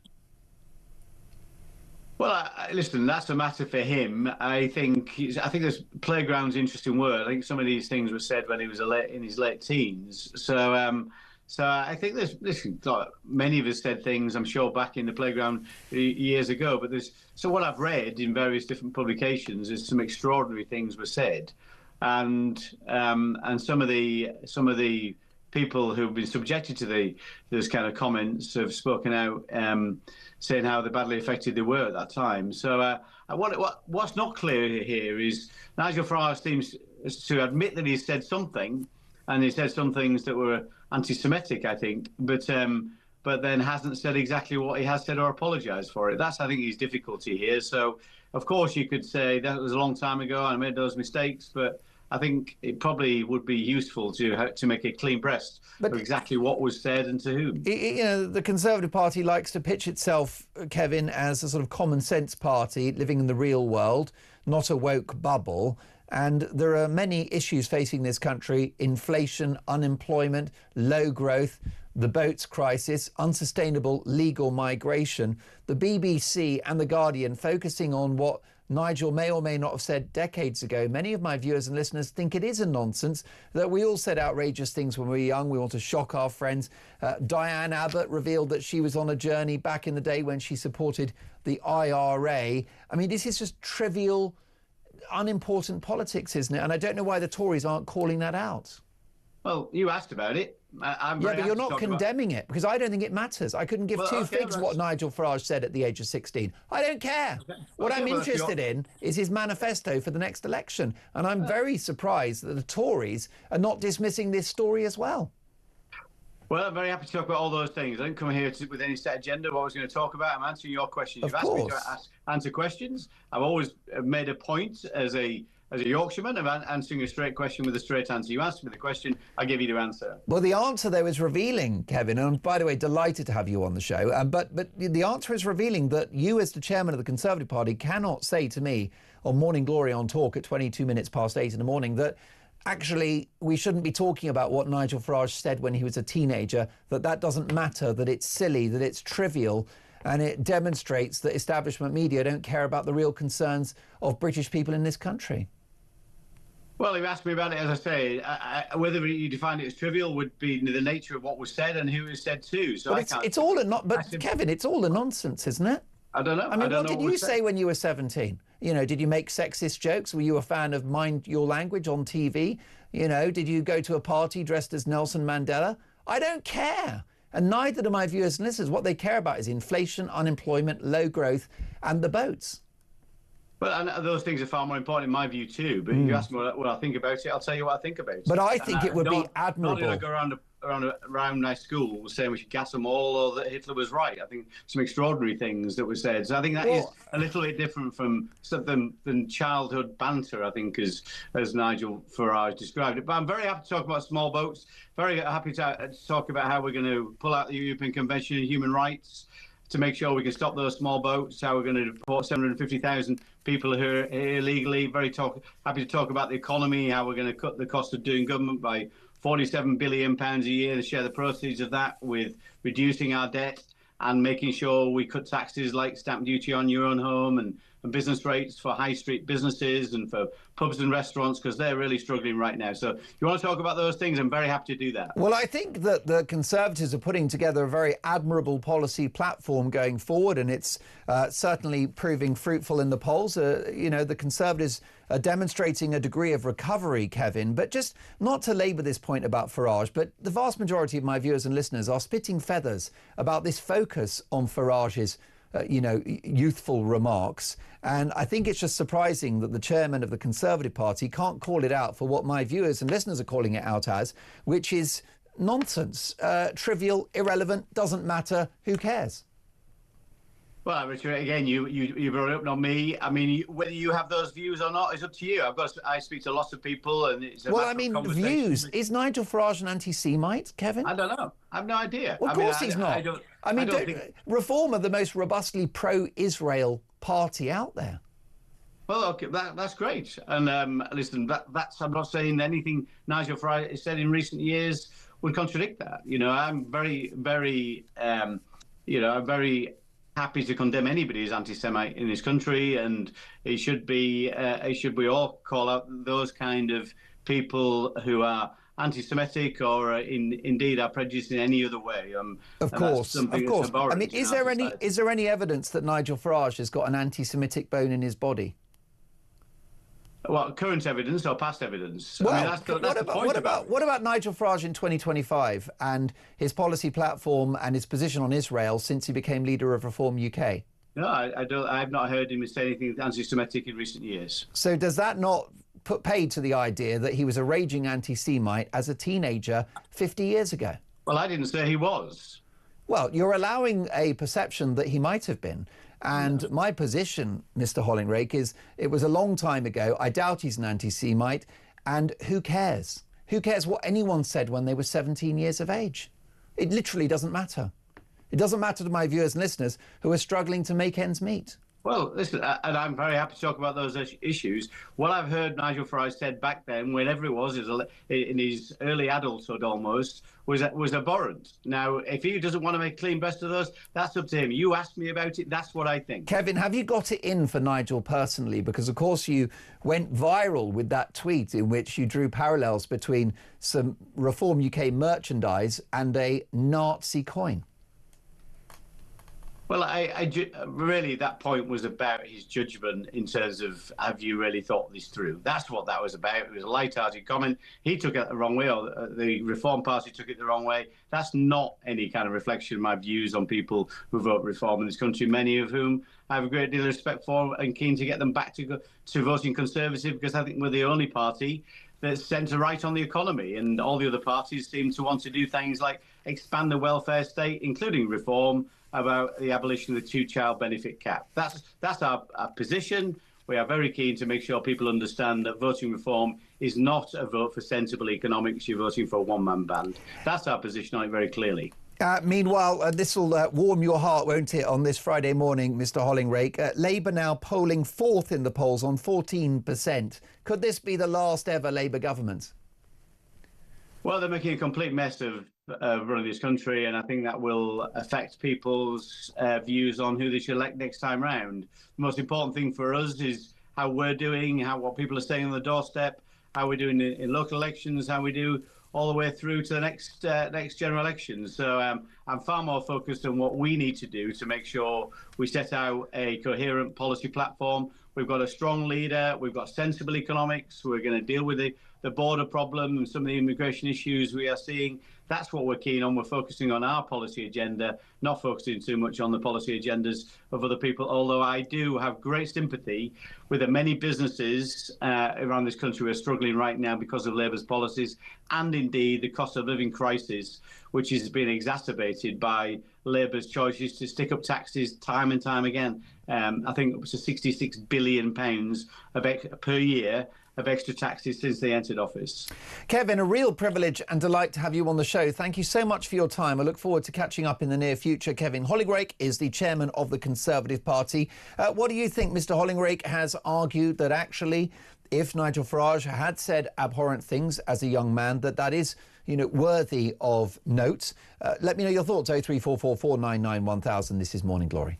Well, listen, that's a matter for him. I think this playground's an interesting word. I think some of these things were said when he was in his late teens. So I think many of us said things, I'm sure, back in the playground years ago. But so what I've read in various different publications is some extraordinary things were said, and some of the people who've been subjected to those kind of comments have spoken out, saying how badly affected they were at that time. So what's not clear here is Nigel Farage seems to admit that he said something, and he said some things that were anti-Semitic, I think, but then hasn't said exactly what he has said or apologised for it. That's, I think, his difficulty here. So, of course, you could say that was a long time ago and I made those mistakes, but I think it probably would be useful to make a clean breast of exactly what was said and to whom. You know, the Conservative Party likes to pitch itself, Kevin, as a sort of common sense party living in the real world, not a woke bubble. And there are many issues facing this country: inflation, unemployment, low growth, the boats crisis, unsustainable legal migration. The BBC and The Guardian focusing on what Nigel may or may not have said decades ago. Many of my viewers and listeners think it is a nonsense, that we all said outrageous things when we were young. We want to shock our friends. Diane Abbott revealed that she was on a journey back in the day when she supported the IRA. I mean, this is just trivial, unimportant politics, isn't it? And I don't know why the Tories aren't calling that out. Well, you asked about it. But you're not condemning it, because I don't think it matters. I couldn't give two figs what Nigel Farage said at the age of 16. I don't care. What I'm interested in is his manifesto for the next election. And I'm very surprised that the Tories are not dismissing this story as well. Well, I'm very happy to talk about all those things. I didn't come here with any set agenda of what I was going to talk about. I'm answering your questions. You've asked me to answer questions. I've always made a point as a Yorkshireman of answering a straight question with a straight answer. You asked me the question, I give you the answer. Well, the answer, though, is revealing, Kevin. And by the way, delighted to have you on the show. But the answer is revealing that you, as the chairman of the Conservative Party, cannot say to me on Morning Glory on Talk at 22 minutes past 8 in the morning that actually we shouldn't be talking about what Nigel Farage said when he was a teenager, that doesn't matter, that it's silly, that it's trivial. And it demonstrates that establishment media don't care about the real concerns of British people in this country. Well, you asked me about it, as I say. Whether you define it as trivial would be the nature of what was said and who was said to. So But Kevin, it's all a nonsense, isn't it? I don't know. I mean, don't what know did you say when you were 17? You know, did you make sexist jokes? Were you a fan of Mind Your Language on TV? You know, did you go to a party dressed as Nelson Mandela? I don't care. And neither do my viewers and listeners. What they care about is inflation, unemployment, low growth, and the boats. But and those things are far more important in my view too. But you asked me what I think about it. I'll tell you what I think about it. But I think it would be admirable. Not to go around my school saying we should gas them all or that Hitler was right. I think some extraordinary things that were said. So I think that is a little bit different from something than childhood banter, I think, as Nigel Farage described it. But I'm very happy to talk about small boats. Very happy to talk about how we're going to pull out the European Convention on Human Rights to make sure we can stop those small boats, how we're going to deport 750,000 people who are here illegally. Happy to talk about the economy, how we're going to cut the cost of doing government by £47 billion a year and share the proceeds of that with reducing our debt and making sure we cut taxes like stamp duty on your own home and business rates for high street businesses and for pubs and restaurants, because they're really struggling right now. So if you want to talk about those things, I'm very happy to do that. Well, I think that the Conservatives are putting together a very admirable policy platform going forward, and it's certainly proving fruitful in the polls. You know, the Conservatives are demonstrating a degree of recovery, Kevin, but just not to labour this point about Farage, but the vast majority of my viewers and listeners are spitting feathers about this focus on Farage's youthful remarks. And I think it's just surprising that the chairman of the Conservative Party can't call it out for what my viewers and listeners are calling it out as, which is nonsense, trivial, irrelevant, doesn't matter, who cares? Well, Richard, again, you brought it up, not me. I mean, whether you have those views or not is up to you. I speak to lots of people, and it's a views. Is Nigel Farage an anti-Semite, Kevin? I don't know. I have no idea. Well, of course he's not. I mean, Reform are the most robustly pro-Israel party out there. Well, okay, that's great. And listen, that's I'm not saying anything Nigel Farage has said in recent years would contradict that. You know, I'm very, very, I'm very happy to condemn anybody who's anti-Semite in this country, and it should be we all call out those kind of people who are anti-Semitic or indeed are prejudiced in any other way. Of course. I mean, is there any evidence that Nigel Farage has got an anti-Semitic bone in his body? Well, current evidence or past evidence? Well, I mean, that's the point what about Nigel Farage in 2025 and his policy platform and his position on Israel since he became leader of Reform UK? No, I have not heard him say anything anti-Semitic in recent years. So does that not put paid to the idea that he was a raging anti-Semite as a teenager 50 years ago? Well, I didn't say he was. Well, you're allowing a perception that he might have been. And my position, Mr. Hollingreich, is it was a long time ago. I doubt he's an anti-Semite. And who cares? Who cares what anyone said when they were 17 years of age? It literally doesn't matter. It doesn't matter to my viewers and listeners who are struggling to make ends meet. Well, listen, and I'm very happy to talk about those issues. What I've heard Nigel Farage said back then, whenever he was in his early adulthood almost, was abhorrent. Now, if he doesn't want to make a clean breast of those, that's up to him. You asked me about it, that's what I think. Kevin, have you got it in for Nigel personally? Because, of course, you went viral with that tweet in which you drew parallels between some Reform UK merchandise and a Nazi coin. Well, really, that point was about his judgment in terms of, have you really thought this through? That's what that was about. It was a light-hearted comment. He took it the wrong way, or the Reform Party took it the wrong way. That's not any kind of reflection of my views on people who vote Reform in this country, many of whom I have a great deal of respect for and keen to get them back to voting Conservative, because I think we're the only party that's centre-right on the economy, and all the other parties seem to want to do things like expand the welfare state, including Reform, about the abolition of the two-child benefit cap. That's our position. We are very keen to make sure people understand that voting Reform is not a vote for sensible economics. You're voting for a one-man band. That's our position on it very clearly. Meanwhile, this will warm your heart, won't it, on this Friday morning, Mr. Hollingreich. Labour now polling fourth in the polls on 14%. Could this be the last ever Labour government? Well, they're making a complete mess of running this country, and I think that will affect people's views on who they should elect next time round. The most important thing for us is how we're doing, what people are saying on the doorstep, how we're doing in local elections, how we do all the way through to the next general election. So I'm far more focused on what we need to do to make sure we set out a coherent policy platform. We've got a strong leader. We've got sensible economics. We're going to deal with the border problem and some of the immigration issues we are seeing. That's what we're keen on. We're focusing on our policy agenda, not focusing too much on the policy agendas of other people, although I do have great sympathy with the many businesses around this country who are struggling right now because of Labour's policies, and indeed the cost of living crisis, which is being exacerbated by Labour's choices to stick up taxes time and time again. I think it was £66 billion per year of extra taxes since they entered office. Kevin, a real privilege and delight to have you on the show. Thank you so much for your time. I look forward to catching up in the near future. Kevin Hollingrake is the chairman of the Conservative Party. What do you think? Mr. Hollingrake has argued that actually, if Nigel Farage had said abhorrent things as a young man, that is, worthy of note. Let me know your thoughts. 0344 499 1000. This is Morning Glory.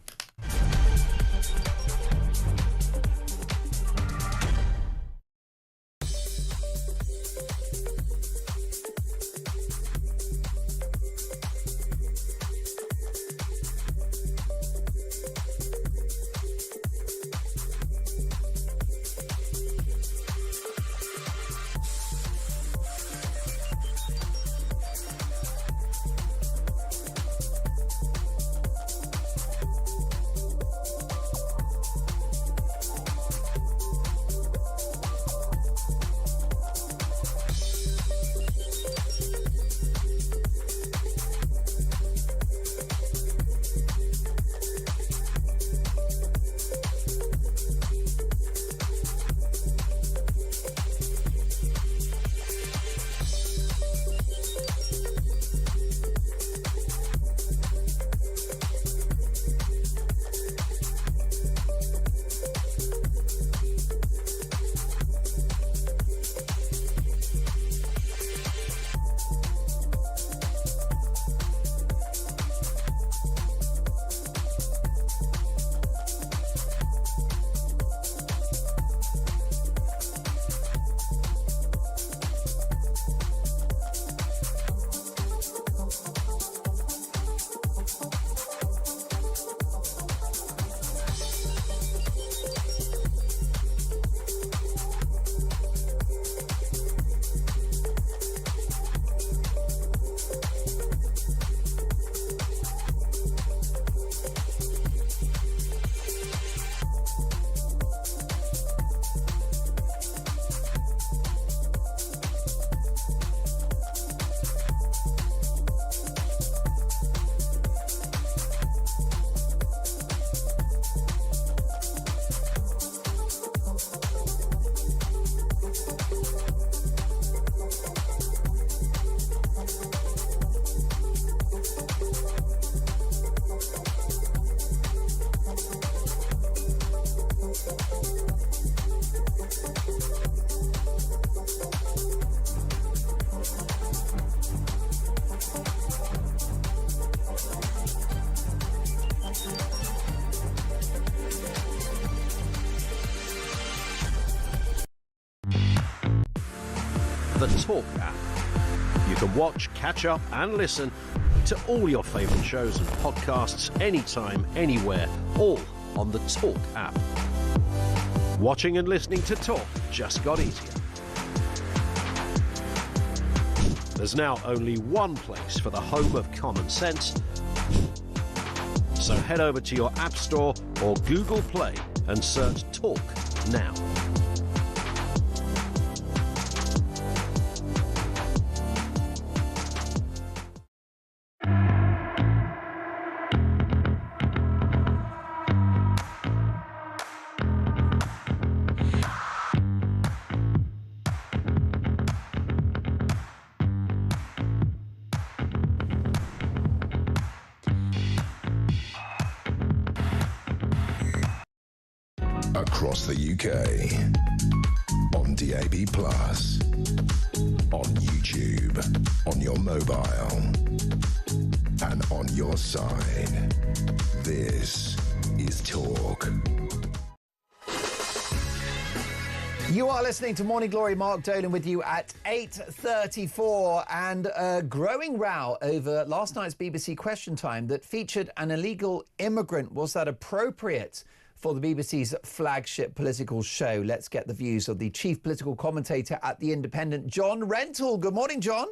The Talk app. You can watch, catch up and listen to all your favourite shows and podcasts anytime, anywhere, all on the Talk app. Watching and listening to Talk just got easier. There's now only one place for the home of common sense. So head over to your App Store or Google Play and search Talk now. Across the UK, on DAB+, on YouTube, on your mobile, and on your side. This is Talk. You are listening to Morning Glory. Mark Dolan with you at 8:34, and a growing row over last night's BBC Question Time that featured an illegal immigrant. Was that appropriate for the BBC's flagship political show? Let's get the views of the chief political commentator at The Independent, John Rentoul. Good morning, John.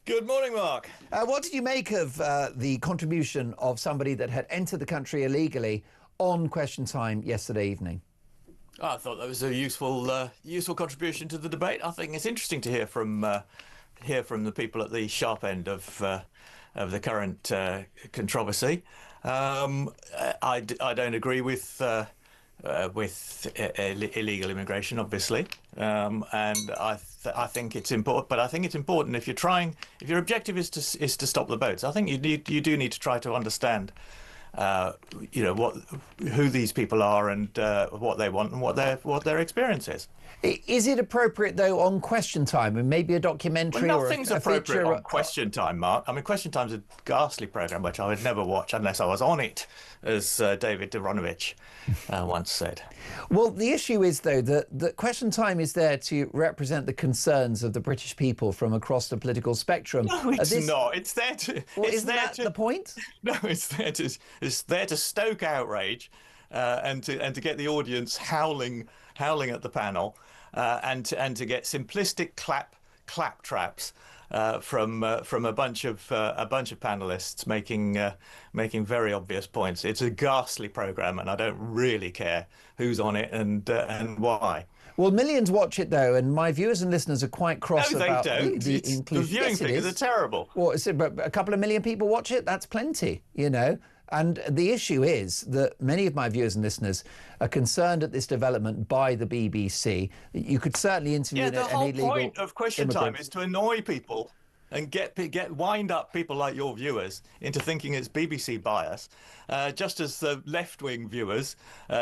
Good morning, Mark. What did you make of the contribution of somebody that had entered the country illegally on Question Time yesterday evening? I thought that was a useful contribution to the debate. I think it's interesting to hear from the people at the sharp end of the current controversy. I don't agree with illegal immigration, obviously, and I think it's important. But I think it's important if your objective is to stop the boats. I think you do need to try to understand who these people are and what they want and what their experience is. Is it appropriate, though, on Question Time, and maybe a documentary or nothing's a appropriate feature? on Question Time, Mark. I mean, Question Time's a ghastly programme which I would never watch unless I was on it, as David Doronovich once said. Well, the issue is, though, that Question Time is there to represent the concerns of the British people from across the political spectrum. No, it's not. It's there to... Well, isn't that the point? No, it's there to stoke outrage and to get the audience howling at the panel and to get simplistic clap traps from a bunch of panelists making very obvious points. It's a ghastly programme, and I don't really care who's on it and why. Well, millions watch it, though, and my viewers and listeners are quite cross about the inclusion. The viewing figures are terrible. Well, but a couple of million people watch it, that's plenty, you know. And the issue is that many of my viewers and listeners are concerned at this development by the BBC. You could certainly interview an illegal the whole point of Question immigrant. Time is to annoy people and wind up people like your viewers into thinking it's BBC bias, just as the left-wing viewers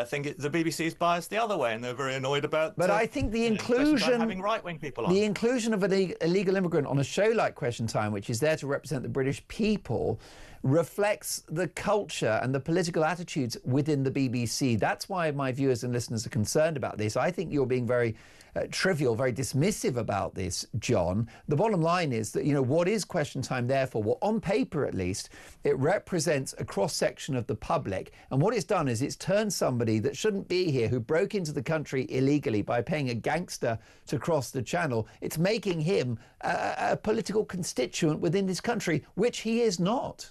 think the BBC is biased the other way, and they're very annoyed about. But I think the inclusion, having right-wing people on. The inclusion of an illegal immigrant on a show like Question Time, which is there to represent the British people, reflects the culture and the political attitudes within the BBC. That's why my viewers and listeners are concerned about this. I think you're being very trivial, very dismissive about this, John. The bottom line is that, you know, what is Question Time there for? Well, on paper at least, it represents a cross-section of the public. And what it's done is it's turned somebody that shouldn't be here, who broke into the country illegally by paying a gangster to cross the channel, it's making him a political constituent within this country, which he is not.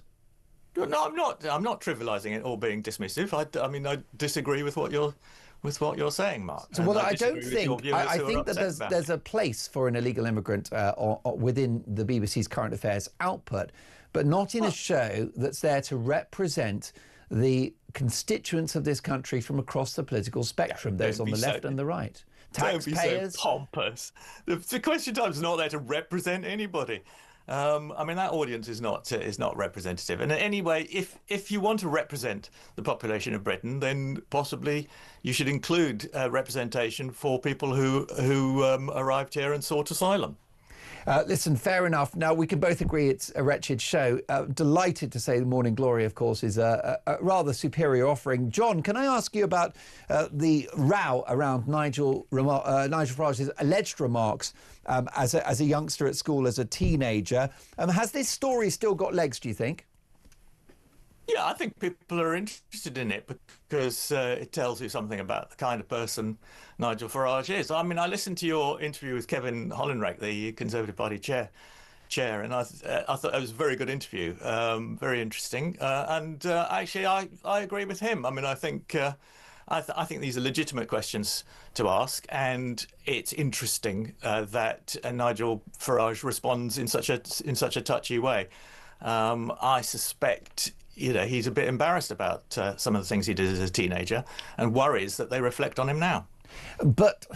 No, I'm not trivialising it or being dismissive. I disagree with what you're saying, Mark. So, well, I don't think. I think that there's a place for an illegal immigrant within the BBC's current affairs output, but not in a show that's there to represent the constituents of this country from across the political spectrum, those on the left and the right. Taxpayers. Don't be so pompous. The Question Time's not there to represent anybody. That audience is not representative. And anyway, if you want to represent the population of Britain, then possibly you should include representation for people who arrived here and sought asylum. Listen, fair enough. Now, we can both agree it's a wretched show. Delighted to say the Morning Glory, of course, is a rather superior offering. John, can I ask you about the row around Nigel Farage's alleged remarks as a youngster at school, as a teenager? Has this story still got legs, do you think? Yeah, I think people are interested in it because it tells you something about the kind of person Nigel Farage is. I mean, I listened to your interview with Kevin Hollinrake, the Conservative Party chair, and I thought it was a very good interview, very interesting. Actually, I agree with him. I mean, I think these are legitimate questions to ask, and it's interesting that Nigel Farage responds in such a touchy way. I suspect, he's a bit embarrassed about some of the things he did as a teenager and worries that they reflect on him now. But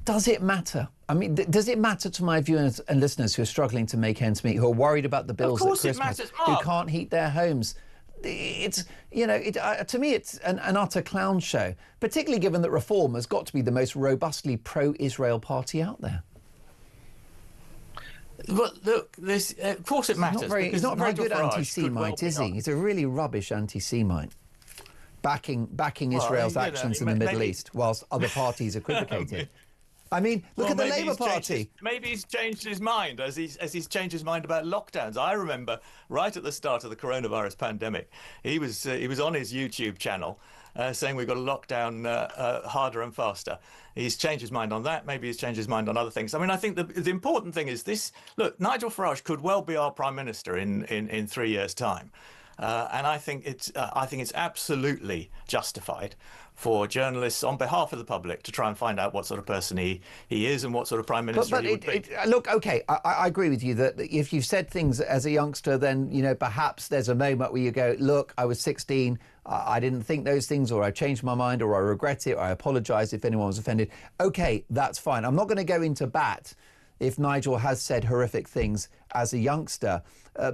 does it matter? I mean, does it matter to my viewers and listeners who are struggling to make ends meet, who are worried about the bills at Christmas, it matters, who Mark. can't heat their homes? It's, to me, it's an utter clown show, particularly given that Reform has got to be the most robustly pro-Israel party out there. But look, of course it matters. He's not a very good anti-Semite, is he? Well, He's a really rubbish anti-Semite, backing Israel's actions in the Middle East, whilst other parties equivocated. I mean, look at the Labour Party. Maybe he's changed his mind as he's changed his mind about lockdowns. I remember right at the start of the coronavirus pandemic, he was on his YouTube channel saying we've got to lock down harder and faster. He's changed his mind on that. Maybe he's changed his mind on other things. I mean, I think the important thing is this. Look, Nigel Farage could well be our Prime Minister in 3 years' time. And I think it's absolutely justified for journalists on behalf of the public to try and find out what sort of person he is and what sort of Prime Minister he would be. Look, OK, I agree with you that if you've said things as a youngster, then, you know, perhaps there's a moment where you go, look, I was 16, I didn't think those things, or I changed my mind, or I regret it, or I apologise if anyone was offended. OK, that's fine. I'm not going to go into bat if Nigel has said horrific things as a youngster.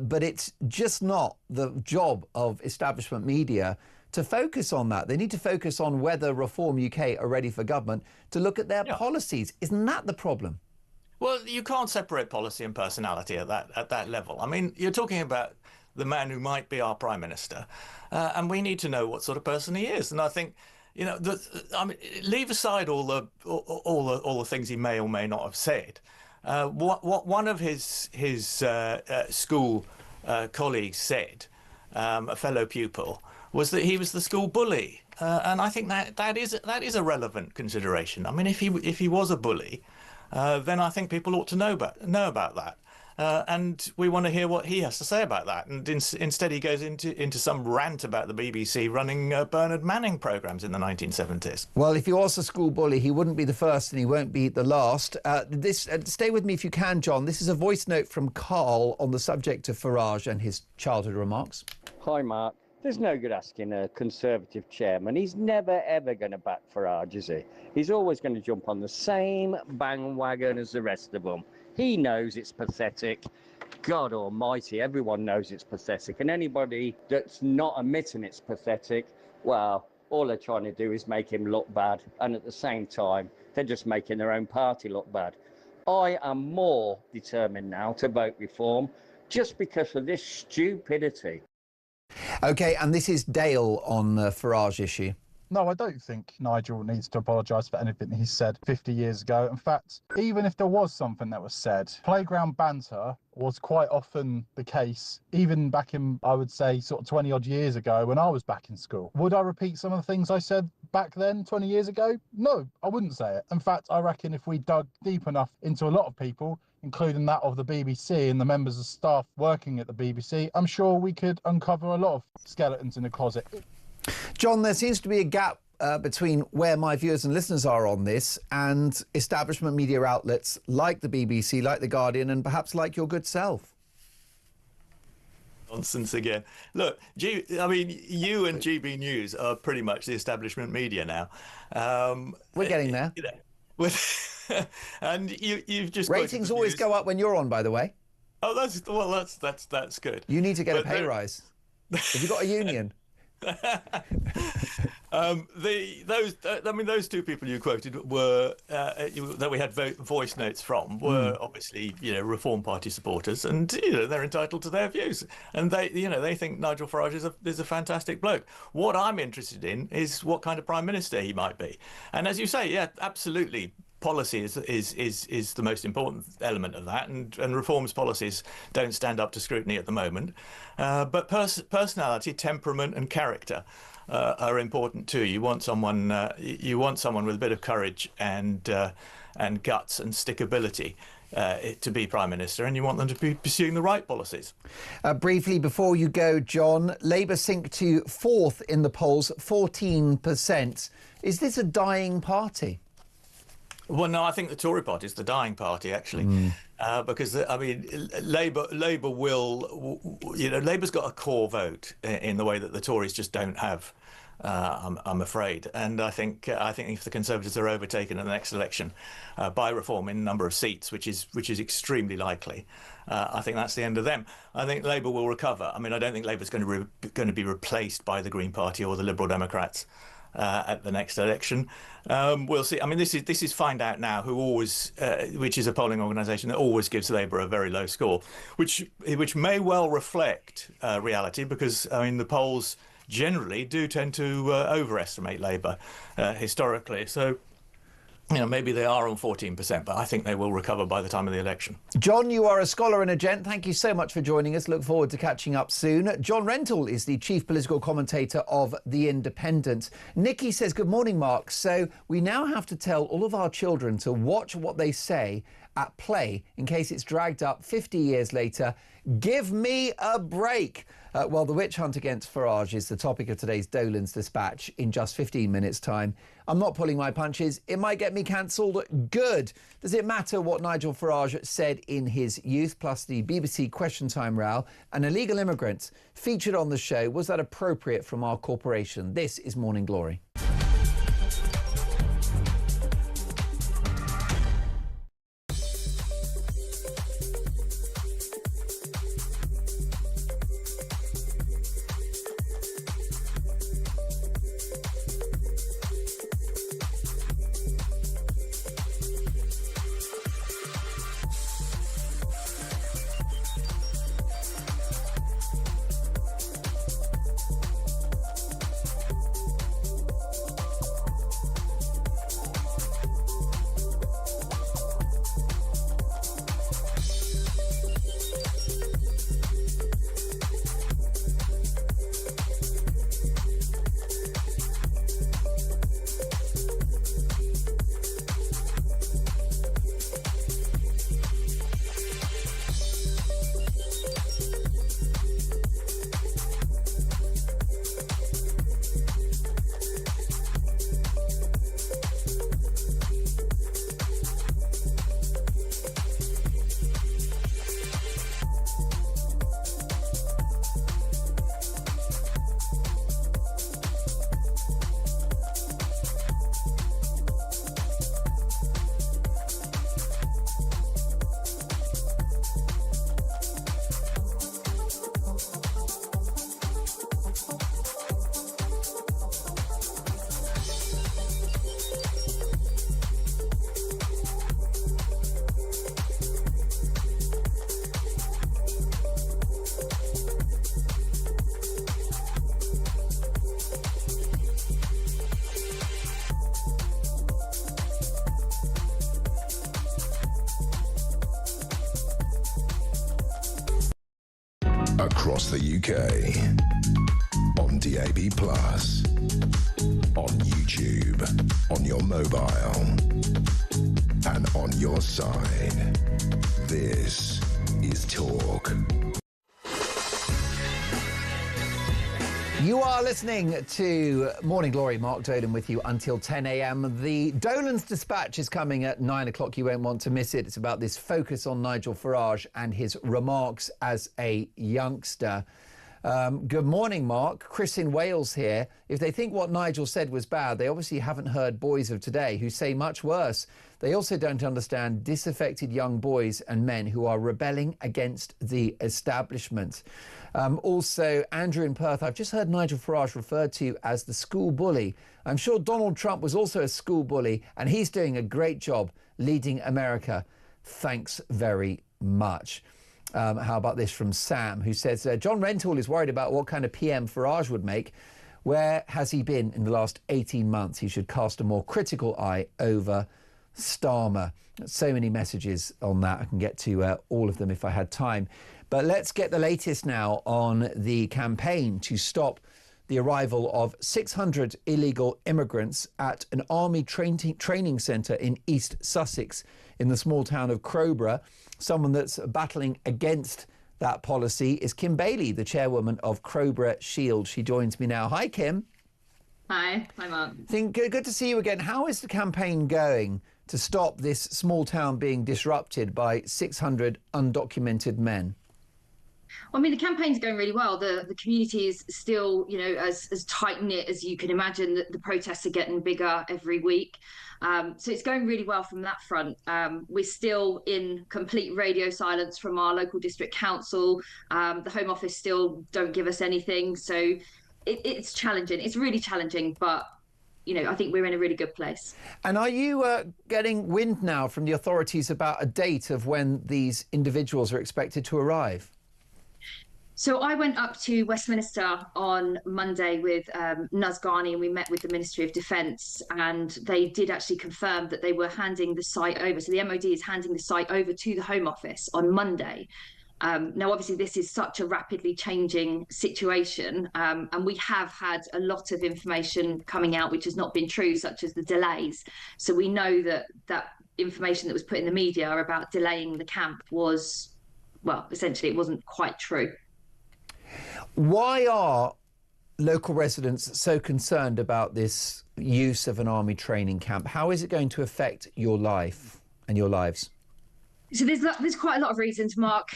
But it's just not the job of establishment media to focus on that. They need to focus on whether Reform UK are ready for government to look at their policies. Isn't that the problem? Well, you can't separate policy and personality at that level. I mean, you're talking about the man who might be our Prime Minister, and we need to know what sort of person he is. And I think, you know, I mean, leave aside all the things he may or may not have said. What one of his school colleagues said, a fellow pupil, was that he was the school bully, and I think that is a relevant consideration. I mean, if he was a bully, then I think people ought to know about that. And we want to hear what he has to say about that. And instead, he goes into some rant about the BBC running Bernard Manning programmes in the 1970s. Well, if he was a school bully, he wouldn't be the first and he won't be the last. Stay with me if you can, John. This is a voice note from Carl on the subject of Farage and his childhood remarks. Hi, Mark. There's no good asking a Conservative chairman. He's never, ever going to back Farage, is he? He's always going to jump on the same bandwagon as the rest of them. He knows it's pathetic. God almighty, everyone knows it's pathetic. And anybody that's not admitting it's pathetic, well, all they're trying to do is make him look bad. And at the same time, they're just making their own party look bad. I am more determined now to vote Reform just because of this stupidity. OK, and this is Dale on the Farage issue. No, I don't think Nigel needs to apologise for anything he said 50 years ago. In fact, even if there was something that was said, playground banter was quite often the case, even back in, I would say, sort of 20-odd years ago when I was back in school. Would I repeat some of the things I said back then, 20 years ago? No, I wouldn't say it. In fact, I reckon if we dug deep enough into a lot of people, including that of the BBC and the members of staff working at the BBC, I'm sure we could uncover a lot of skeletons in the closet. John, there seems to be a gap between where my viewers and listeners are on this and establishment media outlets like the BBC, like The Guardian, and perhaps like your good self. Nonsense again. Look, I mean, you and GB News are pretty much the establishment media now. We're getting there. You know, and you've just ratings always go up when you're on, by the way. Oh, that's good. You need to get a pay rise. Have you got a union? Those two people you quoted were that we had voice notes from were obviously, you know, Reform Party supporters, and you know they're entitled to their views, and they think Nigel Farage is a fantastic bloke. What I'm interested in is what kind of Prime Minister he might be, and as you say, yeah, absolutely. Policy is the most important element of that, and Reform's policies don't stand up to scrutiny at the moment. But personality, temperament, and character are important too. You want someone with a bit of courage and guts and stickability to be Prime Minister, and you want them to be pursuing the right policies. Briefly, before you go, John, Labour sink to 4th in the polls, 14%. Is this a dying party? Well, no, I think the Tory party is the dying party, actually, because I mean, Labour will, you know, Labour's got a core vote in the way that the Tories just don't have. I'm afraid, and I think if the Conservatives are overtaken in the next election by Reform in number of seats, which is extremely likely, I think that's the end of them. I think Labour will recover. I mean, I don't think Labour's going to be replaced by the Green Party or the Liberal Democrats at the next election. We'll see. I mean, this is Find Out Now, who always, which is a polling organisation that always gives Labour a very low score, which may well reflect reality, because I mean the polls generally do tend to overestimate Labour historically. So maybe they are on 14%, but I think they will recover by the time of the election. John, you are a scholar and a gent. Thank you so much for joining us. Look forward to catching up soon. John Rentoul is the chief political commentator of The Independent. Nikki says, good morning, Mark. So we now have to tell all of our children to watch what they say at play in case it's dragged up 50 years later. Give me a break. Well, the witch hunt against Farage is the topic of today's Dolan's Dispatch in just 15 minutes' time. I'm not pulling my punches. It might get me cancelled. Good. Does it matter what Nigel Farage said in his youth? Plus the BBC Question Time row. An illegal immigrant featured on the show. Was that appropriate from our corporation? This is Morning Glory. Across the UK, on DAB+, on YouTube, on your mobile, and on your side. This is Talk. You are listening to Morning Glory. Mark Dolan with you until 10 a.m. The Dolan's Dispatch is coming at 9 o'clock. You won't want to miss it. It's about this focus on Nigel Farage and his remarks as a youngster. Good morning, Mark. Chris in Wales here. If they think what Nigel said was bad, they obviously haven't heard boys of today who say much worse. They also don't understand disaffected young boys and men who are rebelling against the establishment. Also, Andrew in Perth, I've just heard Nigel Farage referred to as the school bully. I'm sure Donald Trump was also a school bully, and he's doing a great job leading America. Thanks very much. How about this from Sam, who says, John Rentoul is worried about what kind of PM Farage would make. Where has he been in the last 18 months? He should cast a more critical eye over Starmer. So many messages on that. I can get to all of them if I had time. But let's get the latest now on the campaign to stop the arrival of 600 illegal immigrants at an army training centre in East Sussex in the small town of Crowborough. Someone that's battling against that policy is Kim Bailey, the chairwoman of Crowborough Shield. She joins me now. Hi, Kim. Hi, Mark. Good to see you again. How is the campaign going to stop this small town being disrupted by 600 undocumented men? Well, I mean, the campaign's going really well. The community is still, as tight-knit as you can imagine. The protests are getting bigger every week. So it's going really well from that front. We're still in complete radio silence from our local district council. The Home Office still don't give us anything. So it's challenging. It's really challenging, but I think we're in a really good place. And are you getting wind now from the authorities about a date of when these individuals are expected to arrive? So I went up to Westminster on Monday with Nuz Ghani, and we met with the Ministry of Defence, and they did actually confirm that they were handing the site over. So the MOD is handing the site over to the Home Office on Monday. Now, obviously, this is such a rapidly changing situation, and we have had a lot of information coming out which has not been true, such as the delays. So we know that information that was put in the media about delaying the camp was, well, essentially it wasn't quite true. Why are local residents so concerned about this use of an army training camp? How is it going to affect your life and your lives? So there's quite a lot of reasons, Mark.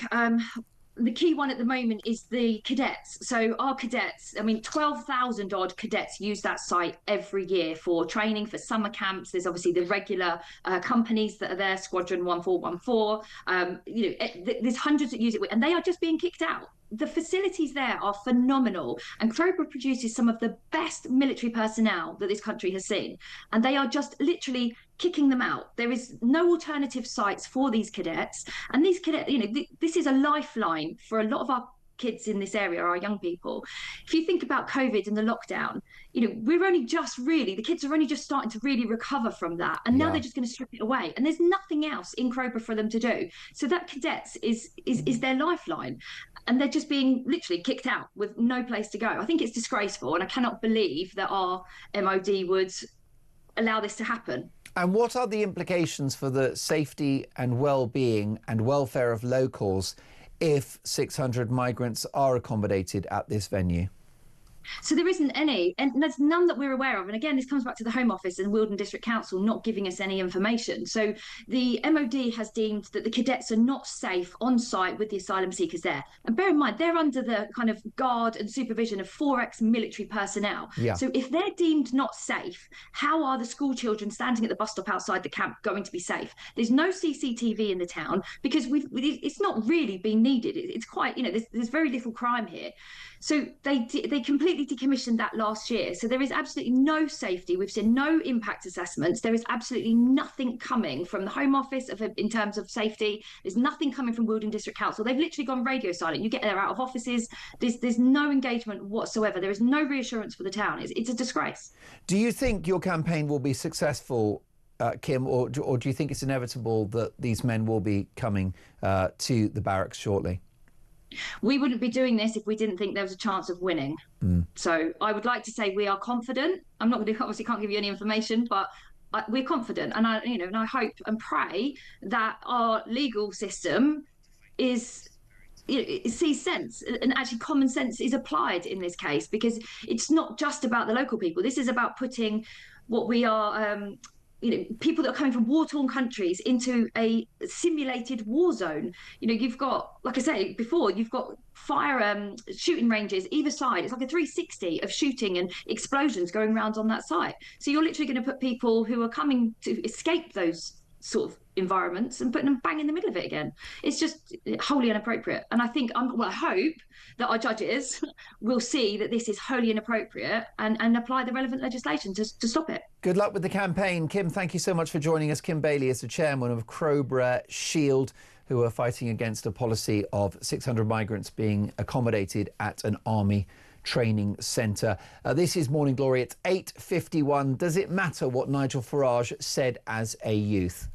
The key one at the moment is the cadets. So our cadets, 12,000 odd cadets use that site every year for training, for summer camps. There's obviously the regular companies that are there, Squadron 1414. There's hundreds that use it, and they are just being kicked out. The facilities there are phenomenal, and Crowborough produces some of the best military personnel that this country has seen, and they are just literally kicking them out. There is no alternative sites for these cadets, and these cadets, this is a lifeline for a lot of our kids in this area, our young people. If you think about COVID and the lockdown, we're only just really, the kids are only just starting to really recover from that, and now they're just going to strip it away, and there's nothing else in Crowborough for them to do. So that cadets is their lifeline, and they're just being literally kicked out with no place to go. I think it's disgraceful, and I cannot believe that our MOD would allow this to happen. And what are the implications for the safety and well-being and welfare of locals if 600 migrants are accommodated at this venue? So there isn't any, and there's none that we're aware of. And again, this comes back to the Home Office and Wealdon District Council not giving us any information. So the MOD has deemed that the cadets are not safe on site with the asylum seekers there. And bear in mind, they're under the kind of guard and supervision of 4 ex-military personnel. Yeah. So if they're deemed not safe, how are the school children standing at the bus stop outside the camp going to be safe? There's no CCTV in the town because it's not really been needed. It's quite, there's very little crime here. So they completely decommissioned that last year. So there is absolutely no safety. We've seen no impact assessments. There is absolutely nothing coming from the Home Office in terms of safety. There's nothing coming from Wealdon District Council. They've literally gone radio silent. You get there out of offices. There's no engagement whatsoever. There is no reassurance for the town. It's a disgrace. Do you think your campaign will be successful, Kim, or do you think it's inevitable that these men will be coming to the barracks shortly? We wouldn't be doing this if we didn't think there was a chance of winning. So I would like to say we are confident. I'm not going to, obviously can't give you any information, but we're confident. And I hope and pray that our legal system sees sense, and actually common sense is applied in this case, because it's not just about the local people. This is about putting what we are, people that are coming from war-torn countries into a simulated war zone. You've got, like I say before, you've got fire shooting ranges either side. It's like a 360 of shooting and explosions going around on that site. So you're literally going to put people who are coming to escape those sort of environments and putting them bang in the middle of it again. It's just wholly inappropriate. And I think, I hope that our judges will see that this is wholly inappropriate and apply the relevant legislation to stop it. Good luck with the campaign. Kim, thank you so much for joining us. Kim Bailey is the chairman of Crowborough Shield, who are fighting against a policy of 600 migrants being accommodated at an army training centre. This is Morning Glory at 8:51. Does it matter what Nigel Farage said as a youth?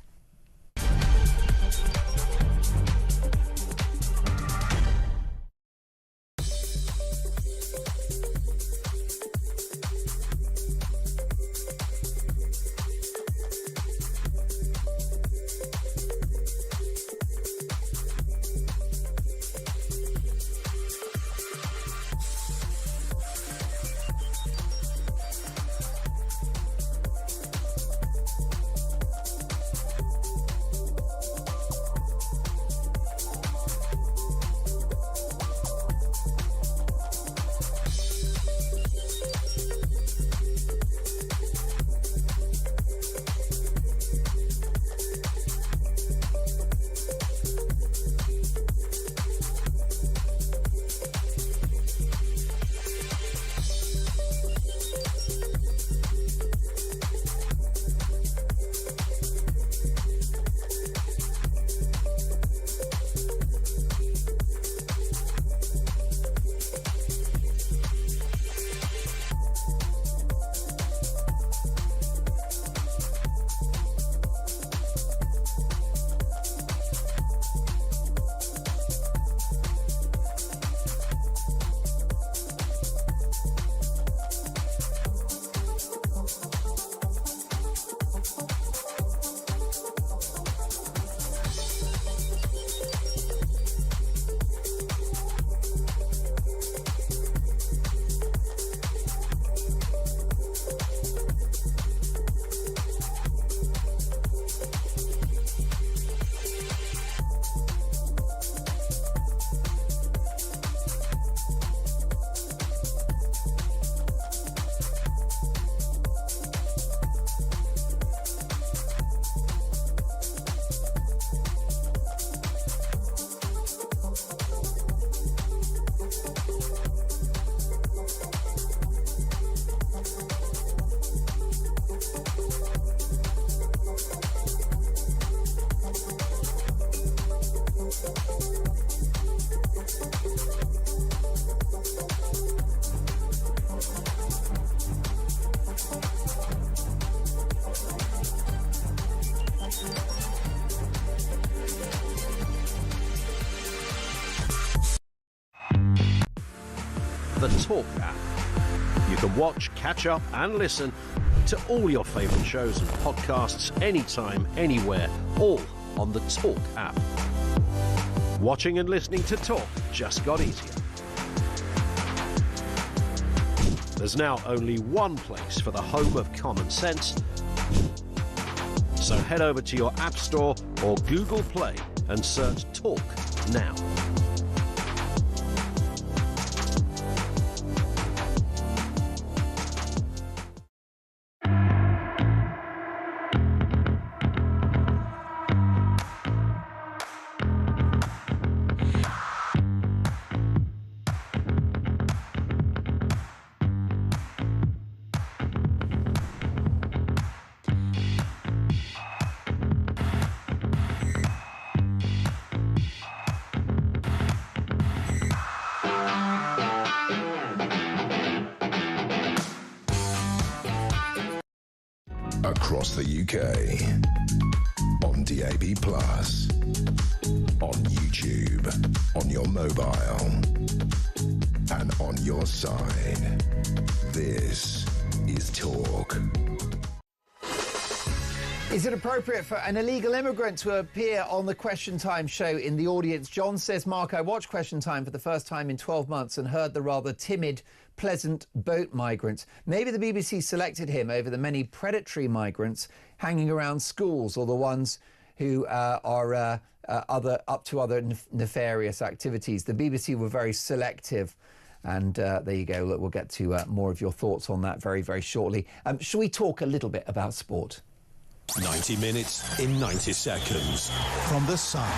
the Talk app. You can watch, catch up and listen to all your favourite shows and podcasts anytime, anywhere, all on the Talk app. Watching and listening to Talk just got easier. There's now only one place for the home of common sense. So head over to your App Store or Google Play and search Talk now. Across the UK, on DAB+, on YouTube, on your mobile, and on your side. This is Talk. Is it appropriate for an illegal immigrant to appear on the Question Time show in the audience? John says, Mark, I watched Question Time for the first time in 12 months and heard the rather timid, pleasant boat migrants. Maybe the BBC selected him over the many predatory migrants hanging around schools or the ones who are up to other nefarious activities. The BBC were very selective. And there you go. Look, we'll get to more of your thoughts on that very, very shortly. Shall we talk a little bit about sport? 90 minutes in 90 seconds from The Sun.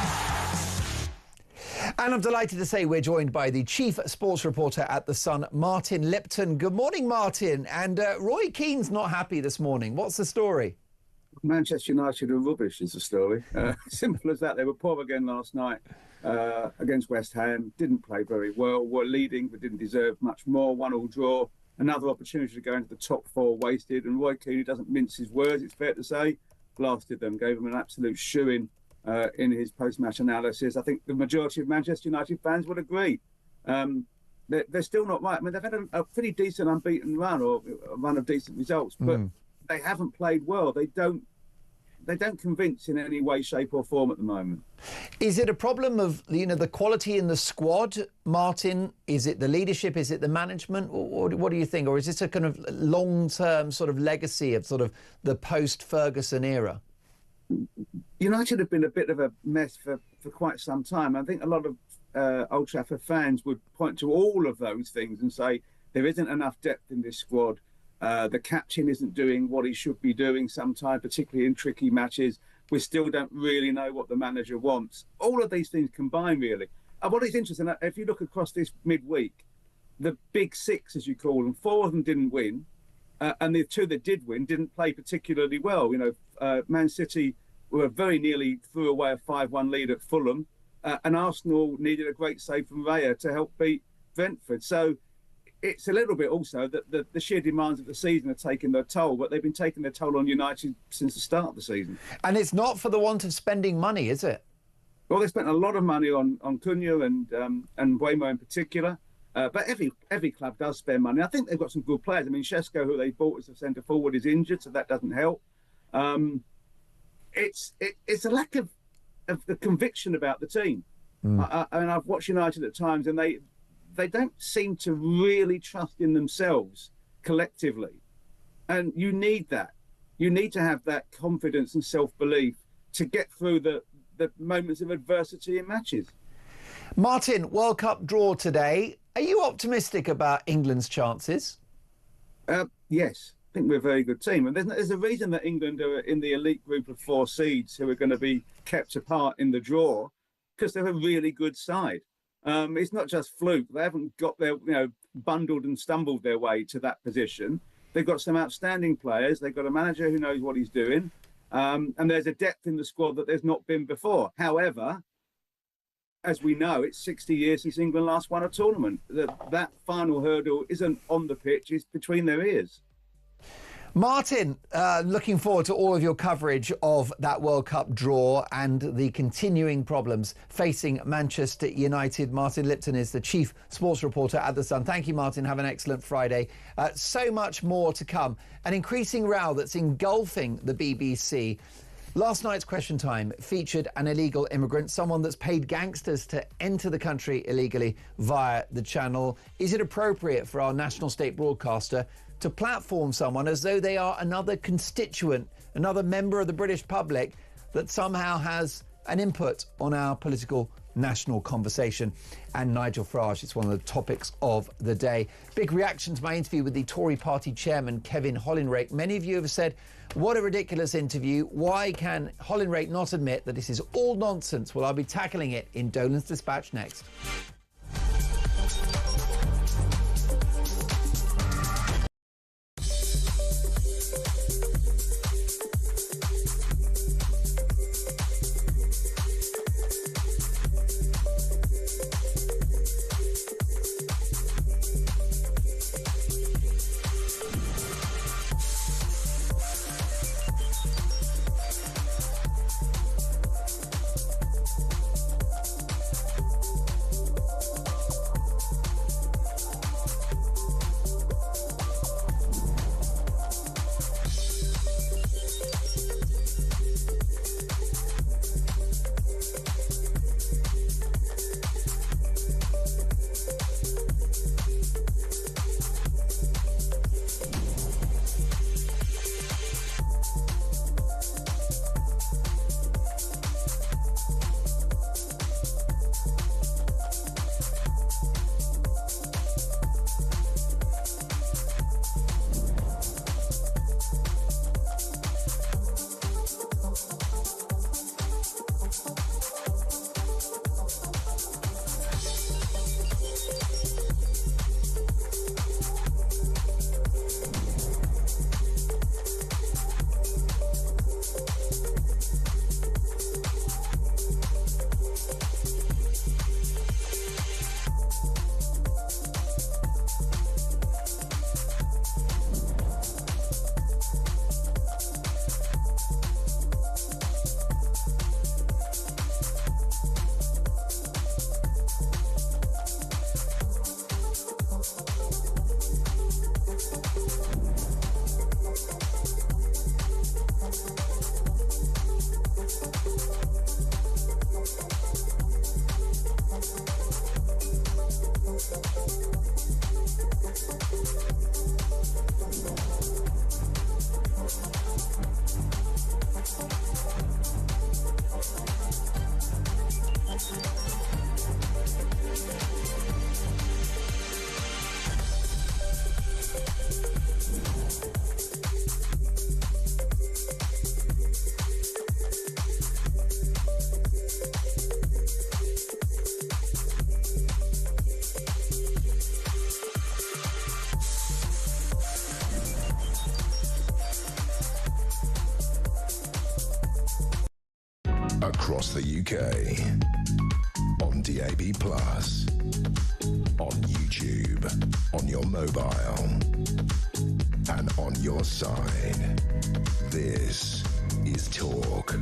And I'm delighted to say we're joined by the chief sports reporter at The Sun, Martin Lipton. Good morning, Martin. And Roy Keane's not happy this morning. What's the story? Manchester United are rubbish is the story. Simple as that. They were poor again last night against West Ham. Didn't play very well. Were leading but didn't deserve much more. 1-1 draw. Another opportunity to go into the top four wasted. And Roy Keane, who doesn't mince his words, it's fair to say, blasted them, gave them an absolute shoe-in in his post-match analysis. I think the majority of Manchester United fans would agree. They're still not right. I mean, they've had a pretty decent unbeaten run or a run of decent results, but they haven't played well. They don't convince in any way, shape or form at the moment. Is it a problem of, the quality in the squad, Martin? Is it the leadership? Is it the management? Or what do you think? Or is this a kind of long-term sort of legacy of sort of the post-Ferguson era? United have been a bit of a mess for quite some time. I think a lot of Old Trafford fans would point to all of those things and say there isn't enough depth in this squad. The captain isn't doing what he should be doing sometimes, particularly in tricky matches. We still don't really know what the manager wants. All of these things combine, really. And what is interesting, if you look across this midweek, the big six, as you call them, 4 of them didn't win. And the 2 that did win didn't play particularly well. Man City were very nearly threw away a 5-1 lead at Fulham. And Arsenal needed a great save from Raya to help beat Brentford. So it's a little bit also that the sheer demands of the season are taking their toll, but they've been taking their toll on United since the start of the season. And it's not for the want of spending money, is it? Well, they spent a lot of money on Cunha and Mbeumo in particular, but every club does spend money. I think they've got some good players. I mean, Šeško, who they bought as a centre forward, is injured, so that doesn't help. It's a lack of the conviction about the team. And I've watched United at times, and they don't seem to really trust in themselves collectively. And you need that. You need to have that confidence and self-belief to get through the moments of adversity in matches. Martin, World Cup draw today. Are you optimistic about England's chances? Yes. I think we're a very good team. And there's a reason that England are in the elite group of 4 seeds who are going to be kept apart in the draw, because they're a really good side. It's not just fluke. They haven't got their, bundled and stumbled their way to that position. They've got some outstanding players. They've got a manager who knows what he's doing. And there's a depth in the squad that there's not been before. However, as we know, it's 60 years since England last won a tournament. That final hurdle isn't on the pitch, it's between their ears. Martin, looking forward to all of your coverage of that World Cup draw and the continuing problems facing Manchester United. Martin Lipton is the chief sports reporter at The Sun. Thank you, Martin. Have an excellent Friday. So much more to come. An increasing row that's engulfing the BBC. Last night's Question Time featured an illegal immigrant, someone that's paid gangsters to enter the country illegally via the channel. Is it appropriate for our national state broadcaster to platform someone as though they are another constituent, another member of the British public that somehow has an input on our political national conversation? And Nigel Farage, it's one of the topics of the day. Big reaction to my interview with the Tory party chairman, Kevin Hollinrake. Many of you have said, what a ridiculous interview. Why can Hollinrake not admit that this is all nonsense? Well, I'll be tackling it in Dolan's Dispatch next. Across the UK, on DAB+, on YouTube, on your mobile, and on your side. This is Talk.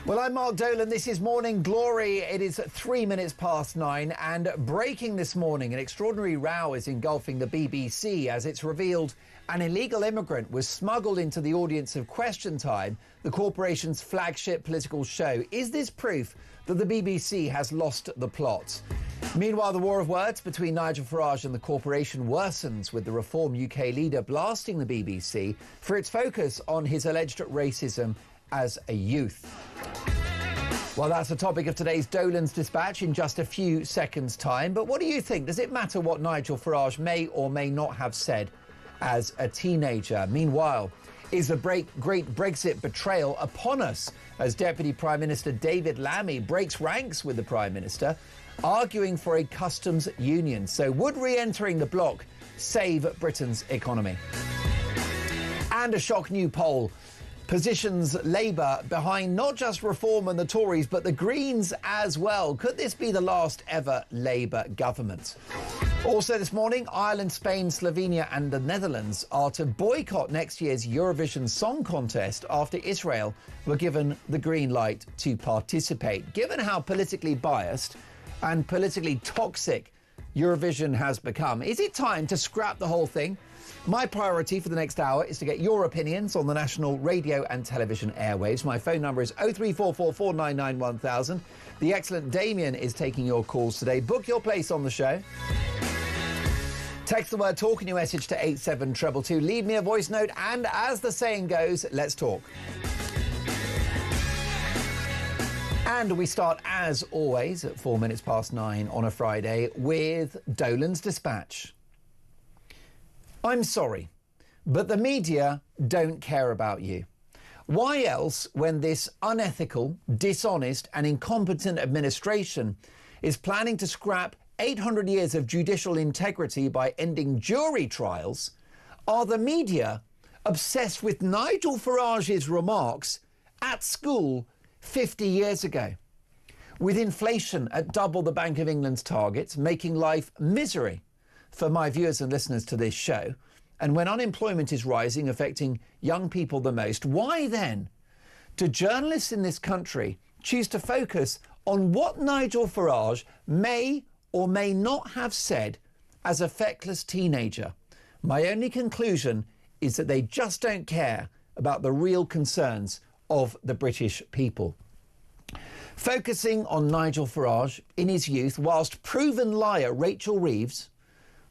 Well, I'm Mark Dolan. This is Morning Glory. It is 9:03, and breaking this morning, an extraordinary row is engulfing the BBC as it's revealed an illegal immigrant was smuggled into the audience of Question Time, the corporation's flagship political show. Is this proof that the BBC has lost the plot? Meanwhile, the war of words between Nigel Farage and the corporation worsens, with the Reform UK leader blasting the BBC for its focus on his alleged racism as a youth. Well, that's the topic of today's Dolan's Dispatch in just a few seconds' time. But what do you think? Does it matter what Nigel Farage may or may not have said as a teenager? Meanwhile, is the great Brexit betrayal upon us as Deputy Prime Minister David Lammy breaks ranks with the Prime Minister, arguing for a customs union? So would re-entering the bloc save Britain's economy? And a shock new poll positions Labour behind not just Reform and the Tories, but the Greens as well. Could this be the last ever Labour government? Also this morning, Ireland, Spain, Slovenia and the Netherlands are to boycott next year's Eurovision Song Contest after Israel were given the green light to participate. Given how politically biased and politically toxic Eurovision has become, is it time to scrap the whole thing? My priority for the next hour is to get your opinions on the national radio and television airwaves. My phone number is 03444991000. The excellent Damien is taking your calls today. Book your place on the show. Text the word talk in your message to 87222. Leave me a voice note, and as the saying goes, let's talk. And we start, as always, at 9:04 on a Friday with Dolan's Dispatch. I'm sorry, but the media don't care about you. Why else, when this unethical, dishonest and incompetent administration is planning to scrap 800 years of judicial integrity by ending jury trials, are the media obsessed with Nigel Farage's remarks at school 50 years ago? With inflation at double the Bank of England's targets, making life misery for my viewers and listeners to this show, and when unemployment is rising, affecting young people the most, why then do journalists in this country choose to focus on what Nigel Farage may or may not have said as a feckless teenager? My only conclusion is that they just don't care about the real concerns of the British people. Focusing on Nigel Farage in his youth, whilst proven liar Rachel Reeves,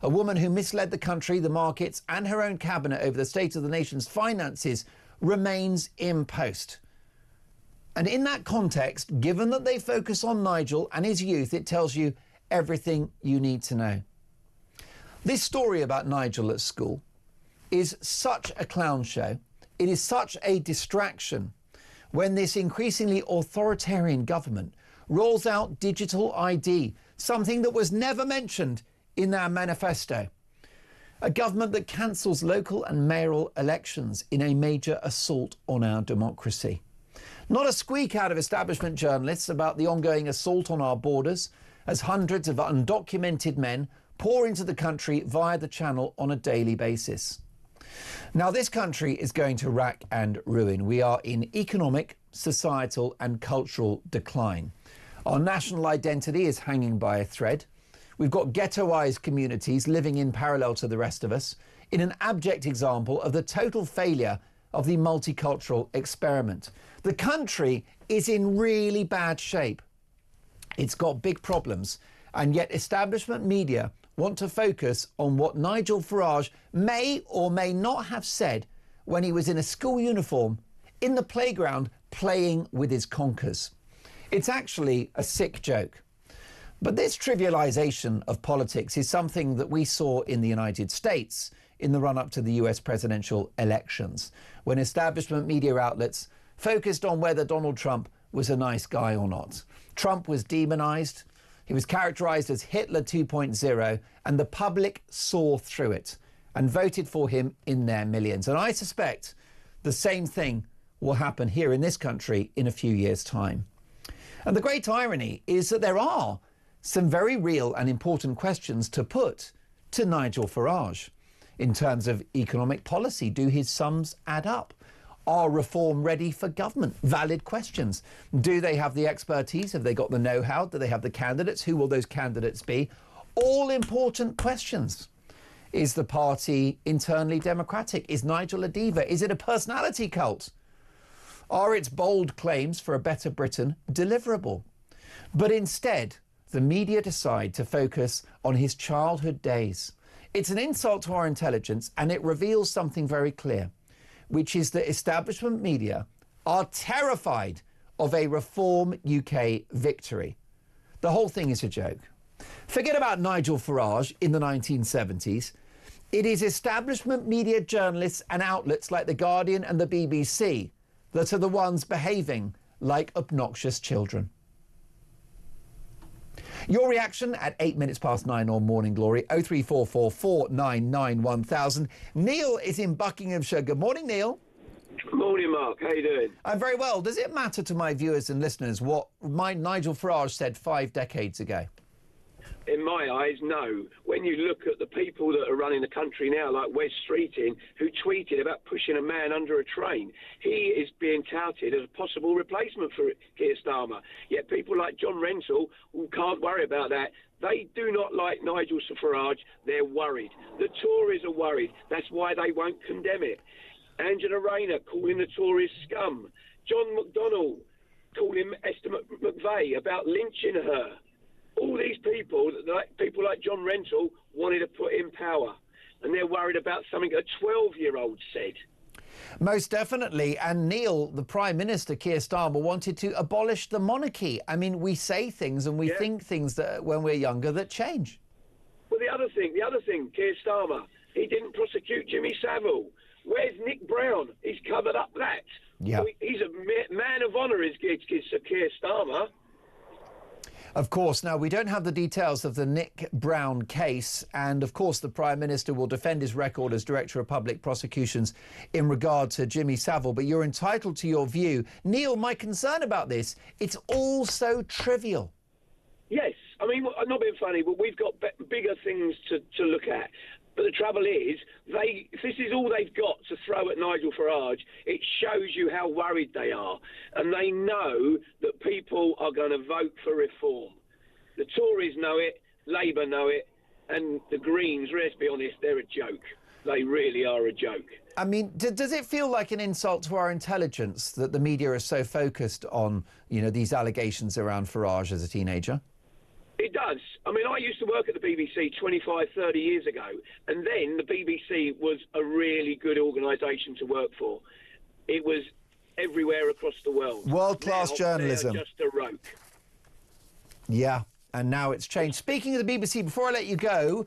a woman who misled the country, the markets and her own cabinet over the state of the nation's finances, remains in post. And in that context, given that they focus on Nigel and his youth, it tells you everything you need to know. This story about Nigel at school is such a clown show. It is such a distraction when this increasingly authoritarian government rolls out digital ID, something that was never mentioned in their manifesto. A government that cancels local and mayoral elections in a major assault on our democracy. Not a squeak out of establishment journalists about the ongoing assault on our borders as hundreds of undocumented men pour into the country via the channel on a daily basis. Now, this country is going to rack and ruin. We are in economic, societal and cultural decline. Our national identity is hanging by a thread. We've got ghettoised communities living in parallel to the rest of us, in an abject example of the total failure of the multicultural experiment. The country is in really bad shape. It's got big problems, and yet establishment media want to focus on what Nigel Farage may or may not have said when he was in a school uniform in the playground playing with his conkers. It's actually a sick joke. But this trivialisation of politics is something that we saw in the United States in the run-up to the US presidential elections, when establishment media outlets focused on whether Donald Trump was a nice guy or not. Trump was demonised. He was characterised as Hitler 2.0, and the public saw through it and voted for him in their millions. And I suspect the same thing will happen here in this country in a few years' time. And the great irony is that there are some very real and important questions to put to Nigel Farage in terms of economic policy. Do his sums add up? Are reform ready for government? Valid questions. Do they have the expertise? Have they got the know-how? Do they have the candidates? Who will those candidates be? All important questions. Is the party internally democratic? Is Nigel a diva? Is it a personality cult? Are its bold claims for a better Britain deliverable? But instead, the media decide to focus on his childhood days. It's an insult to our intelligence, and it reveals something very clear, which is that establishment media are terrified of a Reform UK victory. The whole thing is a joke. Forget about Nigel Farage in the 1970s. It is establishment media journalists and outlets like The Guardian and the BBC that are the ones behaving like obnoxious children. Your reaction at 8 minutes past 9 on Morning Glory, 0344 499 1000. Neil is in Buckinghamshire. Good morning, Neil. Morning, Mark. How you doing? I'm very well. Does it matter to my viewers and listeners what Nigel Farage said 5 decades ago? In my eyes, no. When you look at the people that are running the country now, like Wes Streeting, who tweeted about pushing a man under a train, he is being touted as a possible replacement for Keir Starmer. Yet people like John Rentoul, who can't worry about that, they do not like Nigel Farage. They're worried. The Tories are worried. That's why they won't condemn it. Angela Rayner calling the Tories scum. John McDonnell calling Esther McVeigh about lynching her. All these people, people like John Rentoul, wanted to put in power. And they're worried about something a 12-year-old said. Most definitely. And Neil, the Prime Minister, Keir Starmer, wanted to abolish the monarchy. I mean, we say things and we think things that when we're younger that change. Well, the other thing, Keir Starmer, he didn't prosecute Jimmy Savile. Where's Nick Brown? He's covered up that. Yeah. He's a man of honour, is Sir Keir Starmer. Of course. Now, we don't have the details of the Nick Brown case. And, of course, the Prime Minister will defend his record as Director of Public Prosecutions in regard to Jimmy Savile. But you're entitled to your view. Neil, my concern about this, it's all so trivial. Yes. I mean, I'm not being funny, but we've got bigger things to look at. But the trouble is, if this is all they've got to throw at Nigel Farage, it shows you how worried they are. And they know that people are going to vote for reform. The Tories know it, Labour know it, and the Greens, let's be honest, they're a joke. They really are a joke. I mean, does it feel like an insult to our intelligence that the media is so focused on, these allegations around Farage as a teenager? It does. I mean, I used to work at the BBC 25, 30 years ago, and then the BBC was a really good organisation to work for. It was everywhere across the world. World-class journalism. They're just a roke. Yeah, and now it's changed. Speaking of the BBC, before I let you go,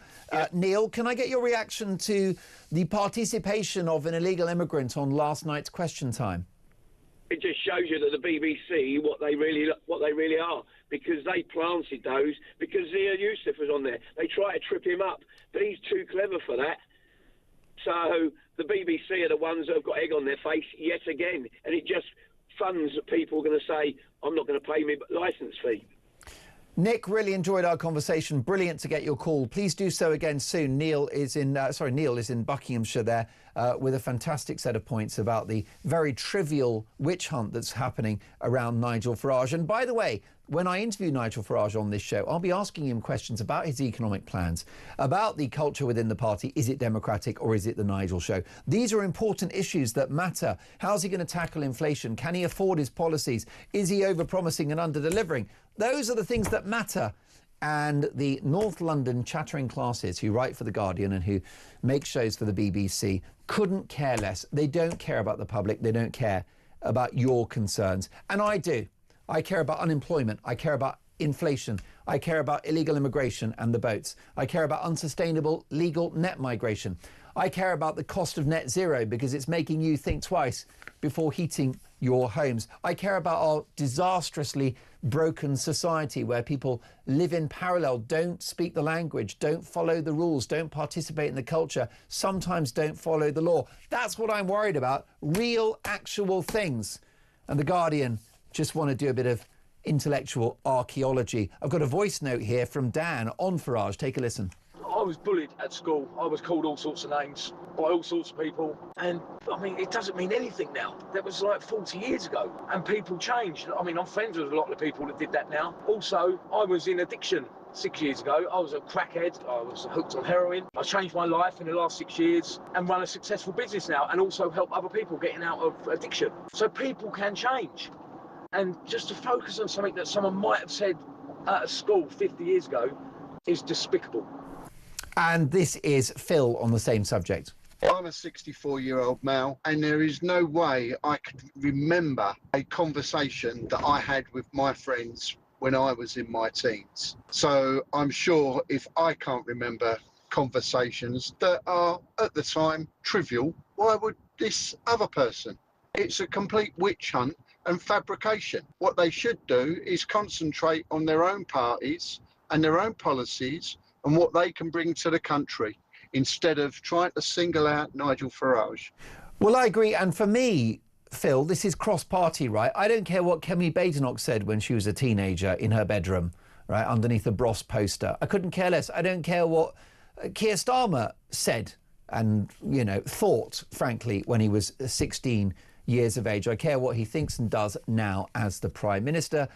Neil, can I get your reaction to the participation of an illegal immigrant on last night's Question Time? It just shows you that the BBC, what they really are, because they planted those, because Zia Youssef was on there. They try to trip him up, but he's too clever for that. So the BBC are the ones that have got egg on their face yet again, and it just funds that people are going to say, I'm not going to pay my licence fee. Nick, really enjoyed our conversation. Brilliant to get your call. Please do so again soon. Neil is in Buckinghamshire there with a fantastic set of points about the very trivial witch hunt that's happening around Nigel Farage. And by the way, when I interview Nigel Farage on this show, I'll be asking him questions about his economic plans, about the culture within the party. Is it democratic or is it the Nigel show? These are important issues that matter. How's he going to tackle inflation? Can he afford his policies? Is he over-promising and under-delivering? Those are the things that matter. And the North London chattering classes who write for The Guardian and who make shows for the BBC couldn't care less. They don't care about the public. They don't care about your concerns. And I do. I care about unemployment. I care about inflation. I care about illegal immigration and the boats. I care about unsustainable legal net migration. I care about the cost of net zero because it's making you think twice before heating your homes. I care about our disastrously broken society where people live in parallel, don't speak the language, don't follow the rules, don't participate in the culture, sometimes don't follow the law. That's what I'm worried about. Real, actual things. And The Guardian just want to do a bit of intellectual archaeology. I've got a voice note here from Dan on Farage. Take a listen. I was bullied at school. I was called all sorts of names by all sorts of people. And, I mean, it doesn't mean anything now. That was like 40 years ago. And people changed. I mean, I'm friends with a lot of people that did that now. Also, I was in addiction 6 years ago. I was a crackhead. I was hooked on heroin. I changed my life in the last 6 years and run a successful business now and also help other people getting out of addiction. So people can change. And just to focus on something that someone might have said at a school 50 years ago is despicable. And this is Phil on the same subject. I'm a 64-year-old male, and there is no way I could remember a conversation that I had with my friends when I was in my teens. So I'm sure if I can't remember conversations that are, at the time, trivial, why would this other person? It's a complete witch hunt and fabrication. What they should do is concentrate on their own parties, and their own policies and what they can bring to the country instead of trying to single out Nigel Farage. Well, I agree. And for me, Phil, this is cross-party, right? I don't care what Kemi Badenoch said when she was a teenager in her bedroom, right, underneath a Bros poster. I couldn't care less. I don't care what Keir Starmer said and, you know, thought, frankly, when he was 16 years of age. I care what he thinks and does now as the Prime Minister.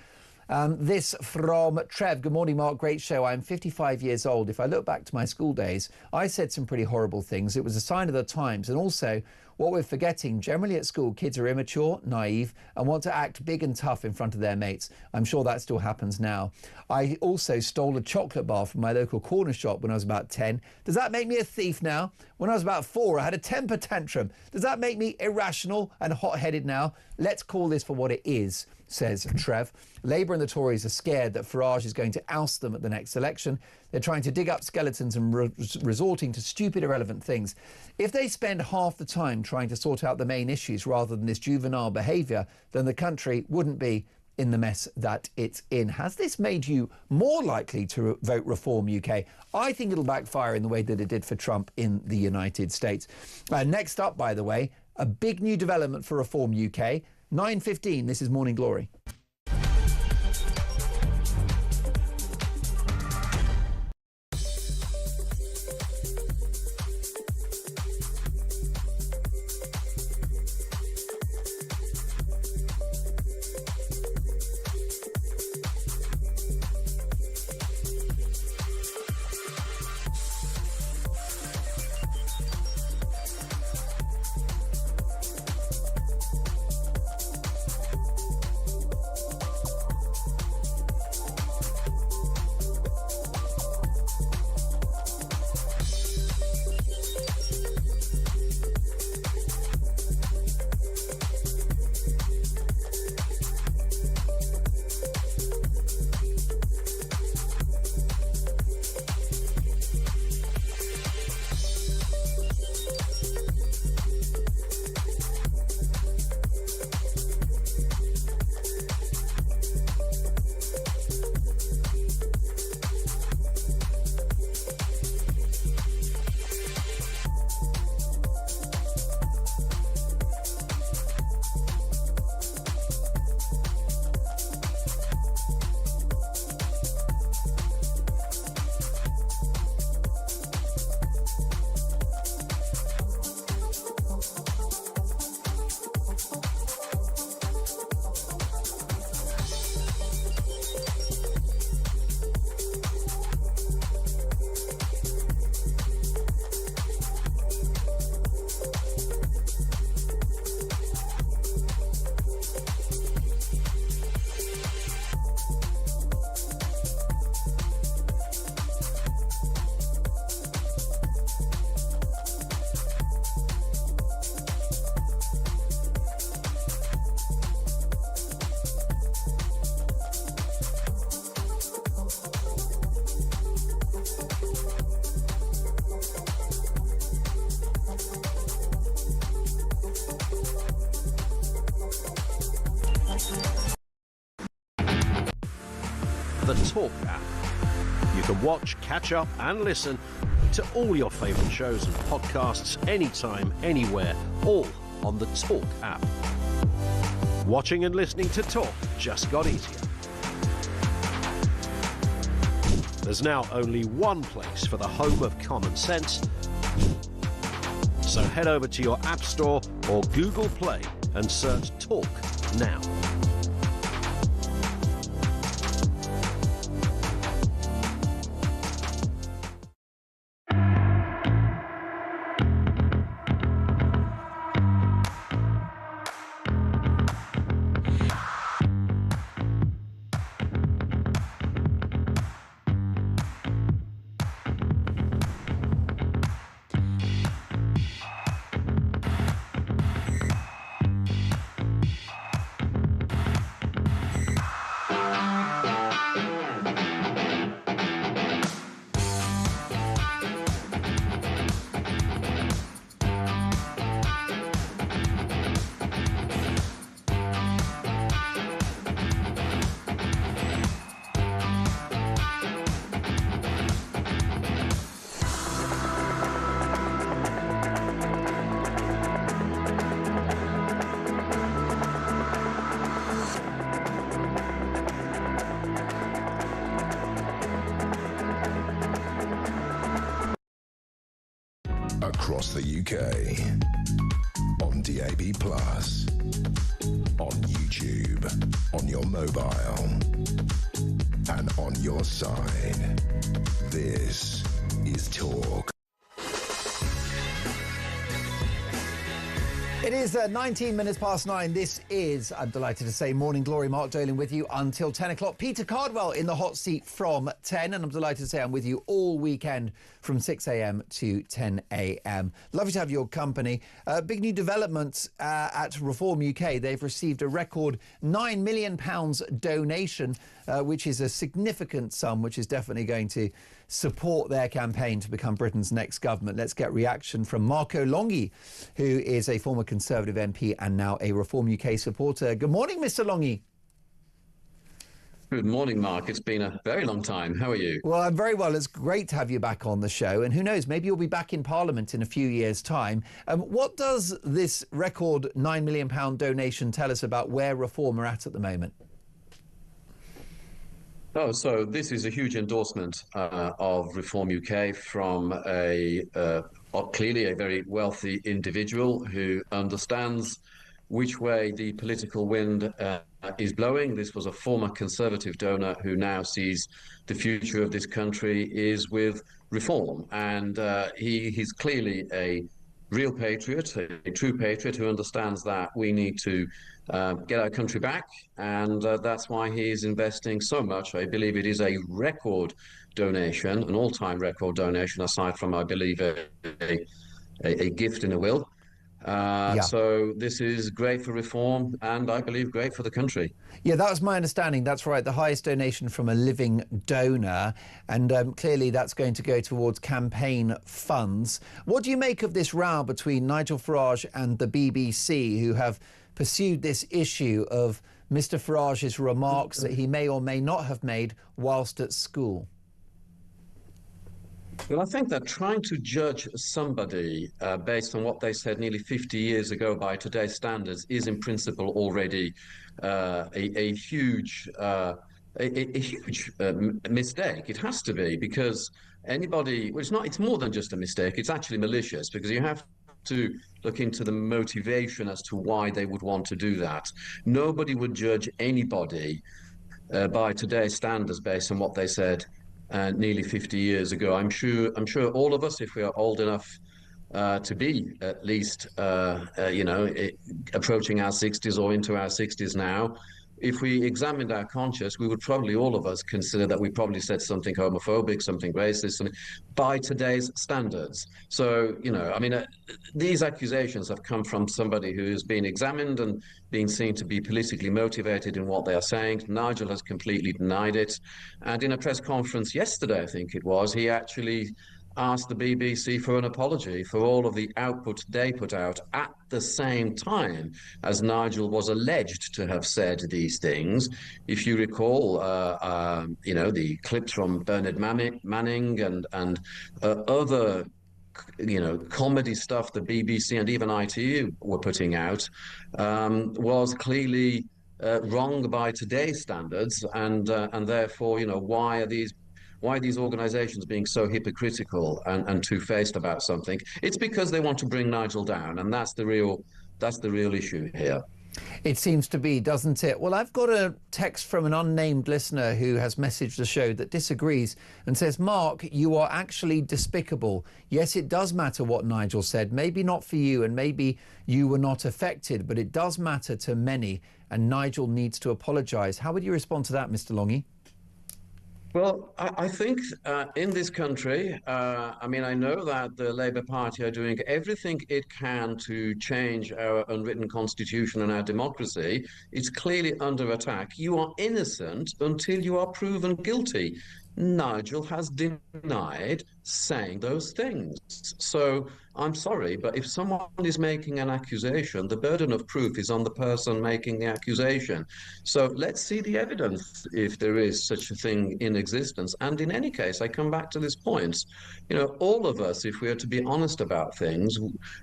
This from Trev. Good morning, Mark. Great show. I'm 55 years old. If I look back to my school days, I said some pretty horrible things. It was a sign of the times. And also, what we're forgetting, generally at school, kids are immature, naive, and want to act big and tough in front of their mates. I'm sure that still happens now. I also stole a chocolate bar from my local corner shop when I was about 10. Does that make me a thief now? When I was about 4, I had a temper tantrum. Does that make me irrational and hot-headed now? Let's call this for what it is, says Trev. Labour and the Tories are scared that Farage is going to oust them at the next election. They're trying to dig up skeletons and resorting to stupid, irrelevant things. If they spend half the time trying to sort out the main issues rather than this juvenile behaviour, then the country wouldn't be in the mess that it's in. Has this made you more likely to vote Reform UK? I think it'll backfire in the way that it did for Trump in the United States. Next up, by the way, a big new development for Reform UK. 9:15, this is Morning Glory. The Talk app. You can watch, catch up and listen to all your favourite shows and podcasts anytime, anywhere, all on the Talk app. Watching and listening to Talk just got easier. There's now only one place for the home of common sense. So head over to your App Store or Google Play and search Talk now. across the UK. On DAB+, on YouTube, on your mobile, and on your side. This is Talk. It is 19 minutes past 9. This is, I'm delighted to say, Morning Glory. Mark Dolan with you until 10 o'clock. Peter Cardwell in the hot seat from 10. And I'm delighted to say I'm with you all weekend from 6 a.m. to 10 a.m. Lovely to have your company. Big new development at Reform UK. They've received a record £9 million donation, which is a significant sum, which is definitely going to support their campaign to become Britain's next government. Let's get reaction from Marco Longhi, who is a former Conservative MP and now a Reform UK supporter. Good morning, Mr. Longhi. Good morning, Mark. It's been a very long time. How are you? Well, I'm very well. It's great to have you back on the show. And who knows, maybe you'll be back in Parliament in a few years' time. What does this record £9 million donation tell us about where Reform are at the moment? Oh, so this is a huge endorsement of Reform UK from clearly a very wealthy individual who understands which way the political wind is blowing. This was a former Conservative donor who now sees the future of this country is with Reform. And he's clearly a real patriot, a true patriot who understands that we need to get our country back, and that's why he is investing so much. I believe it is a record donation, an all-time record donation, aside from, I believe, a gift in a will. So this is great for Reform, and I believe great for the country. Yeah, that was my understanding. That's right. The highest donation from a living donor. And clearly that's going to go towards campaign funds. What do you make of this row between Nigel Farage and the BBC, who have pursued this issue of Mr. Farage's remarks that he may or may not have made whilst at school? Well, I think that trying to judge somebody based on what they said nearly 50 years ago by today's standards is in principle already a huge mistake. It has to be, because anybody, well, it's more than just a mistake, it's actually malicious, because you have to look into the motivation as to why they would want to do that. Nobody would judge anybody by today's standards based on what they said nearly 50 years ago. I'm sure all of us, if we are old enough to be at least, approaching our 60s or into our 60s now, if we examined our conscience, we would probably, all of us, consider that we probably said something homophobic, something racist, something, by today's standards. So, these accusations have come from somebody who has been examined and being seen to be politically motivated in what they are saying. Nigel has completely denied it. And in a press conference yesterday, I think it was, he actually asked the BBC for an apology for all of the output they put out at the same time as Nigel was alleged to have said these things. If you recall, the clips from Bernard Manning and other comedy stuff the BBC and even ITV were putting out was clearly wrong by today's standards, and therefore, why are these organizations being so hypocritical and two-faced about something? It's because they want to bring Nigel down, and that's the real issue here. It seems to be, doesn't it? Well, I've got a text from an unnamed listener who has messaged the show that disagrees and says, Mark, you are actually despicable. Yes, it does matter what Nigel said. Maybe not for you, and maybe you were not affected, but it does matter to many, and Nigel needs to apologise. How would you respond to that, Mr. Longhi? Well, I think in this country, I know that the Labour Party are doing everything it can to change our unwritten constitution and our democracy. It's clearly under attack. You are innocent until you are proven guilty. Nigel has denied saying those things. So I'm sorry, but if someone is making an accusation, the burden of proof is on the person making the accusation. So let's see the evidence if there is such a thing in existence. And in any case, I come back to this point, all of us, if we are to be honest about things,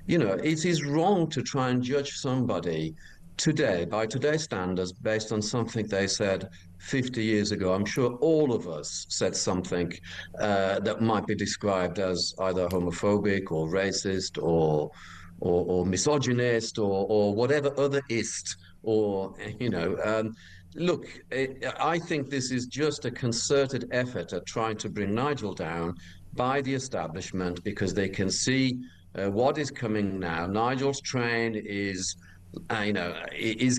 it is wrong to try and judge somebody today, by today's standards, based on something they said 50 years ago. I'm sure all of us said something that might be described as either homophobic or racist or misogynist or whatever other ist or, look, I think this is just a concerted effort at trying to bring Nigel down by the establishment because they can see what is coming now. Nigel's train is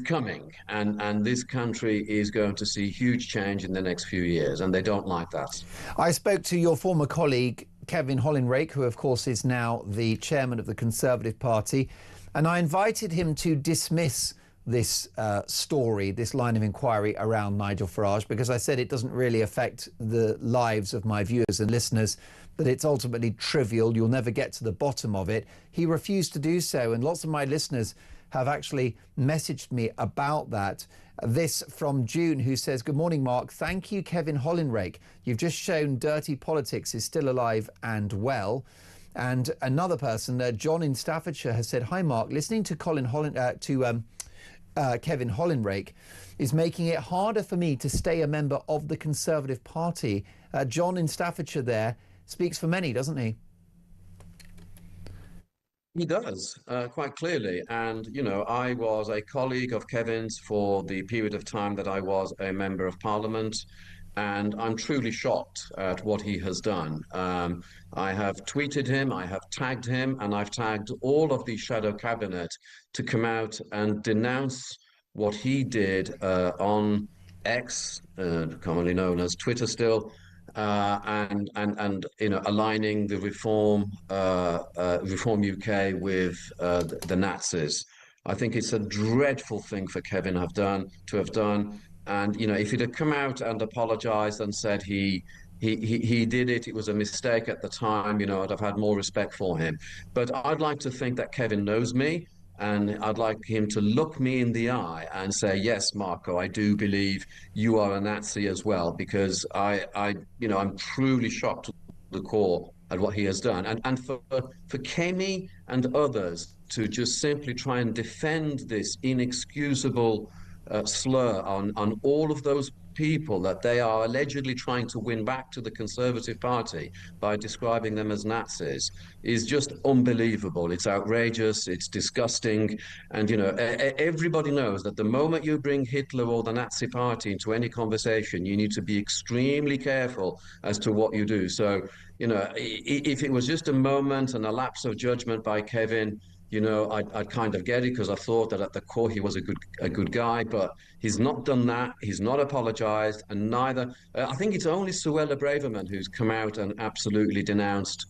coming, and this country is going to see huge change in the next few years, and they don't like that. I spoke to your former colleague, Kevin Hollinrake, who of course is now the chairman of the Conservative Party, and I invited him to dismiss this story, this line of inquiry around Nigel Farage, because I said it doesn't really affect the lives of my viewers and listeners, that it's ultimately trivial, you'll never get to the bottom of it. He refused to do so, and lots of my listeners have actually messaged me about that. This from June, who says, "Good morning, Mark. Thank you, Kevin Hollinrake. You've just shown dirty politics is still alive and well." And another person, John in Staffordshire, has said, "Hi, Mark. Listening to Kevin Hollinrake is making it harder for me to stay a member of the Conservative Party." John in Staffordshire there speaks for many, doesn't he? He does, quite clearly. And, I was a colleague of Kevin's for the period of time that I was a member of Parliament, and I'm truly shocked at what he has done. I have tweeted him, I have tagged him, and I've tagged all of the shadow cabinet to come out and denounce what he did on X, commonly known as Twitter still, and aligning the Reform UK with the Nazis. I think it's a dreadful thing for Kevin to have done. And if he'd have come out and apologised and said he did it, it was a mistake at the time, I'd have had more respect for him. But I'd like to think that Kevin knows me. And I'd like him to look me in the eye and say, "Yes, Marco, I do believe you are a Nazi as well," because I'm truly shocked to the core at what he has done. And for Kemi and others to just simply try and defend this inexcusable slur on all of those people that they are allegedly trying to win back to the Conservative Party by describing them as Nazis is just unbelievable. It's outrageous, it's disgusting, and everybody knows that the moment you bring Hitler or the Nazi Party into any conversation, you need to be extremely careful as to what you do. So, if it was just a moment and a lapse of judgment by Kevin, I'd kind of get it, because I thought that at the core he was a good guy, but he's not done that. He's not apologised, and neither. I think it's only Suella Braverman who's come out and absolutely denounced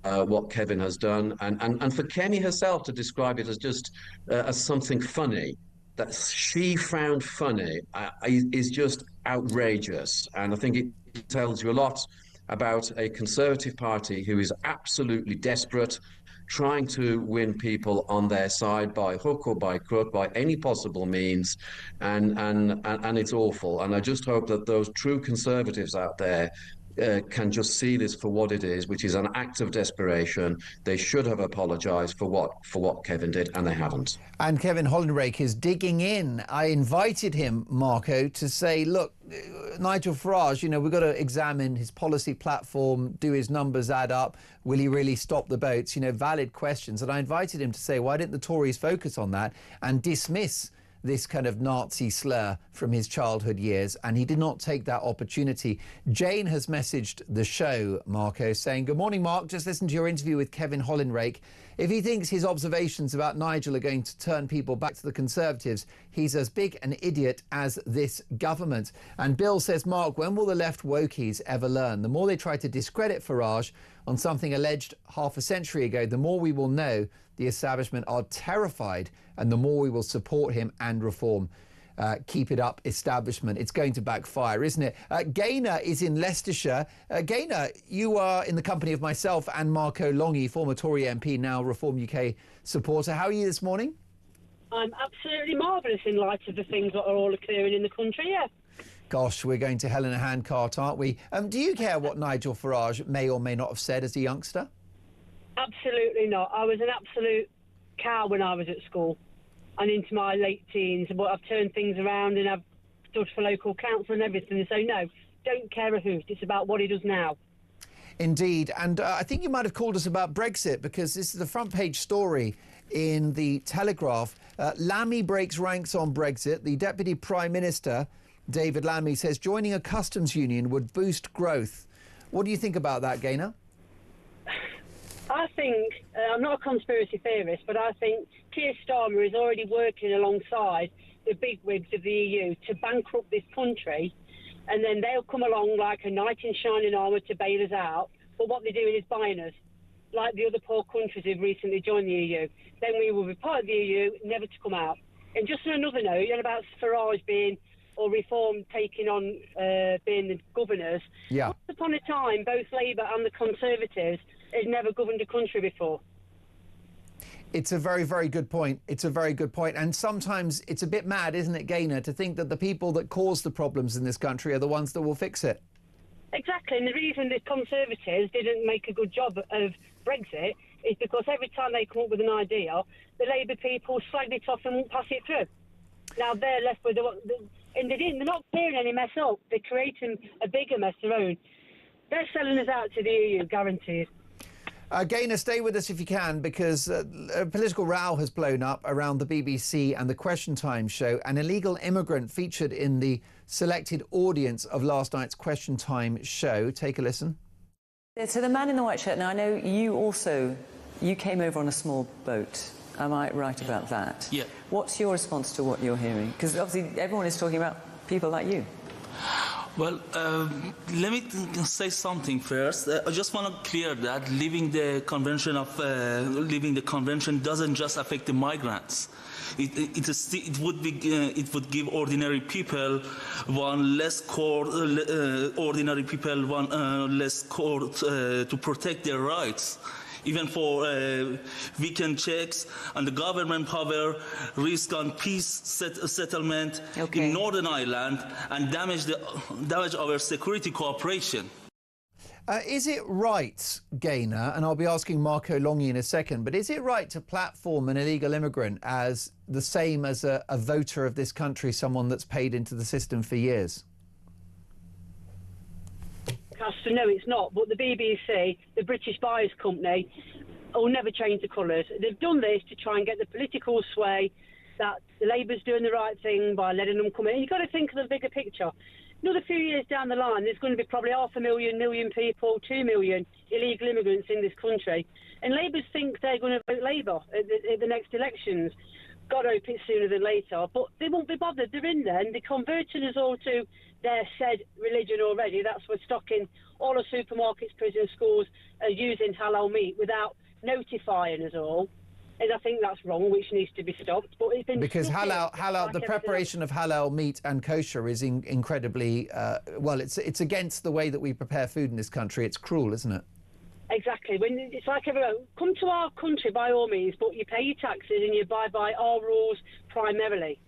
what Kevin has done, and for Kemi herself to describe it as just as something funny that she found funny is just outrageous, and I think it tells you a lot about a Conservative Party who is absolutely desperate, trying to win people on their side by hook or by crook, by any possible means, and it's awful. And I just hope that those true Conservatives out there can just see this for what it is, which is an act of desperation. They should have apologised for what Kevin did, and they haven't. And Kevin Hollinrake is digging in. I invited him, Marco, to say, look, Nigel Farage, we've got to examine his policy platform, do his numbers add up, will he really stop the boats, valid questions. And I invited him to say, why didn't the Tories focus on that and dismiss this kind of Nazi slur from his childhood years? And he did not take that opportunity. Jane has messaged the show, Marco, saying, "Good morning, Mark. Just listened to your interview with Kevin Hollinrake. If he thinks his observations about Nigel are going to turn people back to the Conservatives, he's as big an idiot as this government." And Bill says, "Mark, when will the left wokies ever learn? The more they try to discredit Farage on something alleged half a century ago, the more we will know the establishment are terrified, and the more we will support him and reform. Keep it up, establishment. It's going to backfire, isn't it?" Gaynor is in Leicestershire. Gaynor, you are in the company of myself and Marco Longy, former Tory MP, now Reform UK supporter. How are you this morning? I'm absolutely marvellous in light of the things that are all occurring in the country, yeah. Gosh, we're going to hell in a handcart, aren't we? Do you care what Nigel Farage may or may not have said as a youngster? Absolutely not. I was an absolute cow when I was at school. and into my late teens, but I've turned things around and I've stood for local council and everything. So no, don't care a hoot. It's about what he does now. Indeed. And I think you might have called us about Brexit, because this is the front page story in the Telegraph. Lammy breaks ranks on Brexit. The Deputy Prime Minister, David Lammy, says joining a customs union would boost growth. What do you think about that, Gaynor? I think, I'm not a conspiracy theorist, but I think Keir Starmer is already working alongside the bigwigs of the EU to bankrupt this country, and then they'll come along like a knight in shining armour to bail us out. But what they're doing is buying us, like the other poor countries who've recently joined the EU. Then we will be part of the EU, never to come out. And just on another note, about Farage being, or Reform taking on being the governors. Yeah. Once upon a time, both Labour and the Conservatives had never governed a country before. It's a very, very good point. It's a very good point. And sometimes it's a bit mad, isn't it, Gaynor, to think that the people that cause the problems in this country are the ones that will fix it. Exactly. And the reason the Conservatives didn't make a good job of Brexit is because every time they come up with an idea, the Labour people slag it off and won't pass it through. Now they're left with and they're not clearing any mess up. They're creating a bigger mess of their own. They're selling us out to the EU, guaranteed. Gaynor, stay with us if you can, because a political row has blown up around the BBC and the Question Time show. An illegal immigrant featured in the selected audience of last night's Question Time show. Take a listen. So the man in the white shirt, now I know you came over on a small boat. Am I right about that? Yeah. What's your response to what you're hearing? Because obviously everyone is talking about people like you. Well, let me say something first. I just want to clear that leaving the convention doesn't just affect the migrants. It would give ordinary people one less court, to protect their rights. Even for weekend checks and the government power, risk on peace settlement in Northern Ireland and damage our security cooperation. Is it right, Gaynor, and I'll be asking Marco Longi in a second, but is it right to platform an illegal immigrant as the same as a voter of this country, someone that's paid into the system for years? So no, it's not. But the BBC, the British Buyers Company, will never change the colours. They've done this to try and get the political sway that the Labour's doing the right thing by letting them come in. You've got to think of the bigger picture. Another few years down the line, there's going to be probably 500,000 people, 2 million illegal immigrants in this country. And Labour think they're going to vote Labour at the next elections. God hope it's sooner than later. But they won't be bothered. They're in there and they're converting us all to their said religion already. That's what's stocking all the supermarkets, prisons, schools are using halal meat without notifying us all. And I think that's wrong, which needs to be stopped. But it's been because halal, like the preparation of halal meat and kosher is incredibly well. It's against the way that we prepare food in this country. It's cruel, isn't it? Exactly. When it's like everyone, come to our country by all means, but you pay your taxes and you abide by our rules primarily.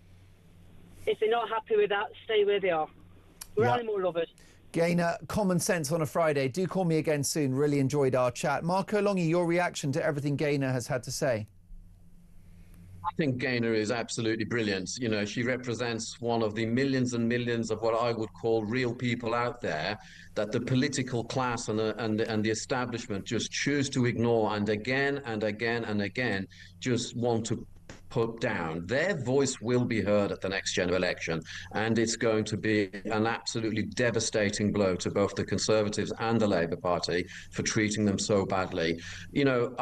If they're not happy with that, stay where they are. We're animal lovers. Gaynor, common sense on a Friday. Do call me again soon. Really enjoyed our chat. Marco Longi, your reaction to everything Gaynor has had to say? I think Gaynor is absolutely brilliant. You know, she represents one of the millions and millions of what I would call real people out there that the political class and the establishment just choose to ignore, and again and again and again just want to put down. Their voice will be heard at the next general election, and it's going to be an absolutely devastating blow to both the Conservatives and the Labour Party for treating them so badly. You know,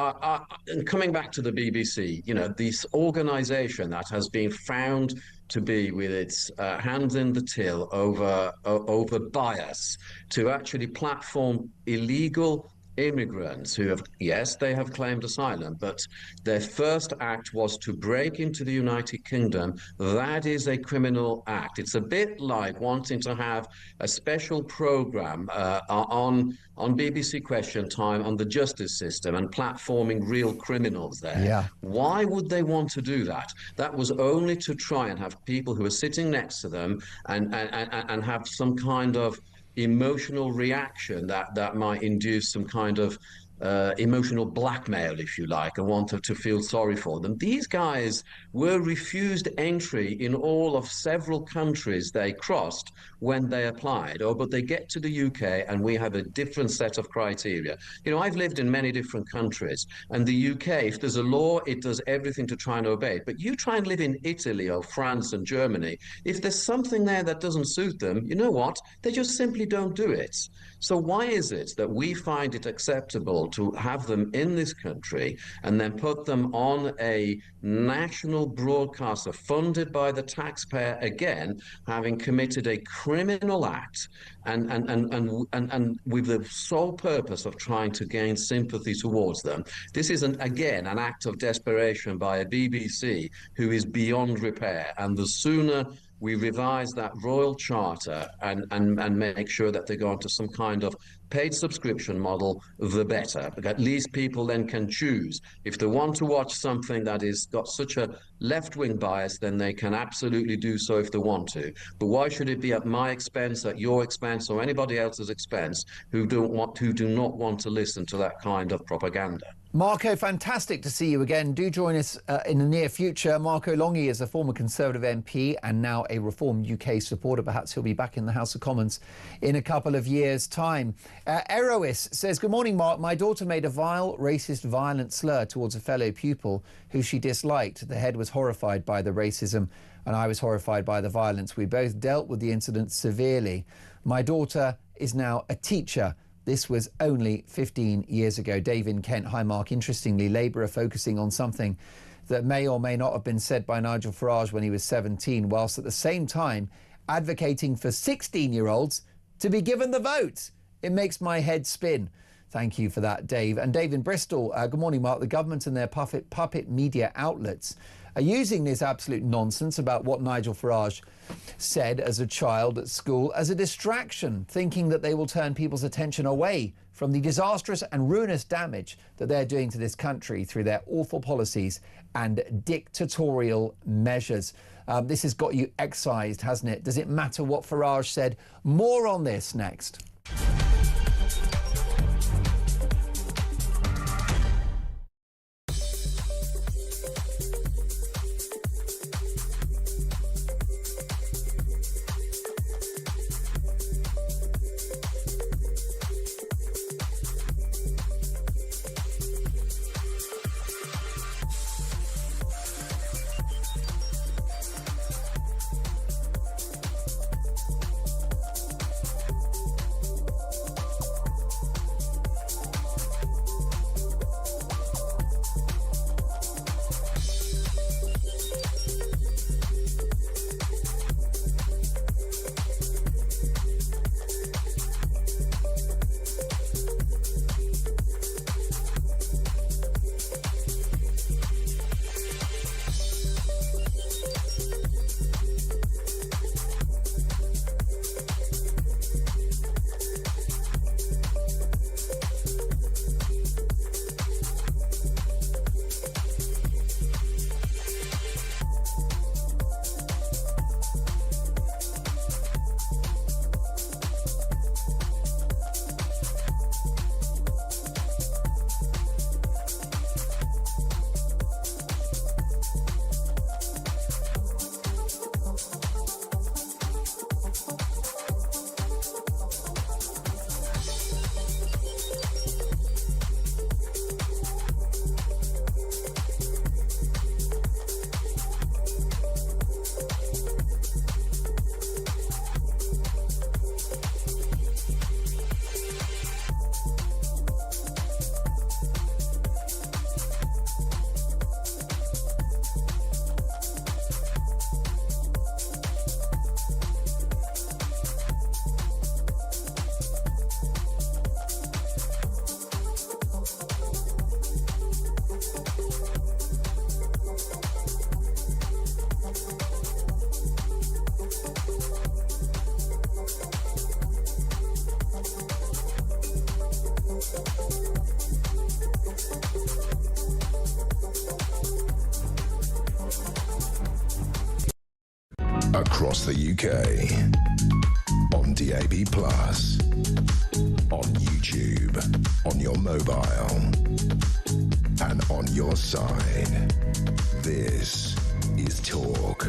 and coming back to the BBC, you know, this organisation that has been found to be with its hands in the till over bias to actually platform illegal immigrants who have, yes, they have claimed asylum, but their first act was to break into the United Kingdom. That is a criminal act. It's a bit like wanting to have a special program on BBC Question Time on the justice system and platforming real criminals there. Yeah. Why would they want to do that? That was only to try and have people who are sitting next to them and have some kind of emotional reaction that might induce some kind of emotional blackmail, if you like, and wanted to feel sorry for them. These guys were refused entry in all of several countries they crossed when they applied. But they get to the UK and we have a different set of criteria. You know, I've lived in many different countries, and the UK, if there's a law, it does everything to try and obey it. But you try and live in Italy or France and Germany, if there's something there that doesn't suit them, you know what? They just simply don't do it. So why is it that we find it acceptable to have them in this country and then put them on a national broadcaster funded by the taxpayer again, having committed a criminal act and with the sole purpose of trying to gain sympathy towards them? This is, again, an act of desperation by a BBC who is beyond repair, and the sooner we revise that royal charter and make sure that they go onto some kind of paid subscription model, the better. But at least people then can choose. If they want to watch something that has got such a left-wing bias, then they can absolutely do so if they want to. But why should it be at my expense, at your expense, or anybody else's expense who do not want to listen to that kind of propaganda? Marco, fantastic to see you again. Do join us in the near future. Marco Longi is a former Conservative MP and now a Reform UK supporter. Perhaps he'll be back in the House of Commons in a couple of years' time. Erois says, good morning, Mark. My daughter made a vile, racist, violent slur towards a fellow pupil who she disliked. The head was horrified by the racism and I was horrified by the violence. We both dealt with the incident severely. My daughter is now a teacher. This was only 15 years ago. Dave in Kent. Hi, Mark. Interestingly, Labour are focusing on something that may or may not have been said by Nigel Farage when he was 17, whilst at the same time advocating for 16-year-olds to be given the vote. It makes my head spin. Thank you for that, Dave. And Dave in Bristol. Good morning, Mark. The government and their puppet media outlets are using this absolute nonsense about what Nigel Farage said as a child at school as a distraction, thinking that they will turn people's attention away from the disastrous and ruinous damage that they're doing to this country through their awful policies and dictatorial measures. This has got you excised, hasn't it? Does it matter what Farage said? More on this next. Across the UK. on DAB+, on YouTube, on your mobile, and on your side. This is Talk.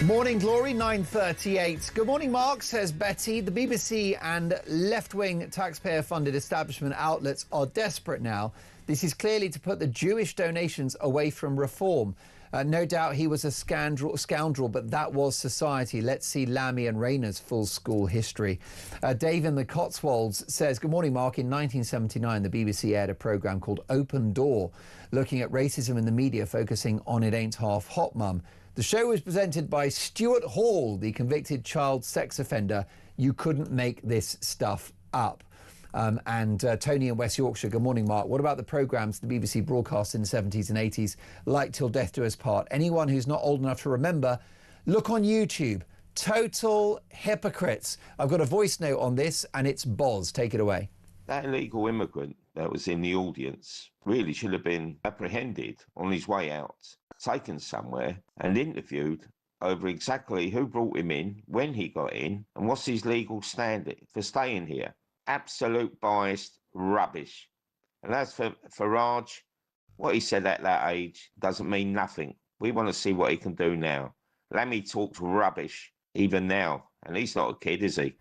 Morning Glory, 9:38. Good morning, Mark, says Betty. The BBC and left-wing taxpayer-funded establishment outlets are desperate now. This is clearly to put the Jewish donations away from reform. No doubt he was a scoundrel, but that was society. Let's see Lammy and Rayner's full school history. Dave in the Cotswolds says, good morning, Mark. In 1979, the BBC aired a programme called Open Door, looking at racism in the media, focusing on It Ain't Half Hot Mum. The show was presented by Stuart Hall, the convicted child sex offender. You couldn't make this stuff up. Tony in West Yorkshire, good morning, Mark. What about the programmes the BBC broadcast in the 70s and 80s, like Till Death Do Us Part? Anyone who's not old enough to remember, look on YouTube. Total hypocrites. I've got a voice note on this, and it's Boz. Take it away. That illegal immigrant that was in the audience really should have been apprehended on his way out, taken somewhere and interviewed over exactly who brought him in, when he got in, and what's his legal standing for staying here. Absolute biased rubbish. And as for Farage, what he said at that age doesn't mean nothing. We want to see what he can do now. Lammy talks rubbish even now, and he's not a kid, is he?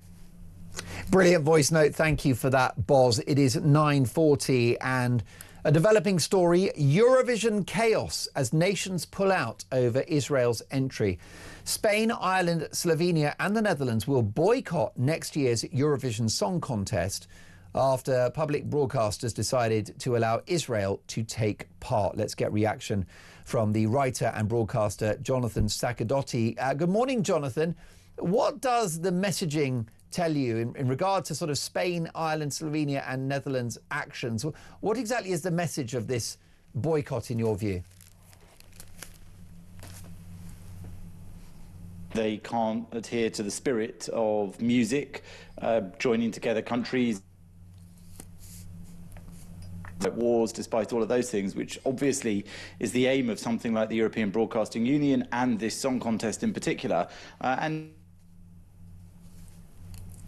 Brilliant voice note. Thank you for that, Boz. It is 9:40 and a developing story, Eurovision chaos as nations pull out over Israel's entry. Spain, Ireland, Slovenia and the Netherlands will boycott next year's Eurovision Song Contest after public broadcasters decided to allow Israel to take part. Let's get reaction from the writer and broadcaster Jonathan Saccadotti. Good morning, Jonathan. What does the messaging tell you in regard to sort of Spain, Ireland, Slovenia and Netherlands actions? What exactly is the message of this boycott in your view? They can't adhere to the spirit of music, joining together countries, wars, despite all of those things, which obviously is the aim of something like the European Broadcasting Union and this song contest in particular. And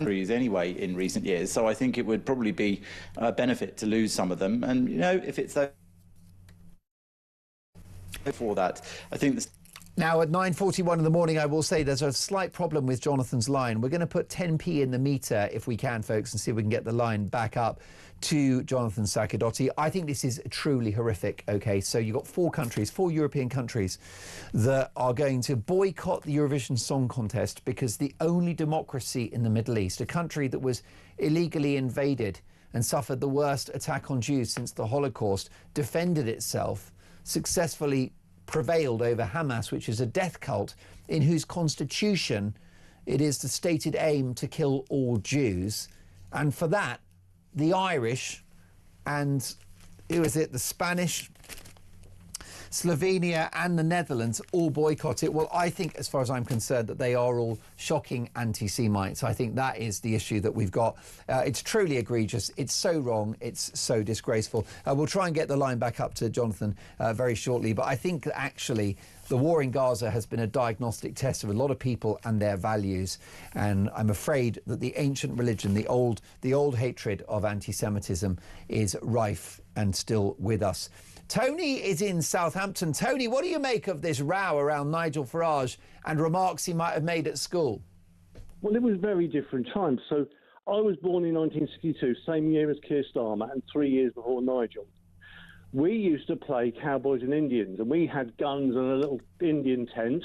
anyway in recent years, so I think it would probably be a benefit to lose some of them, and you know, if it's for that, I think this. Now at 9:41 in the morning, I will say there's a slight problem with Jonathan's line. We're going to put 10p in the meter if we can, folks, and see if we can get the line back up to Jonathan Saccadotti. I think this is truly horrific. OK, so you've got four European countries that are going to boycott the Eurovision Song Contest because the only democracy in the Middle East, a country that was illegally invaded and suffered the worst attack on Jews since the Holocaust, defended itself, successfully prevailed over Hamas, which is a death cult in whose constitution it is the stated aim to kill all Jews. And for that, the Irish and, who is it, the Spanish, Slovenia and the Netherlands all boycott it. Well, I think, as far as I'm concerned, that they are all shocking anti-Semites. I think that is the issue that we've got. It's truly egregious. It's so wrong. It's so disgraceful. We'll try and get the line back up to Jonathan very shortly. But I think that actually the war in Gaza has been a diagnostic test of a lot of people and their values. And I'm afraid that the ancient religion, the old hatred of anti-Semitism is rife and still with us. Tony is in Southampton. Tony, what do you make of this row around Nigel Farage and remarks he might have made at school? Well, it was very different times. So I was born in 1962, same year as Keir Starmer, and 3 years before Nigel. We used to play cowboys and Indians, and we had guns and a little Indian tent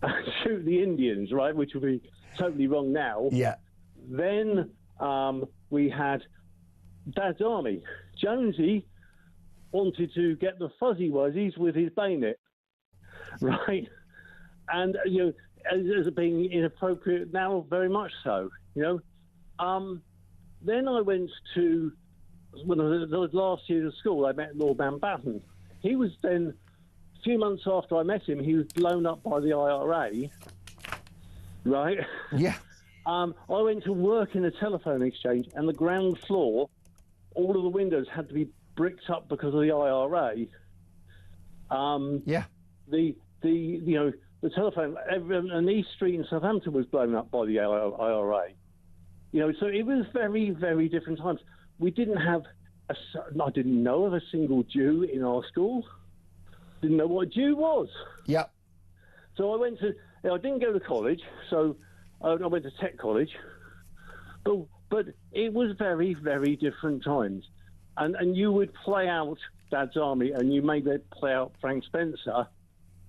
and shoot the Indians, right, which would be totally wrong now. Yeah. Then we had Dad's Army. Jonesy wanted to get the fuzzy wuzzies with his bayonet, right? And, you know, as being inappropriate now, very much so, you know. Then I went to, when I was last year at school, I met Lord Mountbatten. He was then, a few months after I met him, he was blown up by the IRA, right? Yeah. I went to work in a telephone exchange, and the ground floor, all of the windows had to be bricked up because of the IRA. Yeah. You know, the telephone, and East Street in Southampton was blown up by the IRA. You know, so it was very, very different times. We didn't have I didn't know of a single Jew in our school. Didn't know what a Jew was. Yep. So I didn't go to college, so I went to tech college. But it was very, very different times. And you would play out Dad's Army, and you made it play out Frank Spencer.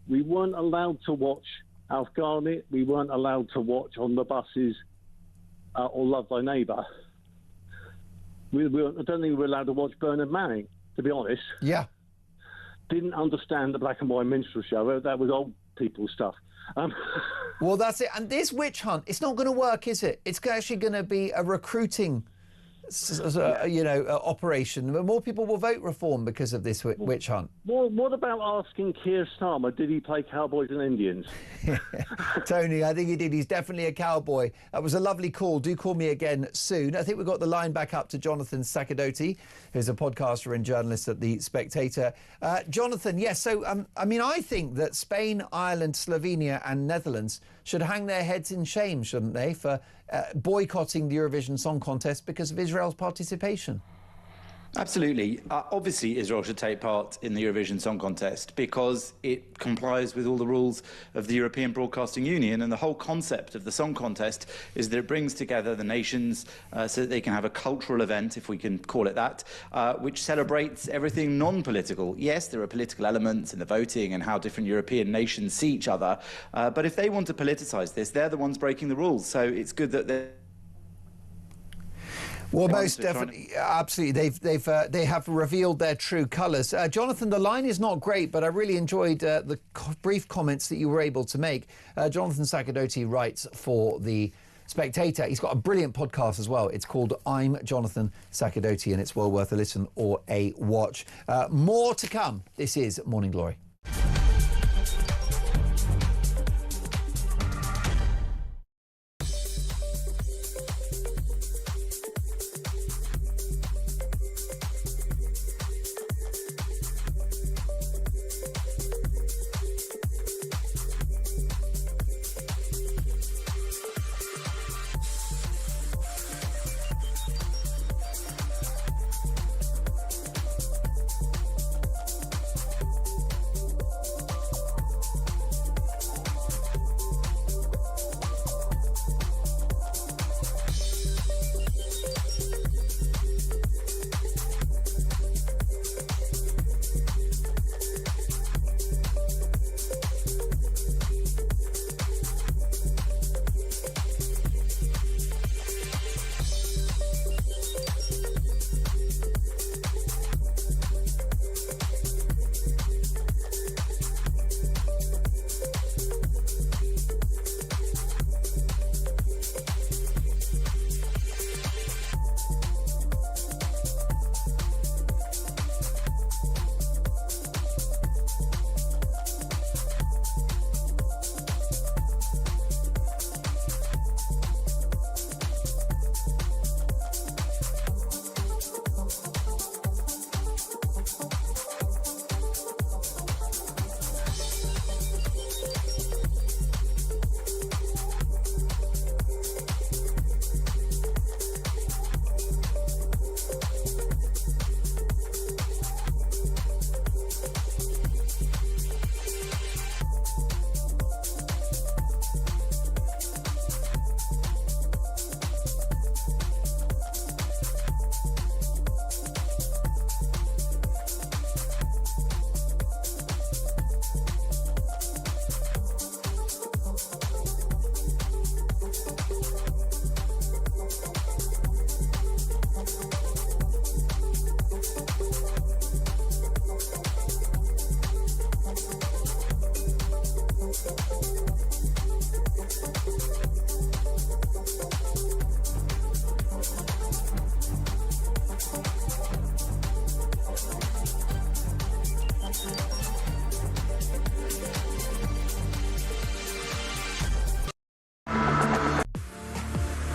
We weren't allowed to watch Alf Garnett. We weren't allowed to watch On the Buses or Love Thy Neighbour. I don't think we were allowed to watch Bernard Manning, to be honest. Yeah. Didn't understand the black and white minstrel show. That was old people stuff. Well, that's it. And this witch hunt, it's not going to work, is it? It's actually going to be a recruiting operation. More people will vote reform because of this witch hunt. Well, what about asking Keir Starmer, did he play Cowboys and Indians? Tony, I think he did. He's definitely a cowboy. That was a lovely call. Do call me again soon. I think we've got the line back up to Jonathan Sacerdoti, who's a podcaster and journalist at The Spectator. Jonathan, yes, so, I think that Spain, Ireland, Slovenia and Netherlands should hang their heads in shame, shouldn't they, for boycotting the Eurovision Song Contest because of Israel's participation? Absolutely. Obviously, Israel should take part in the Eurovision Song Contest because it complies with all the rules of the European Broadcasting Union, and the whole concept of the Song Contest is that it brings together the nations so that they can have a cultural event, if we can call it that, which celebrates everything non-political. Yes, there are political elements in the voting and how different European nations see each other, but if they want to politicise this, they're the ones breaking the rules, so it's good that they're... Well, most definitely, absolutely. They have revealed their true colours. Jonathan, the line is not great, but I really enjoyed the brief comments that you were able to make. Jonathan Sacerdoti writes for The Spectator. He's got a brilliant podcast as well. It's called I'm Jonathan Sacerdoti, and it's well worth a listen or a watch. More to come. This is Morning Glory.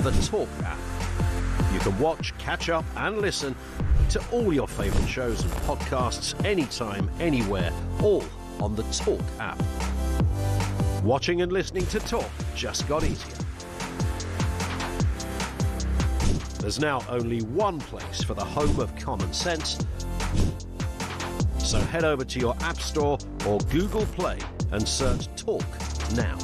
The Talk app. You can watch, catch up and listen to all your favourite shows and podcasts anytime, anywhere, all on the Talk app. Watching and listening to talk just got easier. There's now only one place for the home of common sense. So head over to your App Store or Google Play and search Talk now.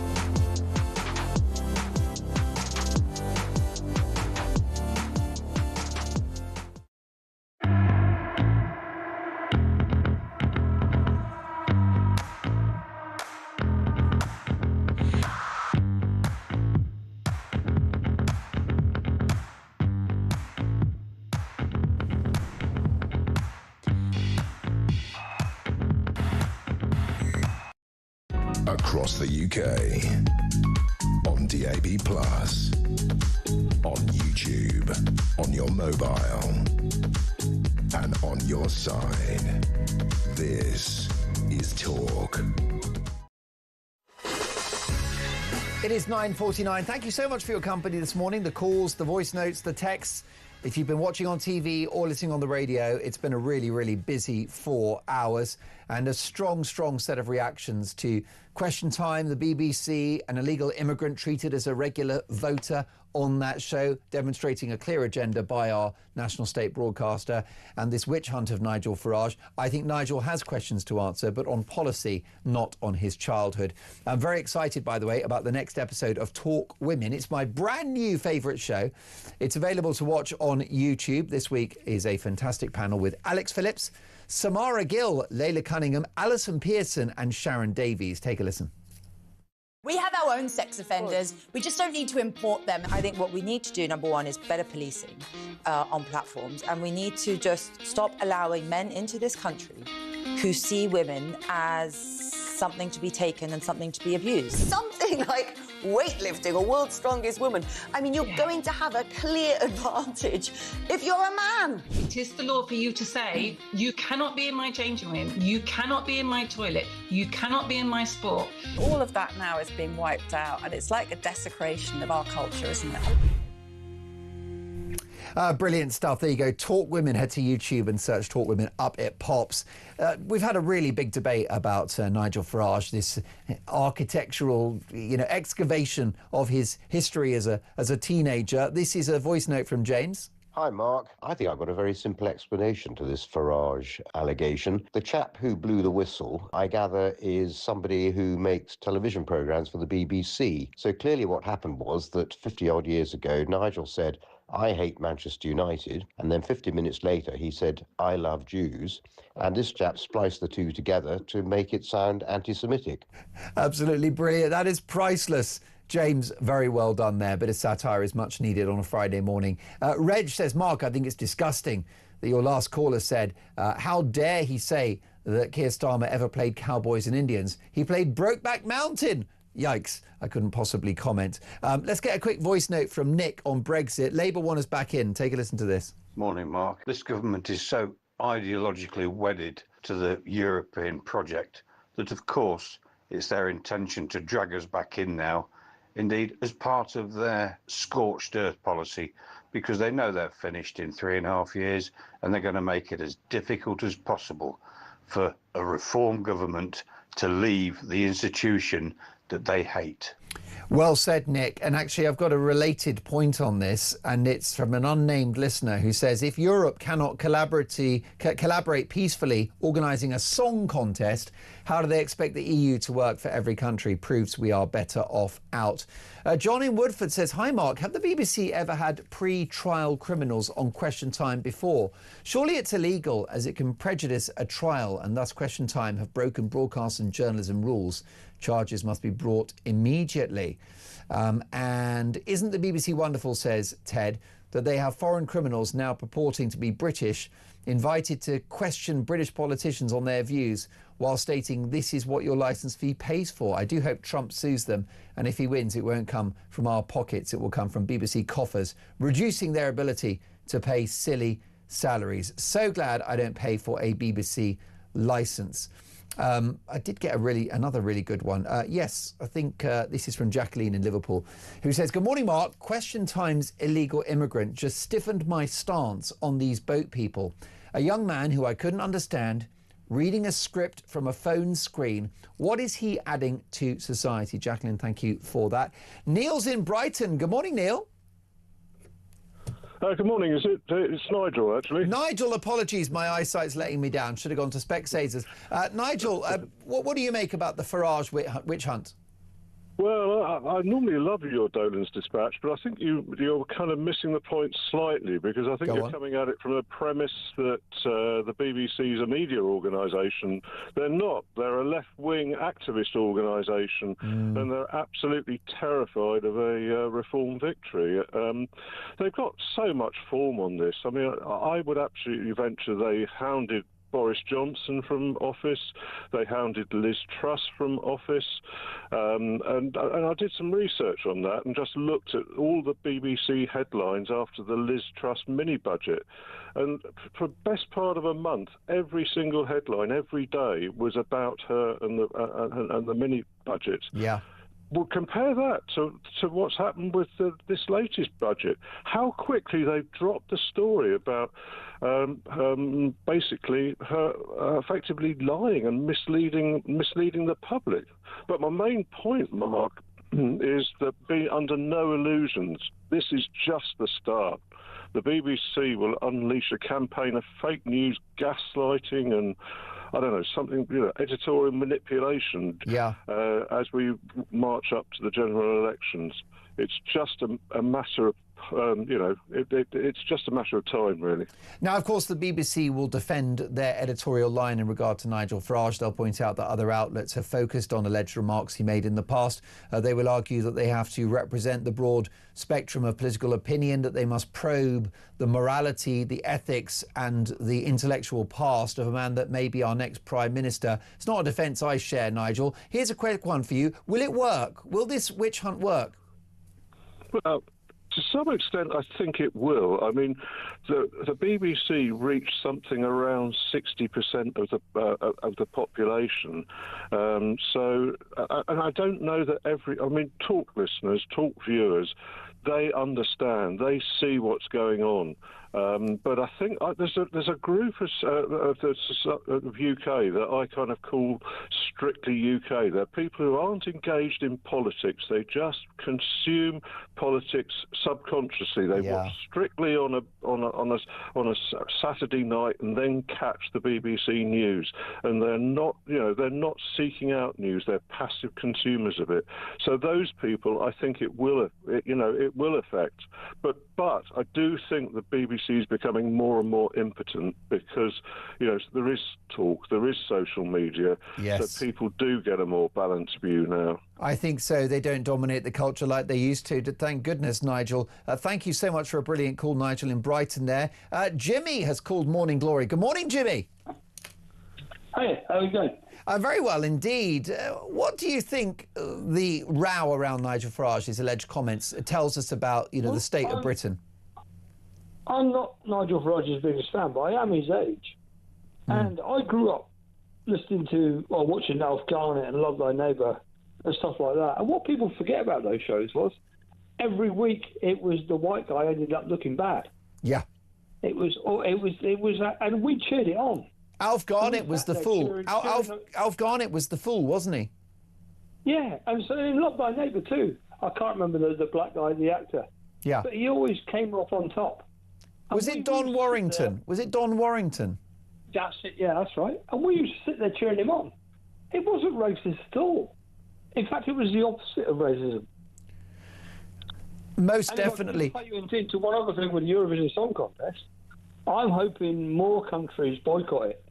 Across the UK, on DAB+, on YouTube, on your mobile, and on your side. This is Talk. It is 9:49. Thank you so much for your company this morning. The calls, the voice notes, the texts. If you've been watching on TV or listening on the radio, it's been a really, really busy 4 hours and a strong, strong set of reactions to Question Time, the BBC, an illegal immigrant treated as a regular voter on that show, demonstrating a clear agenda by our national state broadcaster, and this witch hunt of Nigel Farage. I think Nigel has questions to answer, but on policy, not on his childhood. I'm very excited, by the way, about the next episode of Talk Women. It's my brand new favourite show. It's available to watch on YouTube. This week is a fantastic panel with Alex Phillips, Samara Gill, Layla Cunningham, Alison Pearson and Sharon Davies. Take a listen. We have our own sex offenders. We just don't need to import them. I think what we need to do, number one, is better policing on platforms. And we need to just stop allowing men into this country who see women as something to be taken and something to be abused. Something like weightlifting or world's strongest woman. I mean, you're going to have a clear advantage if you're a man. It is the law for you to say, you cannot be in my changing room, you cannot be in my toilet, you cannot be in my sport. All of that now is being wiped out, and it's like a desecration of our culture, isn't it? Brilliant stuff. There you go. Talk Women. Head to YouTube and search Talk Women. Up it pops. We've had a really big debate about Nigel Farage, this architectural, excavation of his history as a teenager. This is a voice note from James. Hi, Mark. I think I've got a very simple explanation to this Farage allegation. The chap who blew the whistle, I gather, is somebody who makes television programmes for the BBC. So clearly what happened was that 50-odd years ago, Nigel said, I hate Manchester United. And then 50 minutes later, he said, I love Jews. And this chap spliced the two together to make it sound anti-Semitic. Absolutely brilliant. That is priceless. James, very well done there. Bit of satire is much needed on a Friday morning. Reg says, Mark, I think it's disgusting that your last caller said, how dare he say that Keir Starmer ever played Cowboys and Indians? He played Brokeback Mountain. Yikes, I couldn't possibly comment. Let's get a quick voice note from Nick on Brexit. Labour want us back in. Take a listen to this. Morning, Mark. This government is so ideologically wedded to the European project that, of course, it's their intention to drag us back in now, indeed, as part of their scorched earth policy, because they know they're finished in 3.5 years and they're going to make it as difficult as possible for a reform government to leave the institution that they hate. Well said, Nick. And actually, I've got a related point on this, and it's from an unnamed listener who says, if Europe cannot collaborate peacefully, organising a song contest, how do they expect the EU to work for every country? Proves we are better off out. John in Woodford says, hi, Mark. Have the BBC ever had pre-trial criminals on Question Time before? Surely it's illegal, as it can prejudice a trial, and thus Question Time have broken broadcast and journalism rules. Charges must be brought immediately. And isn't the BBC wonderful, says Ted, that they have foreign criminals now purporting to be British, invited to question British politicians on their views while stating this is what your licence fee pays for. I do hope Trump sues them, and if he wins, it won't come from our pockets. It will come from BBC coffers, reducing their ability to pay silly salaries. So glad I don't pay for a BBC licence. I did get another really good one. Yes, I think this is from Jacqueline in Liverpool, who says, good morning, Mark. Question Time's illegal immigrant just stiffened my stance on these boat people. A young man who I couldn't understand reading a script from a phone screen. What is he adding to society? Jacqueline, thank you for that. Neil's in Brighton. Good morning, Neil. Good morning. It's Nigel, actually. Nigel, apologies. My eyesight's letting me down. Should have gone to Specsavers. Nigel, what do you make about the Farage witch hunt? Well, I normally love your Dolan's dispatch, but I think you're kind of missing the point slightly, because I think you're coming at it from a premise that the BBC is a media organisation. They're not. They're a left-wing activist organisation, and they're absolutely terrified of a reform victory. They've got so much form on this. I mean, I would absolutely venture they hounded Boris Johnson from office. They hounded Liz Truss from office. And I did some research on that and just looked at all the BBC headlines after the Liz Truss mini-budget. And for the best part of a month, every single headline, every day, was about her and the mini-budget. Yeah. Well, compare that to what's happened with this latest budget. How quickly they've dropped the story about basically her effectively lying and misleading the public. But my main point, Mark, is that be under no illusions. This is just the start. The BBC will unleash a campaign of fake news, gaslighting, and I don't know, something, editorial manipulation as we march up to the general elections. It's just a matter of, it's just a matter of time, really. Now, of course, the BBC will defend their editorial line in regard to Nigel Farage. They'll point out that other outlets have focused on alleged remarks he made in the past. They will argue that they have to represent the broad spectrum of political opinion, that they must probe the morality, the ethics and the intellectual past of a man that may be our next Prime Minister. It's not a defence I share, Nigel. Here's a quick one for you. Will it work? Will this witch hunt work? Well, to some extent, I think it will. I mean, the BBC reached something around 60% of the population. And I don't know that talk listeners, talk viewers, they understand, they see what's going on. But I think there's a group of UK that I kind of call strictly UK. They're people who aren't engaged in politics. They just consume politics subconsciously. They watch strictly on a Saturday night and then catch the BBC News. And they're not seeking out news. They're passive consumers of it. So those people, I think it will affect. But I do think the BBC is becoming more and more impotent because, there is talk, there is social media, so people do get a more balanced view now. I think so. They don't dominate the culture like they used to. Thank goodness, Nigel. Thank you so much for a brilliant call, Nigel, in Brighton there. Jimmy has called Morning Glory. Good morning, Jimmy. Hey, how are you going? Very well indeed. What do you think the row around Nigel Farage's alleged comments tells us about, the state of Britain? I'm not Nigel Farage's biggest fan, but I am his age. And I grew up listening to, watching Alf Garnett and Love Thy Neighbour and stuff like that. And what people forget about those shows was every week it was the white guy ended up looking bad. Yeah. It was, and we cheered it on. Alf Garnett was the fool. Alf Garnett was the fool, wasn't he? Yeah, and so in Love Thy Neighbour too. I can't remember the black guy, the actor. Yeah. But he always came off on top. Was it Don Warrington? Was it Don Warrington? That's it, yeah, that's right. And we used to sit there cheering him on. It wasn't racist at all. In fact, it was the opposite of racism. Most definitely. If I play you into one other thing with the Eurovision Song Contest, I'm hoping more countries boycott it.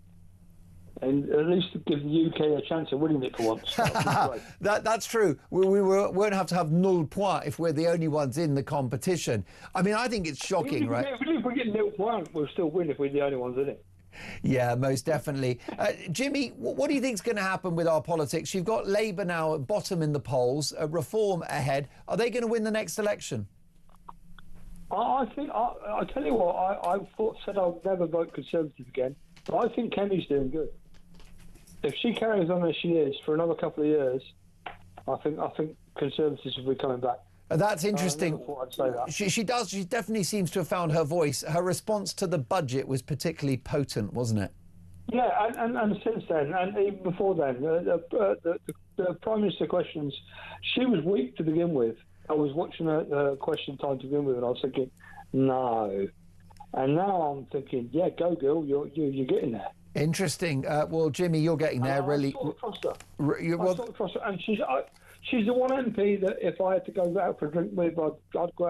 And at least give the UK a chance of winning it for once. That's true. We won't have to have null point if we're the only ones in the competition. I mean, I think it's shocking, right? If we get null point, we'll still win if we're the only ones in it. Yeah, most definitely. Jimmy, what do you think is going to happen with our politics? You've got Labour now at bottom in the polls, Reform ahead. Are they going to win the next election? I think, I tell you what, I said I'll never vote Conservative again, but I think Kemi's doing good. If she carries on as she is for another couple of years, I think Conservatives will be coming back. That's interesting. I never thought I'd say that. She does. She definitely seems to have found her voice. Her response to the budget was particularly potent, wasn't it? Yeah, and since then, and even before then, the Prime Minister questions, she was weak to begin with. I was watching her question time to begin with, and I was thinking, no. And now I'm thinking, yeah, go girl, you're getting there. Interesting. Well, Jimmy, you're getting there. Really, I sort of trust her. I sort of trust her, and she's the one MP that if I had to go out for a drink with, I'd go out.